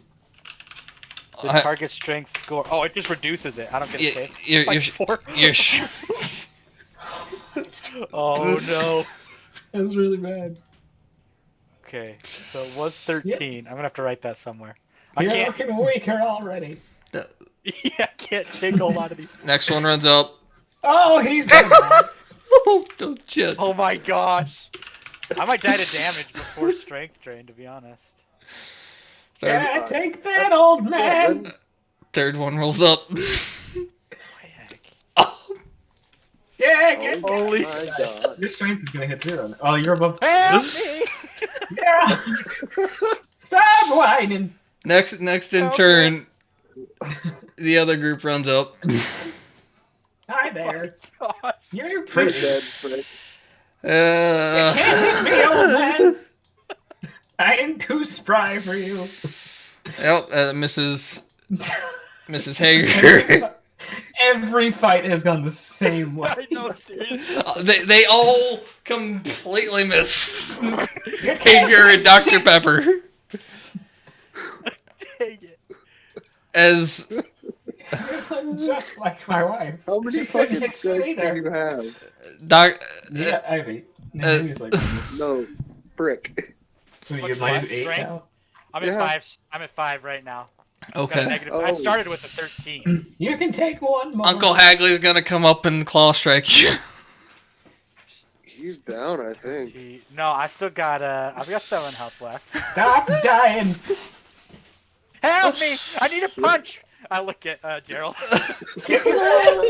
The target strength score. Oh, it just reduces it. I don't get to say. You're 4. Oh no. That's really bad. Okay, so it was 13. I'm gonna have to write that somewhere. I You're can't. looking weaker already. Yeah, I can't take a lot of these. Next one runs up. Oh, he's dead. Oh shit. Oh my gosh. I might die to damage before strength drain, to be honest. Yeah, take that, old man. Third one rolls up. My heck. Yeah, get Holy my shit. God. Your strength is gonna hit 0. Oh, you're above. Help me! Yeah. Stop whining. Next in turn, the other group runs up. Hi there. Gosh. You're You're pretty. dead, prick. Can't hit me, old man. I am too spry for you. Yep, misses. Mrs. Hager. Every fight has gone the same way. I know, seriously. They all completely miss You can't Hager and do Dr. shit. Pepper. Dang it. As Just like my wife. How many She couldn't fucking hit strikes shit do either. you have? Doc, Yeah, I mean, he's like this. No, brick. What, What's you're minus what? 8 Strength? now? I'm Yeah. at 5. I'm at 5 right now. Got a okay. negative. Oh. I started with a 13. You can take one more. Uncle Hagley's gonna come up and claw strike you. He's down, I think. No, I still got I've got 7 health left. Stop dying. Help me! I need a punch. I look at Gerald. Kick his ass.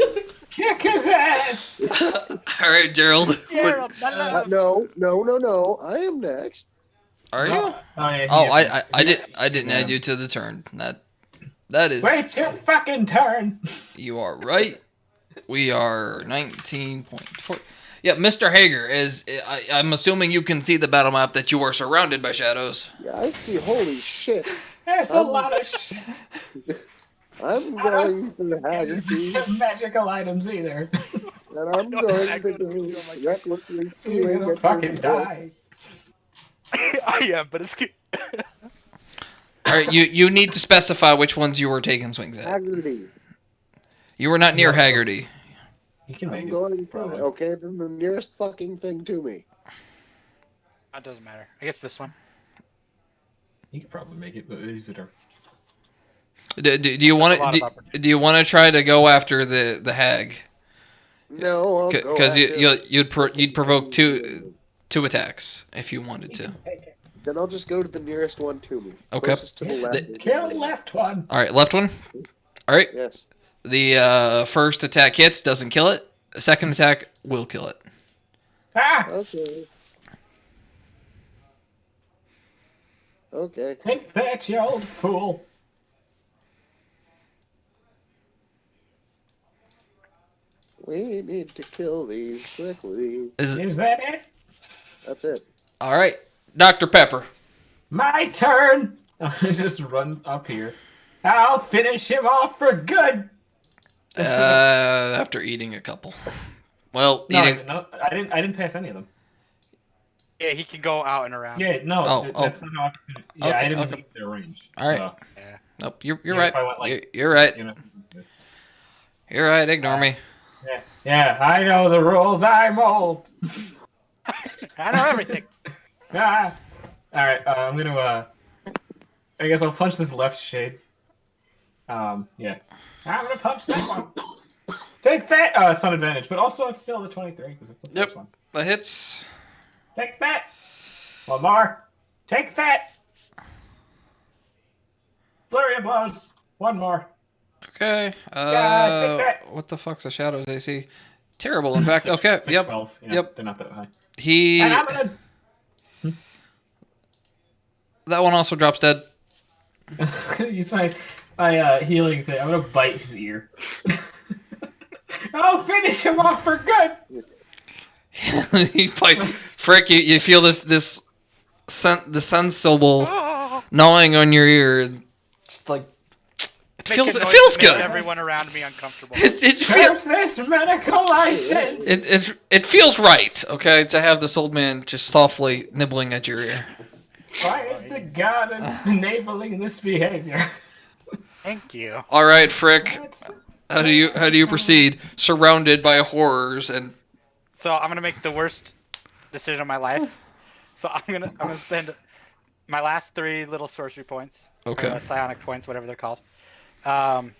Kick his ass. All right, Gerald. Gerald, No. I am next. Are you? Oh, yeah, he Oh, is. I didn't add you to the turn. That is. Wait your fucking turn. You are right. We are 19.4. Yeah, Mr. Hager is. I'm assuming you can see the battle map that you are surrounded by shadows. Yeah, I see. Holy shit. There's a lot of shit. I'm going for Haggerty, Some magical items either. and I'm going to go recklessly You're stealing gonna it. fucking die. I am, but it's good. All right, you need to specify which ones you were taking swings at. Haggerty. You were not near No. Haggerty. You can make I'm it. going for Probably. okay, then the nearest fucking thing to me. That doesn't matter. I guess this one. You can probably make it, but he's better. Do you want There's a lot to? of opportunity. Do you want to try to go after the hag? No, I'll go Because after- you'd provoke two attacks if you wanted to. Then I'll just go to the nearest one to me. Okay. Closest to the left. Kill left one. All right, left one. All right. Yes. The first attack hits, doesn't kill it. The second attack will kill it. Ah! Okay. Okay. Take that, you old fool. We need to kill these quickly. Is that it? That's it. All right, Dr. Pepper. My turn. I just run up here. I'll finish him off for good. After eating a couple. Well, No, eating. no, I didn't pass any of them. Yeah, he can go out and around. Yeah, no, Oh, that's not an opportunity. Yeah, Okay, I didn't okay. leave their range. All right. So, Yeah. Nope, you're Yeah, right. if I went like- You're right. you know, this. You're right. Ignore me. Yeah, I know the rules. I'm old. I know everything. Ah. All right, I'm gonna. I guess I'll punch this left shade. Yeah. I'm gonna punch that one. Take that. Oh, it's not advantage, but also it's still the 23 because it's the Yep. first one. The hits. Take that. One more. Take that. Flurry of blows. One more. Okay. take that. What the fuck's a shadow's AC? Terrible. In fact. Okay. It's like Yep. 12. Yeah, Yep. They're not that high. He. And I'm gonna. That one also drops dead. Use my healing thing. I'm gonna bite his ear. I'll finish him off for good. He fight. Frick, you feel the sensible Oh, gnawing on your ear. Just like it making feels noise feels that makes good. Everyone around me uncomfortable. It feels Where's this medical license? it feels right. Okay, to have this old man just softly nibbling at your ear. Why is the god enabling this behavior? Thank you. All right, Frick. That's- How do you proceed? Surrounded by horrors and So I'm gonna make the worst decision of my life. So I'm gonna spend my last 3 little sorcery points. okay. Or psionic points, whatever they're called. To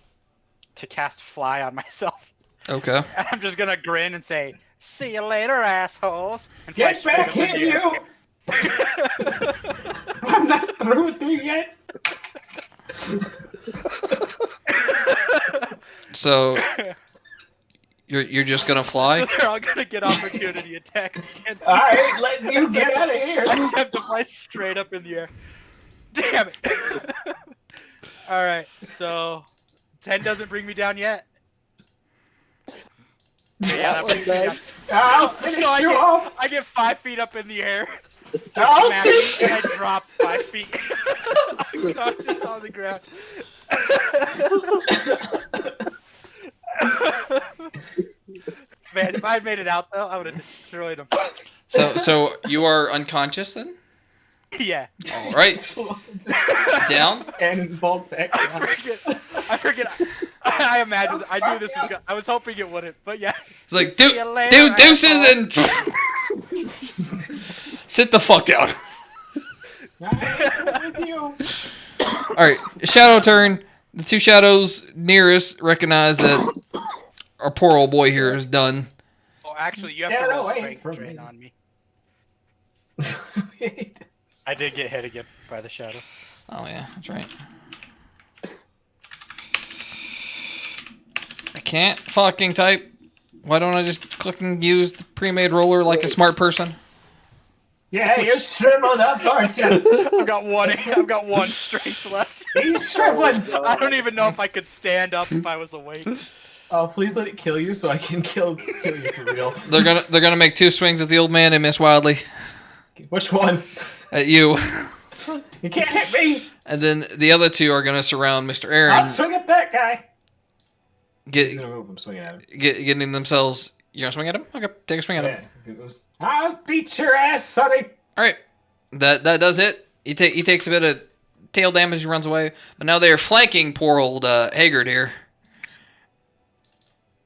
cast fly on myself. Okay. And I'm just gonna grin and say, "See you later, assholes." And fly Get straight back up in here, the air. you! I'm not through with you yet. So you're just gonna fly? They're all gonna get opportunity attacks again. I ain't letting you get out of here. I just have to fly straight up in the air. Damn it! Alright, so 10 doesn't bring me down yet. Yeah, that brings me down. I'll finish So you off. I get 5 feet up in the air. I'll smack take me, and I drop 5 feet. Unconscious on the ground. Man, if I had made it out though, I would have destroyed him. So you are unconscious then? Yeah. All right. Just Down. and bald back. I forget. I imagined. I knew this was. I was hoping it wouldn't, but yeah. It's like, See you later, dude, deuces asshole. and sit the fuck down. I'm with you. All right, shadow turn. The two shadows nearest recognize that our poor old boy here is done. Oh, actually, you have Get to roll away strength from drain me. on me. I did get hit again by the shadow. Oh yeah, that's right. I can't fucking type. Why don't I just click and use the pre-made roller like a smart person? Yeah, you're shriveled up, aren't you? I've got one strength left. He's shriveling. I don't even know if I could stand up if I was awake. Oh, please let it kill you so I can kill you for real. They're gonna make 2 swings at the old man and miss wildly. Which one? At you. You can't hit me. And then the other 2 are gonna surround Mr. Aaron, I'll swing at that guy. He's get, gonna move. I'm swinging at him. getting themselves. You gonna swing at him? Okay, take a swing at him. Yeah, it goes. I'll beat your ass, Sonny. All right, that does it. He takes a bit of tail damage. He runs away. But now they are flanking poor old Haggard here.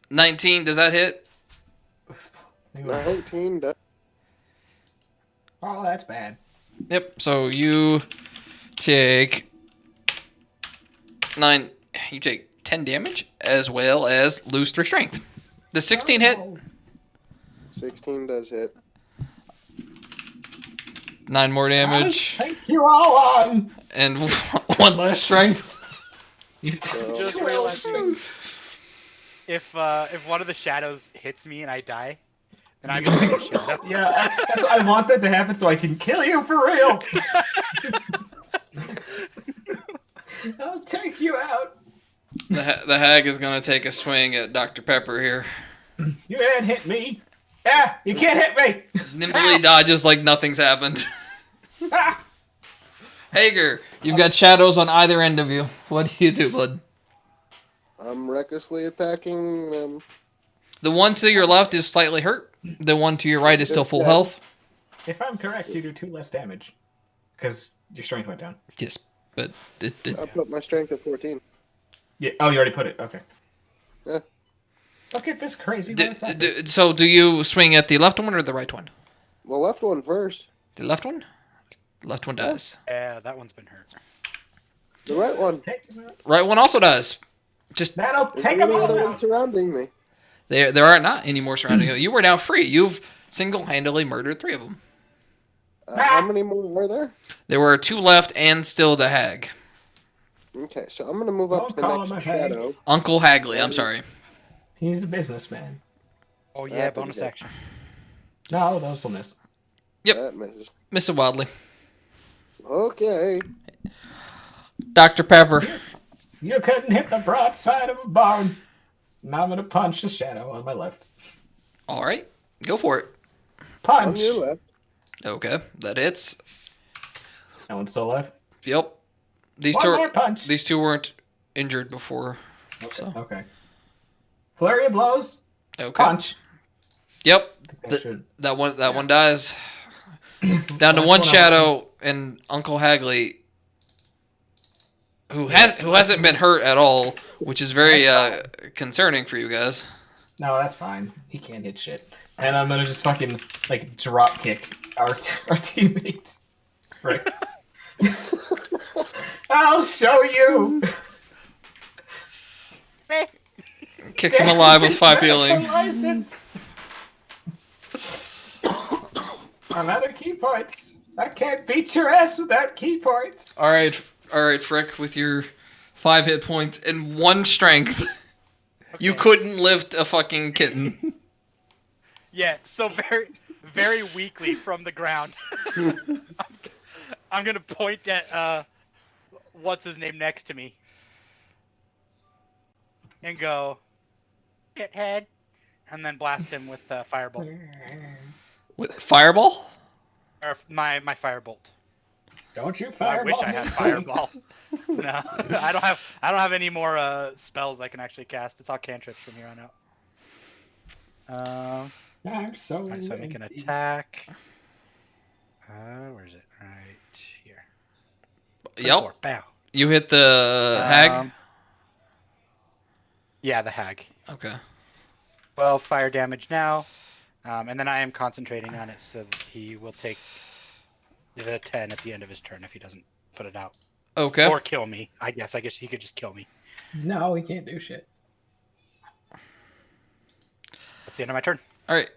19, does that hit? 19. Oh, that's bad. Yep. So you take 9. You take 10 damage as well as lose 3 strength. Does 16 hit? 16 does hit. 9 more damage Thank you all on. and 1 less strength. Just realizing if one of the shadows hits me and I die, then I'm gonna take a shadow. Yeah, I want that to happen so I can kill you for real. I'll take you out. The hag is gonna take a swing at Dr. Pepper here. You can't hit me. Ah, you can't hit me. Nimbly dodges like nothing's happened. Ah. Hager, you've got shadows on either end of you. What do you do, bud? I'm recklessly attacking them. The one to your left is slightly hurt. The one to your right is still full health. If I'm correct, you do 2 less damage. Because your strength went down. Yes, but I put my strength at 14. Yeah. Oh, you already put it. Okay. Yeah. Look at this crazy motherfucker. so do you swing at the left one or the right one? The left one first. The left one? The left one does. Yeah, that one's been hurt. The right one. Take him out. Right one also does. Just That'll There's take any him other all one out. surrounding me. there are not any more surrounding you. You were now free. You've single-handedly murdered 3 of them. How many more are there? There were 2 left and still the hag. Okay, so I'm gonna move up to Don't call the him next a hag. shadow. Uncle Hagley, I'm sorry. He's a businessman. Oh yeah, That bonus didn't action. No, those will miss. Yep. That misses. Mr. Wadley. Okay. Dr. Pepper. You couldn't hit the broadside of a barn. Now I'm gonna punch the shadow on my left. All right. Go for it. On Punch. your left. Okay. That hits. That one's still alive. Yep. These One more punch. These 2 weren't injured before. Okay. So. Okay. Flurry of blows. Okay. Punch. Yep. That should- That one dies. Down to Last one one shadow was- and Uncle Hagley, who hasn't been hurt at all, which is very concerning for you guys. No, that's fine. He can't hit shit. And I'm gonna just fucking like drop kick our teammate. Right. I'll show you. Kicks him alive with 5 healing. License. I'm out of key points. I can't beat your ass without key points. All right, Frick, with your 5 hit points and 1 strength, you couldn't lift a fucking kitten. Yeah, so very weakly from the ground. I'm gonna point at what's his name next to me and go, "Shithead," and then blast him with fireball. With fireball? Or my firebolt. Don't you I fire? wish I had fireball. No, I don't have any more spells I can actually cast. It's all cantrips from here on out. I'm so. Alright, so I make an attack. Where is it? Right here. Yep. 24. Bow. You hit the hag? Yeah, the hag. Okay. 12 fire damage now. And then I am concentrating on it so that he will take the 10 at the end of his turn if he doesn't put it out. Okay. Or kill me, I guess. I guess he could just kill me. No, we can't do shit. That's the end of my turn. All right.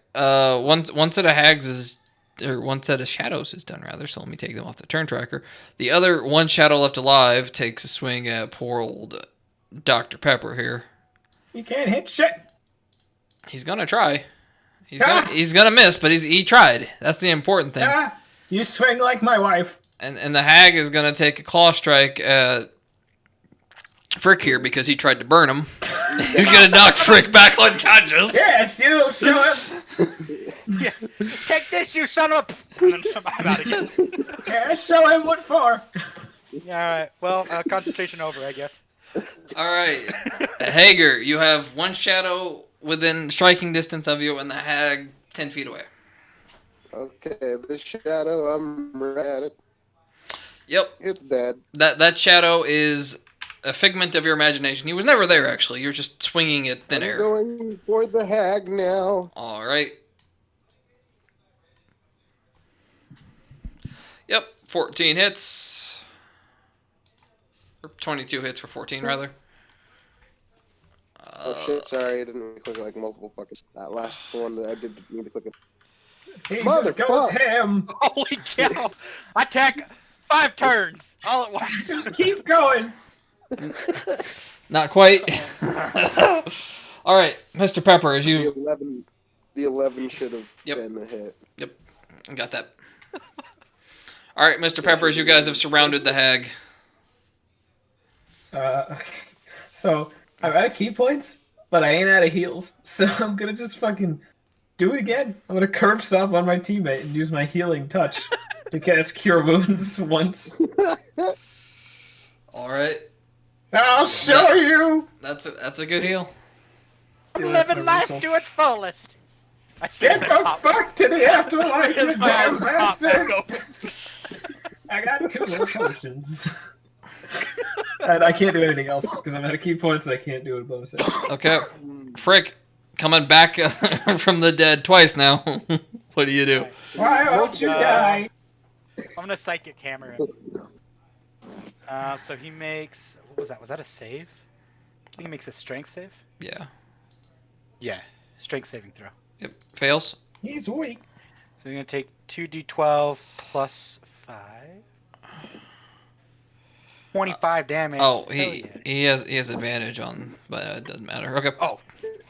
One set of hags is, or one set of shadows is done rather. So let me take them off the turn tracker. The other one shadow left alive takes a swing at poor old Dr. Pepper here. You can't hit shit. He's gonna try. He's gonna miss, but he tried. That's the important thing. You swing like my wife. And the hag is gonna take a claw strike at Frick here because he tried to burn him. He's gonna knock Frick back unconscious. Yes, you show him. Yeah. Take this, you son of a... And then I'm out again. Yeah, show him what for. Alright, well, concentration over, I guess. All right, Hager, you have one shadow within striking distance of you, and the hag 10 feet away. Okay, the shadow, I'm right at it. Yep. It's dead. That shadow is a figment of your imagination. He was never there, actually. You're just swinging at thin I'm air. going for the hag now. All right. Yep, 14 hits. Or 22 hits for 14, rather. Oh shit, sorry, I didn't click like multiple fuckers. That last one that I did need to click it. He just goes ham. Holy cow! Attack 5 turns all at once. Just keep going. Not quite. All right, Mr. Pepper, as The you... 11 should have Yep. been a hit. Yep, got that. All right, Mr. Pepper, as you guys have surrounded the hag. Okay. So I'm out of key points, but I ain't out of heals. So I'm gonna just fucking do it again. I'm gonna curve sub on my teammate and use my healing touch to cast Cure Wounds once. All right, I'll show you. that's a good heal. Yeah, that's Living my life result. to its fullest. I say Get as the I pop- fuck to the afterlife, you as my damn eyes pop bastard! back open. I got 2 more potions. And I can't do anything else because I'm out of key points, so I can't do a bonus action. Okay, Frick, coming back from the dead twice now. What do you do? Why won't you die? I'm gonna psychic hammer him. So he makes... What was that? Was that a save? I think he makes a strength save. Yeah. Yeah, strength saving throw. Yep. Fails. He's weak. So you're gonna take 2d12 plus 5. 25 damage. Oh, Hell yeah. he has advantage on, but it doesn't matter. Okay. Oh,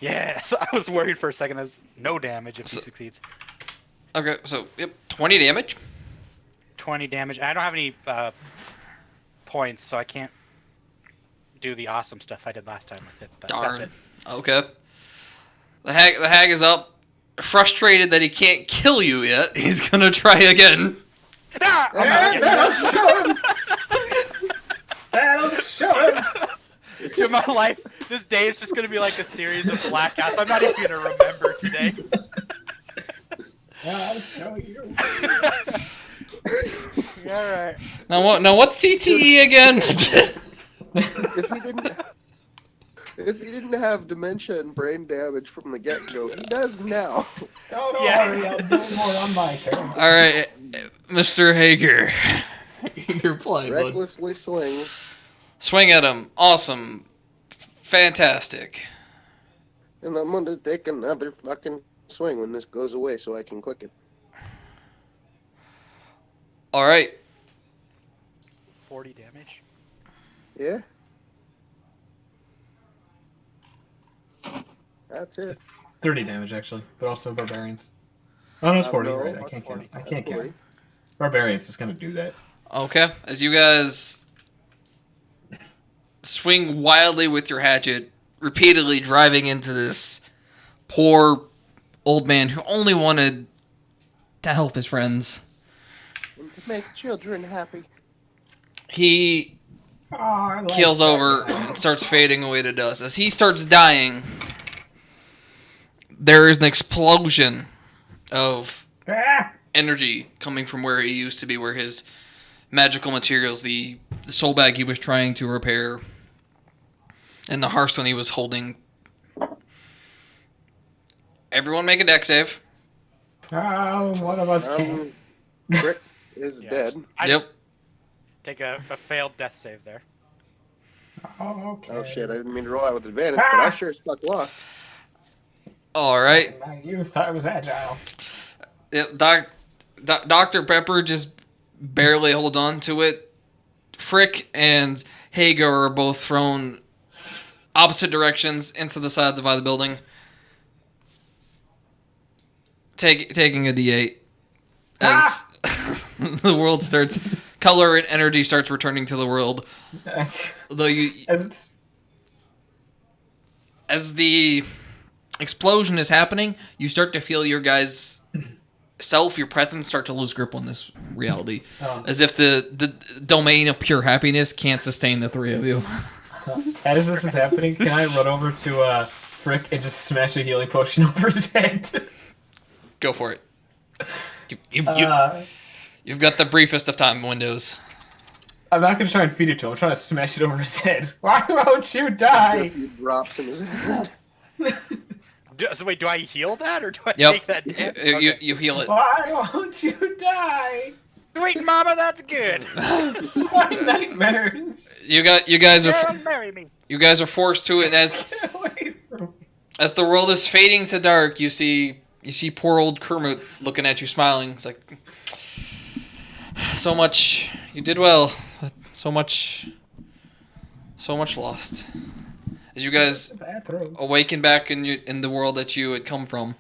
yes. I was worried for a second. There's no damage if he So- succeeds. Okay. So 20 damage. 20 damage. I don't have any points, so I can't do the awesome stuff I did last time with it. But Darn. that's it. Okay. The hag is up, frustrated that he can't kill you yet. He's gonna try again. Ah! I'm out And again. that'll show him! That'll show him! Dude, my life, this day is just gonna be like a series of blackouts. I'm not even gonna remember today. I'll show you. Alright. Now what's CTE again? If he didn't have dementia and brain damage from the get-go, he does now. Don't Yeah. worry, I'll do more on my turn. All right, Mr. Hager, you're playing. Bud. Recklessly swing. Swing at him. Awesome. Fantastic. And I'm gonna take another fucking swing when this goes away so I can click it. All right. 40 damage. Yeah? That's it. It's 30 damage, actually, but also barbarians. Oh, no, it's 40, No, right? I that's can't 40. count. I can't That's count. Barbarians is gonna do that. Okay. As you guys swing wildly with your hatchet, repeatedly driving into this poor old man who only wanted to help his friends. and to make children happy. He Oh, I like keels that over guy. and starts fading away to dust. As he starts dying, there is an explosion of Ah! energy coming from where he used to be, where his magical materials, the soul bag he was trying to repair, and the hearthstone he was holding. Everyone make a deck save. Oh, one of us can't. Frick is Yeah. dead. I Yep. just take a failed death save there. Oh, okay. Oh shit, I didn't mean to roll out with advantage, but I sure as fuck lost. All right. My youth thought it was agile. Dr. Pepper just barely hold on to it. Frick and Hagar are both thrown opposite directions into the sides of either building. Taking a D8 as the world starts, color and energy starts returning to the world. Though as the explosion is happening, you start to feel your guys' self, your presence, start to lose grip on this reality, as if the domain of pure happiness can't sustain the three of you. As this is happening, can I run over to Frick and just smash a healing potion over his head? Go for it. You've got the briefest of time windows. I'm not gonna try and feed it to him. I'm trying to smash it over his head. Why won't you die? He drops in his head. So wait, do I heal that or do I Yep. take that damage? You heal it. Why won't you die? Sweet mama, that's good. My nightmares. You guys Girl, are marry me. you guys are forced to it, and Get away from me. as the world is fading to dark, you see poor old Kermit looking at you, smiling. It's like, so much you did well, but so much lost. As you guys Bathroom. awaken back in the world that you had come from,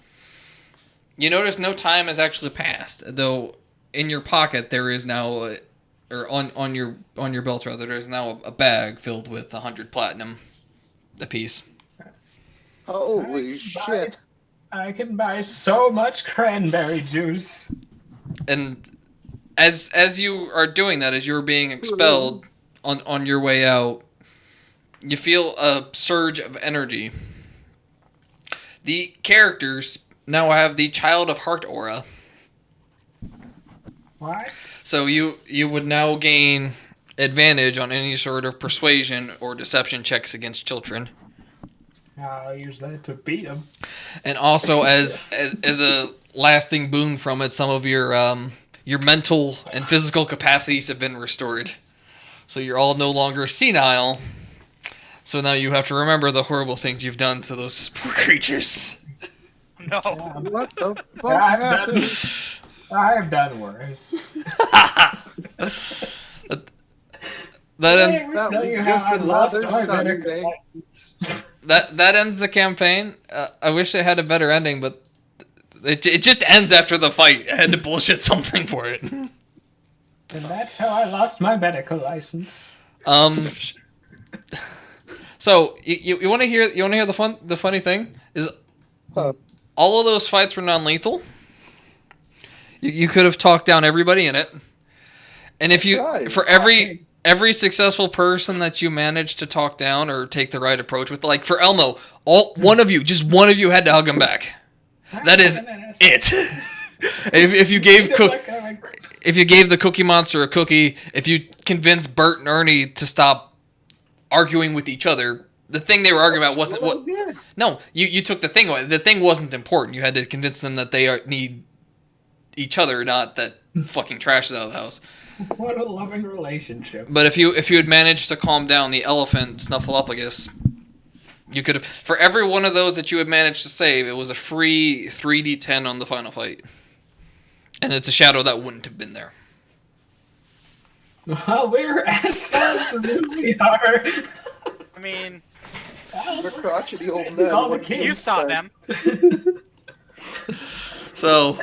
you notice no time has actually passed. Though in your pocket there is now, or on your belt rather, there is now a bag filled with 100 platinum apiece. Holy shit. I can buy so much cranberry juice. And as you are doing that, as you're being expelled on your way out, you feel a surge of energy. The characters now have the Child of Heart aura. What? So you would now gain advantage on any sort of persuasion or deception checks against children. I'll use that to beat him. And also as a lasting boon from it, some of your mental and physical capacities have been restored. So you're all no longer senile. So now you have to remember the horrible things you've done to those poor creatures. No. What the fuck happened? I've done worse. That Hey, ends we That tell was you how just I lost another my Sunday. medical license. that ends the campaign. I wish it had a better ending, but it just ends after the fight. I had to bullshit something for it. And that's how I lost my medical license. So you want to hear the funny thing is Huh. all of those fights were non-lethal. You could have talked down everybody in it, and if you Right. for every successful person that you managed to talk down or take the right approach with, like for Elmo, one of you had to hug him back. That is it. if you gave if you gave the Cookie Monster a cookie, if you convinced Bert and Ernie to stop arguing with each other, the thing they were arguing about wasn't what. No, you took the thing away. The thing wasn't important. You had to convince them that they need each other, not that fucking trash is out of the house. What a loving relationship. But if you had managed to calm down the elephant Snuffleupagus, you could have, for every one of those that you had managed to save, it was a free 3d10 on the final fight. And it's a shadow that wouldn't have been there. Well, we're assholes as we are. I mean, We're crotchety old men. All the What can kids you saw say? them. So,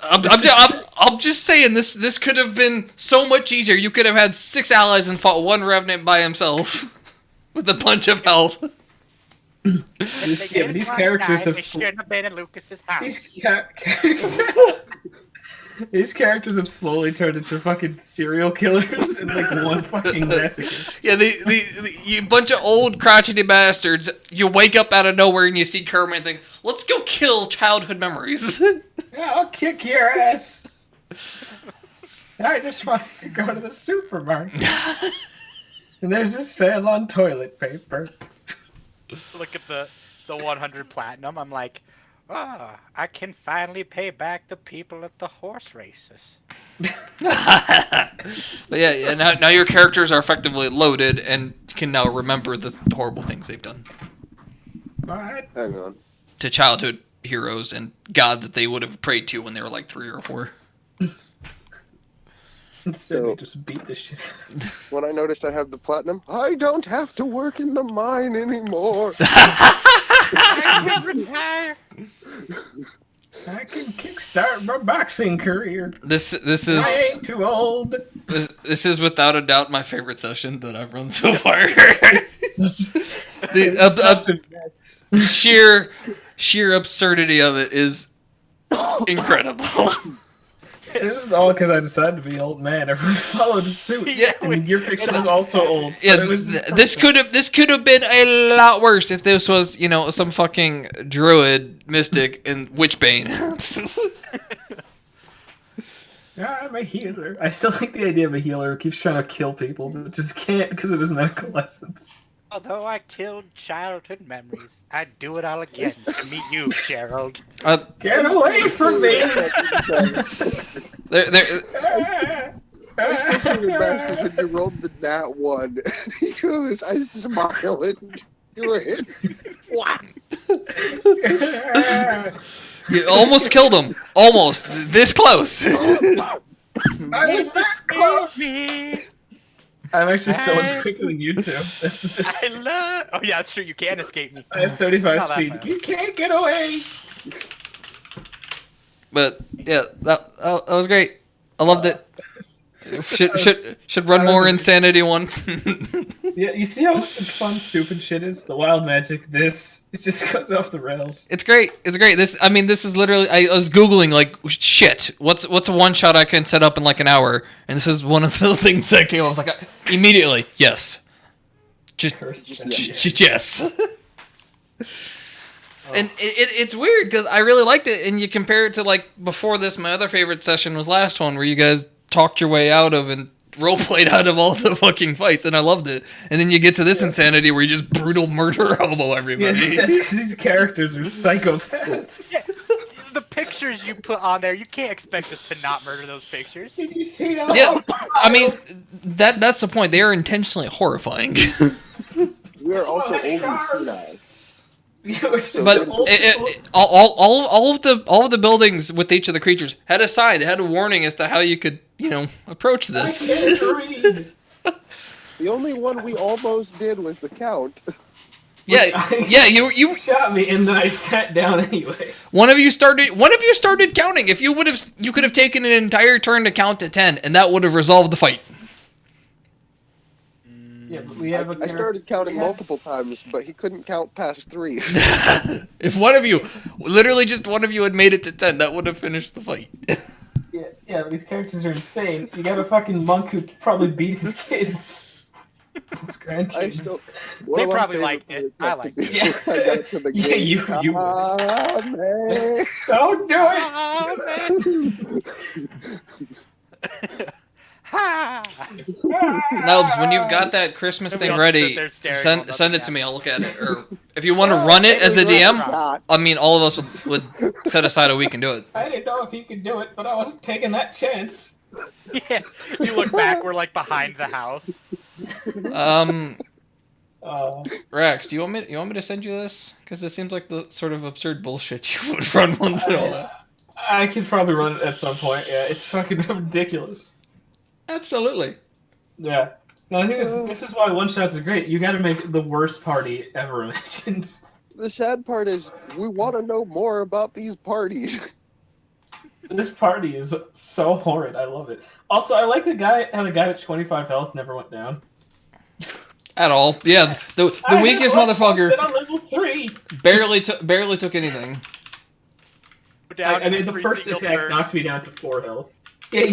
I'm just saying this could have been so much easier. You could have had 6 allies and fought one revenant by himself with a bunch of health. These characters have It shouldn't have been in Lucas's house. these characters. These characters have slowly turned into fucking serial killers in like one fucking masochist. Yeah, you bunch of old crotchety bastards. You wake up out of nowhere and you see Kermit and think, let's go kill childhood memories. Yeah, I'll kick your ass. I just wanted to go to the supermarket. And there's a sale on toilet paper. Look at the 100 platinum. I'm like, I can finally pay back the people at the horse races. But yeah, now your characters are effectively loaded and can now remember the horrible things they've done Alright. Hang on. to childhood heroes and gods that they would have prayed to when they were like 3 or 4. Instead, So- they just beat the shit. When I noticed I have the platinum, I don't have to work in the mine anymore. I can retire. I can kickstart my boxing career. This I is ain't too old. this is without a doubt my favorite session that I've run so far. Such a mess. sheer absurdity of it is incredible. This is all because I decided to be old man. Everyone followed suit. Yeah, I mean, your picture was also old. So Yeah, it was this could have been a lot worse if this was, some fucking druid mystic and witchbane. I'm a healer. I still like the idea of a healer who keeps trying to kill people, but just can't because of his medical lessons. Although I killed childhood memories, I'd do it all again to meet you, Gerald. Get away from me! Especially the best when you rolled the nat 1. He goes, I smile and do it. You almost killed him. Almost. This close. I was that close! Me. I'm actually so much quicker than you two. I love. Oh yeah, that's true. You can escape me. I have 35 Not that speed. fast. You can't get away! But yeah, that was great. I loved it. Should run more Insanity one. Yeah, you see how fun stupid shit is? The wild magic, it just goes off the rails. It's great. It's great. This is literally. I was googling like shit. What's a one shot I can set up in like an hour? And this is one of the things that came. I was like immediately yes. Yes. And it's weird because I really liked it, and you compare it to like before this. My other favorite session was last one where you guys talked your way out of and role-played out of all the fucking fights, and I loved it. And then you get to this Insanity where you just brutal murder hobo everybody. Yeah, that's because these characters are psychopaths. The pictures you put on there, you can't expect us to not murder those pictures. Did you see that? Yeah, I mean that's the point. They are intentionally horrifying. We are also old and senile. But all of the buildings with each of the creatures had a sign. They had a warning as to how you could approach this. I can't read. The only one we almost did was the count. Yeah, you shot me and then I sat down anyway. One of you started counting. If you could have taken an entire turn to count to 10, and that would have resolved the fight. Yeah, but we have I started counting multiple times, but he couldn't count past 3. If one of you had made it to 10, that would have finished the fight. Yeah, but these characters are insane. You got a fucking monk who probably beat his kids. His grandkids. They probably liked it. I liked it. Yeah. I got it to the Yeah, gate. you Man. Don't do it! Ha! Nubs, when you've got that Christmas And we thing all ready, sit there staring while send it nothing to me. I'll look at it. Or if you want to run it as a DM, I mean, all of us would set aside a week and do it. I didn't know if he could do it, but I wasn't taking that chance. Yeah, you look back, we're like behind the house. Rex, do you want me to send you this? Because it seems like the sort of absurd bullshit you would run once in a while. I could probably run it at some point. Yeah, it's fucking ridiculous. Absolutely. Yeah. No, the thing is, this is why one shots are great. You got to make the worst party ever imagined. The sad part is, we want to know more about these parties. This party is so horrid. I love it. Also, I like how the guy with 25 health never went down. At all. Yeah, the weakest motherfucker On level 3. barely took anything. down. I mean, the every first single attack turn. knocked me down to 4 health. Yeah,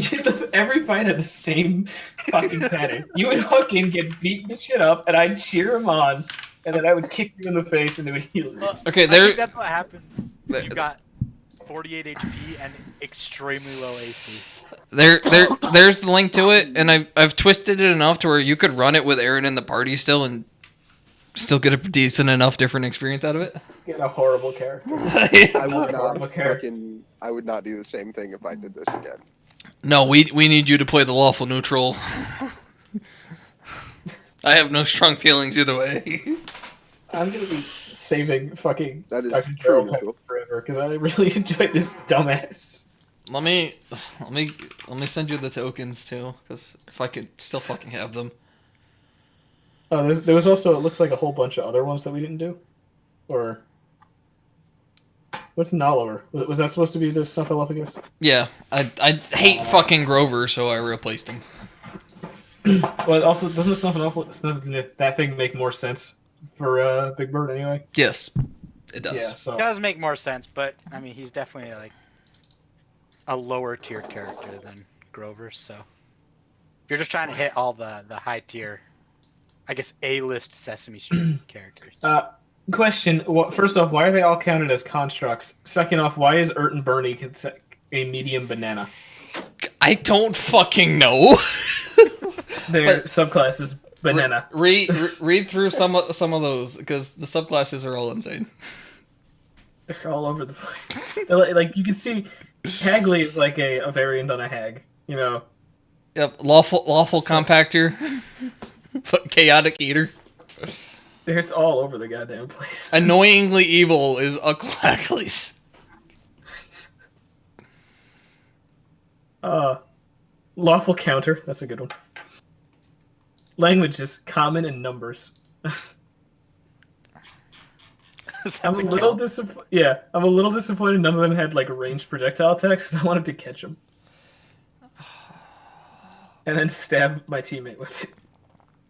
every fight had the same fucking pattern. You would fucking get beaten the shit up, and I'd cheer him on, and then I would kick you in the face, and it would heal you. Okay, I there. think that's what happens. there- You've got 48 HP and extremely low AC. There's the link to it, and I've twisted it enough to where you could run it with Aaron in the party still, and still get a decent enough different experience out of it. Get a horrible character. I would not Okay. I would not do the same thing if I did this again. No, we need you to play the lawful neutral. I have no strong feelings either way. I'm gonna be saving fucking That is Dr. true, Gerald neutral. forever because I really enjoyed this dumbass. Let me send you the tokens too, because if I could still fucking have them. Oh, there was also, it looks like a whole bunch of other ones that we didn't do. Or what's Nolliver? Was that supposed to be the Snuffleupagus? Yeah, I hate fucking Grover, so I replaced him. Well, also, doesn't the Snuffleupagus, that thing make more sense for Big Bird anyway? Yes, it does. Yeah, so It does make more sense, but I mean, he's definitely like a lower tier character than Grover. So if you're just trying to hit all the high tier, I guess A-list Sesame Street characters. Question: first off, why are they all counted as constructs? Second off, why is Ert and Bernie a medium banana? I don't fucking know. Their But- subclass is banana. Read through some of those, because the subclasses are all insane. They're all over the place. They're like you can see, Hagley is like a variant on a hag. You know. Yep, lawful compactor, chaotic eater. There's all over the goddamn place. Annoyingly evil is Uncle Hagley's. Lawful counter. That's a good one. Languages, common, and numbers. I'm a little disappointed. Yeah, I'm a little disappointed. None of them had like ranged projectile attacks because I wanted to catch them, and then stab my teammate with it.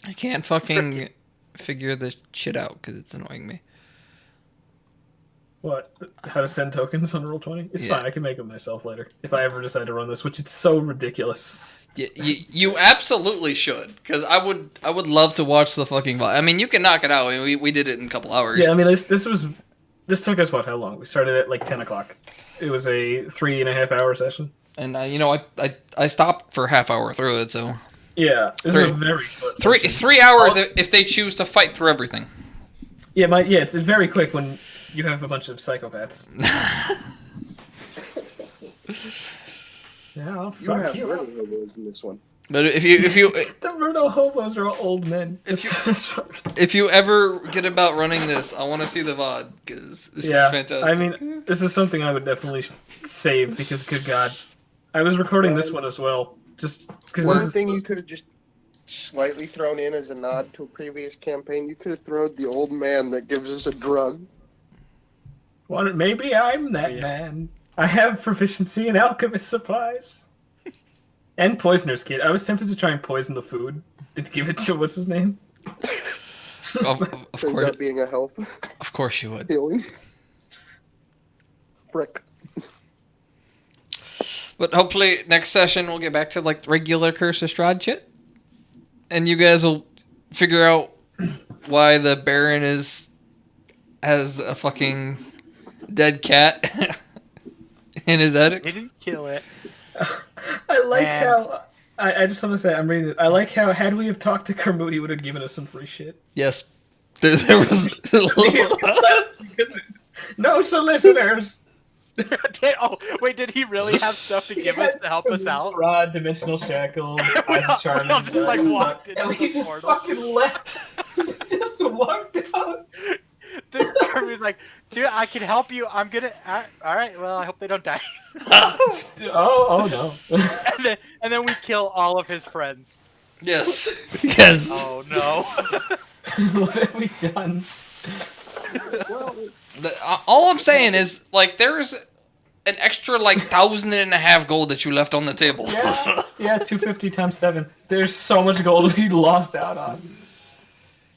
I can't fucking figure this shit out because it's annoying me. What? How to send tokens on Roll20? It's Yeah. fine. I can make them myself later if I ever decide to run this, which it's so ridiculous. You absolutely should, because I would love to watch the fucking. I mean, you can knock it out. I mean, we did it in a couple hours. Yeah, I mean this took us what? How long? We started at like 10 o'clock. It was a 3.5 hour session. And I stopped for a half hour through it, so Yeah, this is a very short session. 3 hours if they choose to fight through everything. Yeah, it's very quick when you have a bunch of psychopaths. Yeah, I'll You fuck have you really up. hobos in this one. But if you The Murdo hobos are all old men. if you ever get about running this, I want to see the VOD, because this is fantastic. I mean, this is something I would definitely save because, good God, I was recording this one as well, just because. One thing you could have just slightly thrown in as a nod to a previous campaign, you could have thrown the old man that gives us a drug. Maybe I'm that man. I have proficiency in alchemist supplies. And Poisoner's Kit. I was tempted to try and poison the food and give it to what's his name. of Turns course, out being a health of course you would. healing. Frick. But hopefully next session we'll get back to like regular Curse of Strahd shit, and you guys will figure out why the Baron has a fucking dead cat in his attic. He didn't kill it. I like Man. how. I just want to say, I'm reading it. I like how, had we have talked to Kermit, he would have given us some free shit. Yes, there was. No solicitors! Did he really have stuff to give us to help us out? Rod, dimensional shackles, We eyes all- of charm, we all just, like, walked into and the we just portal. fucking left. Just walked out. Dude, Kirby's like, dude, I can help you. I'm gonna. All right. Well, I hope they don't die. Oh no. And then we kill all of his friends. Yes, because Oh no. What have we done? Well, all I'm saying is like there's an extra like 1,500 gold that you left on the table. Yeah, 250 times 7. There's so much gold we lost out on.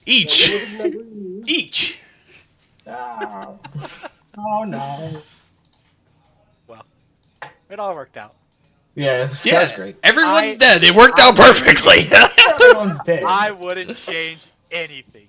Each. I would've never used. Each. Oh, oh no. Wow. It all worked out. Yeah, that was great. Everyone's I- dead. It worked out perfectly. Everyone's dead. I wouldn't change anything.